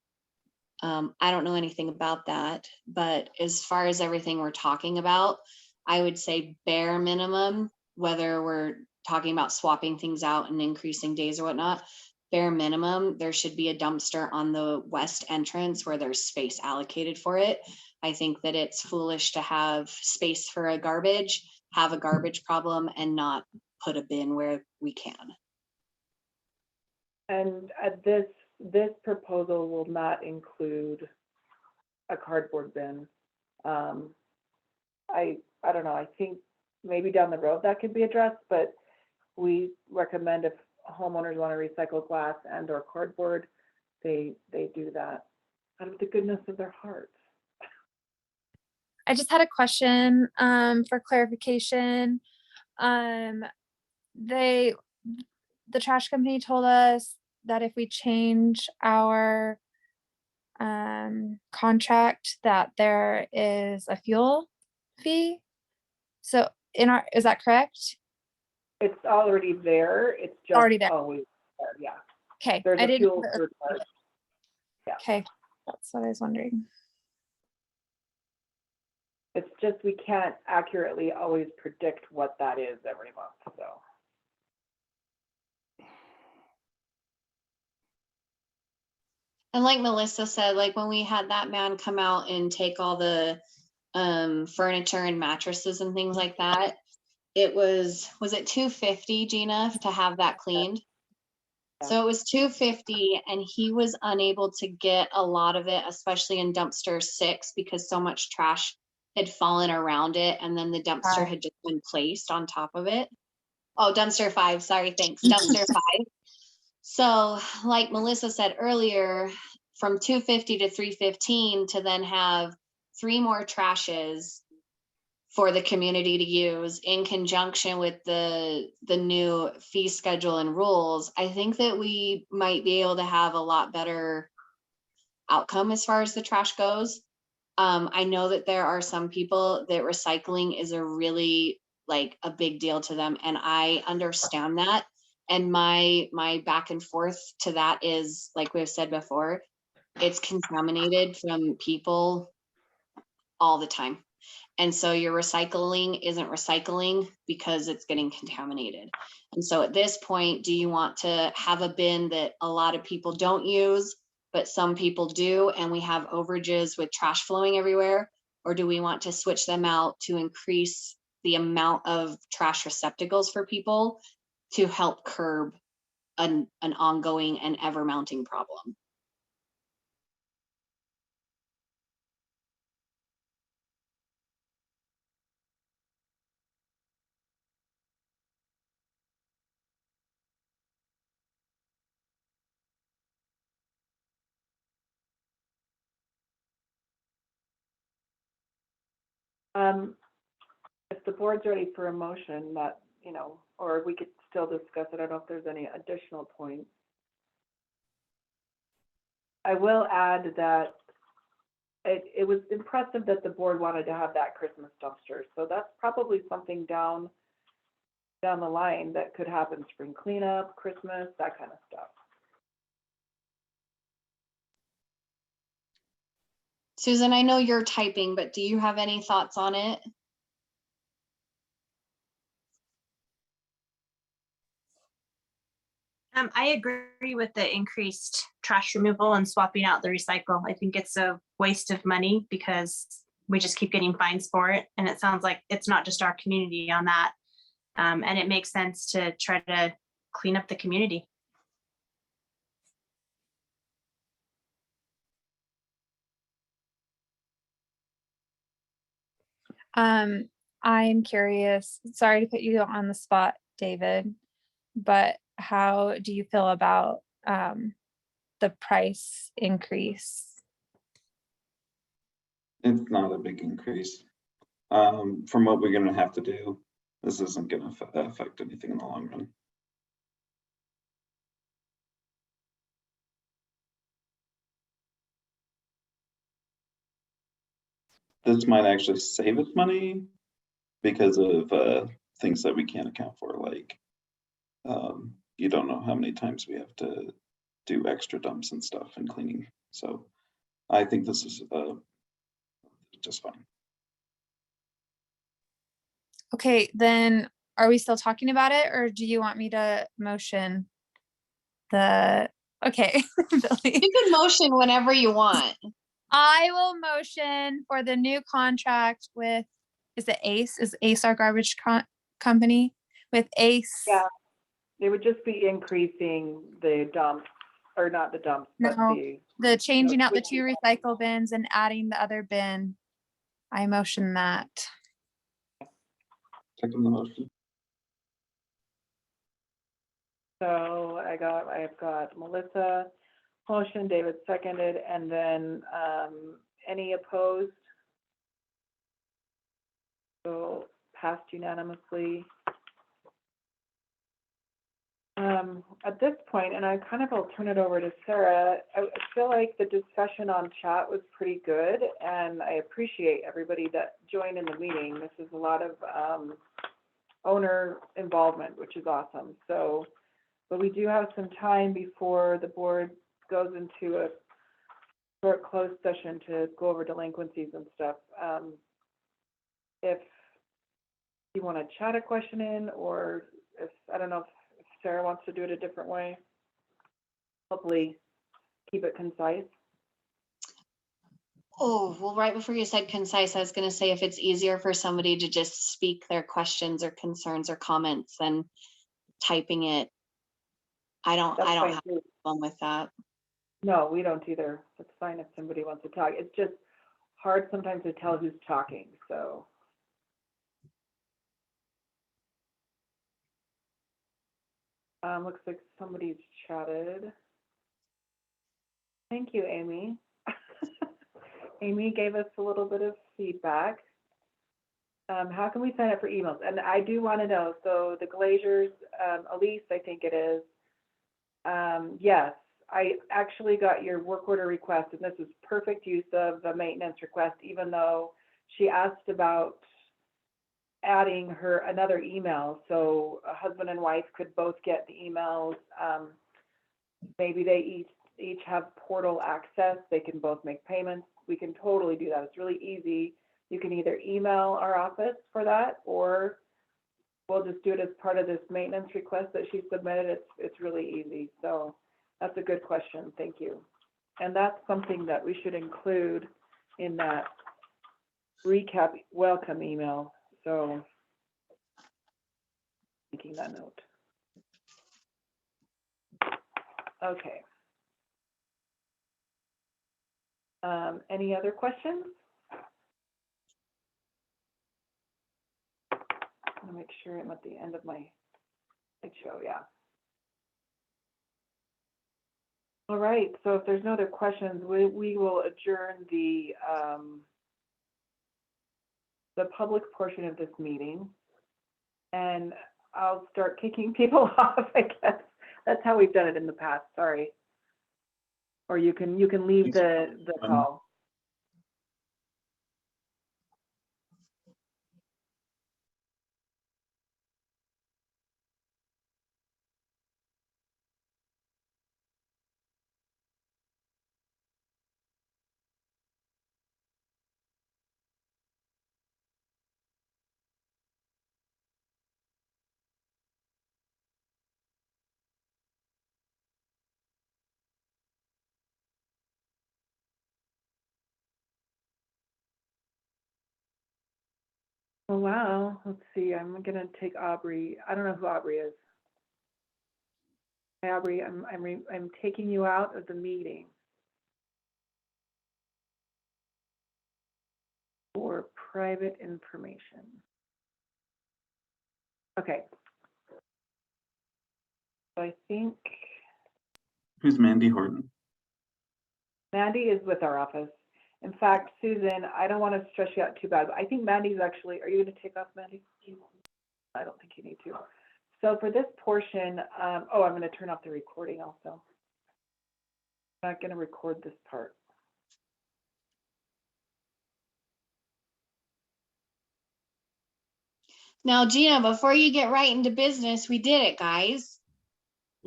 I don't know anything about that, but as far as everything we're talking about, I would say bare minimum, whether we're talking about swapping things out and increasing days or whatnot, bare minimum, there should be a dumpster on the west entrance where there's space allocated for it. I think that it's foolish to have space for a garbage, have a garbage problem, and not put a bin where we can. And this proposal will not include a cardboard bin. I don't know, I think maybe down the road that could be addressed, but we recommend if homeowners want to recycle glass and or cardboard, they do that out of the goodness of their hearts. I just had a question for clarification. The trash company told us that if we change our contract, that there is a fuel fee. So is that correct? It's already there. It's just Already there. always there. Yeah. Okay. There's a fuel surcharge. Yeah. Okay, that's what I was wondering. It's just we can't accurately always predict what that is every month. So. And like Melissa said, like when we had that man come out and take all the furniture and mattresses and things like that, it was it $250, Gina, to have that cleaned? Yeah. So it was $250, and he was unable to get a lot of it, especially in dumpster 6, because so much trash had fallen around it, and then the dumpster had just been placed on top of it. Oh, dumpster 5, sorry, thanks, dumpster 5. So like Melissa said earlier, from $250 to $315 to then have 3 more trashes for the community to use in conjunction with the new fee schedule and rules, I think that we might be able to have a lot better outcome as far as the trash goes. I know that there are some people that recycling is a really like a big deal to them, and I understand that. And my back and forth to that is, like we've said before, it's contaminated from people all the time. And so your recycling isn't recycling because it's getting contaminated. And so at this point, do you want to have a bin that a lot of people don't use, but some people do, and we have overages with trash flowing everywhere? Or do we want to switch them out to increase the amount of trash receptacles for people to help curb an ongoing and ever mounting problem? If the board's ready for a motion, that, or we could still discuss it. I don't know if there's any additional points. I will add that it was impressive that the board wanted to have that Christmas dumpster. So that's probably something down the line that could happen: spring cleanup, Christmas, that kind of stuff. Susan, I know you're typing, but do you have any thoughts on it? I agree with the increased trash removal and swapping out the recycle. I think it's a waste of money because we just keep getting fines for it. And it sounds like it's not just our community on that. And it makes sense to try to clean up the community. I'm curious, sorry to put you on the spot, David, but how do you feel about the price increase? It's not a big increase. From what we're gonna have to do, this isn't gonna affect anything in the long run. This might actually save us money because of things that we can't account for, like you don't know how many times we have to do extra dumps and stuff and cleaning. So I think this is just fine. Okay, then are we still talking about it, or do you want me to motion the, okay. Billy. You can motion whenever you want. I will motion for the new contract with, is it Ace? Is Ace our garbage company? With Ace? Yeah, they would just be increasing the dumps, or not the dumps, but No, the, the changing out the switching 2 recycle bins and adding the other bin. I motion that. Second the motion. so I've got Melissa motion, David seconded, and then any opposed? So passed unanimously. At this point, and I'll turn it over to Sarah, I feel like the discussion on chat was pretty good, and I appreciate everybody that joined in the meeting. This is a lot of owner involvement, which is awesome. So, but we do have some time before the board goes into a short closed session to go over delinquencies and stuff. If you want to chat a question in, or if, I don't know if Sarah wants to do it a different way. Hopefully keep it concise. Oh, well, right before you said concise, I was going to say if it's easier for somebody to just speak their questions or concerns or comments than typing it, I don't That's fine have too. a problem with that. No, we don't either. It's fine if somebody wants to talk. It's just hard sometimes to tell who's talking, so. Looks like somebody's chatted. Thank you, Amy. Amy gave us a little bit of feedback. How can we sign up for emails? And I do want to know, so the Glaziers, Elise, I think it is. Yes, I actually got your work order request, and this was perfect use of the maintenance request, even though she asked about adding her another email, so a husband and wife could both get the emails. Maybe they each have portal access. They can both make payments. We can totally do that. It's really easy. You can either email our office for that, or we'll just do it as part of this maintenance request that she submitted. It's really easy. So that's a good question. Thank you. And that's something that we should include in that recap welcome email. So making that note. Okay. Any other questions? I want to make sure I'm at the end of my slideshow. Yeah. All right. So if there's no other questions, we will adjourn the public portion of this meeting, and I'll start kicking people off. I guess that's how we've done it in the past. Sorry. Or you can leave the call. Oh, wow. Let's see. I'm gonna take Aubrey. I don't know who Aubrey is. Hi, Aubrey. I'm taking you out of the meeting for private information. Okay. So I think Who's Mandy Horton? Mandy is with our office. In fact, Susan, I don't want to stress you out too bad, but I think Mandy's actually, are you going to take off, Mandy? I don't think you need to. So for this portion, oh, I'm going to turn off the recording also. I'm not going to record this part. Now, Gina, before you get right into business, we did it, guys.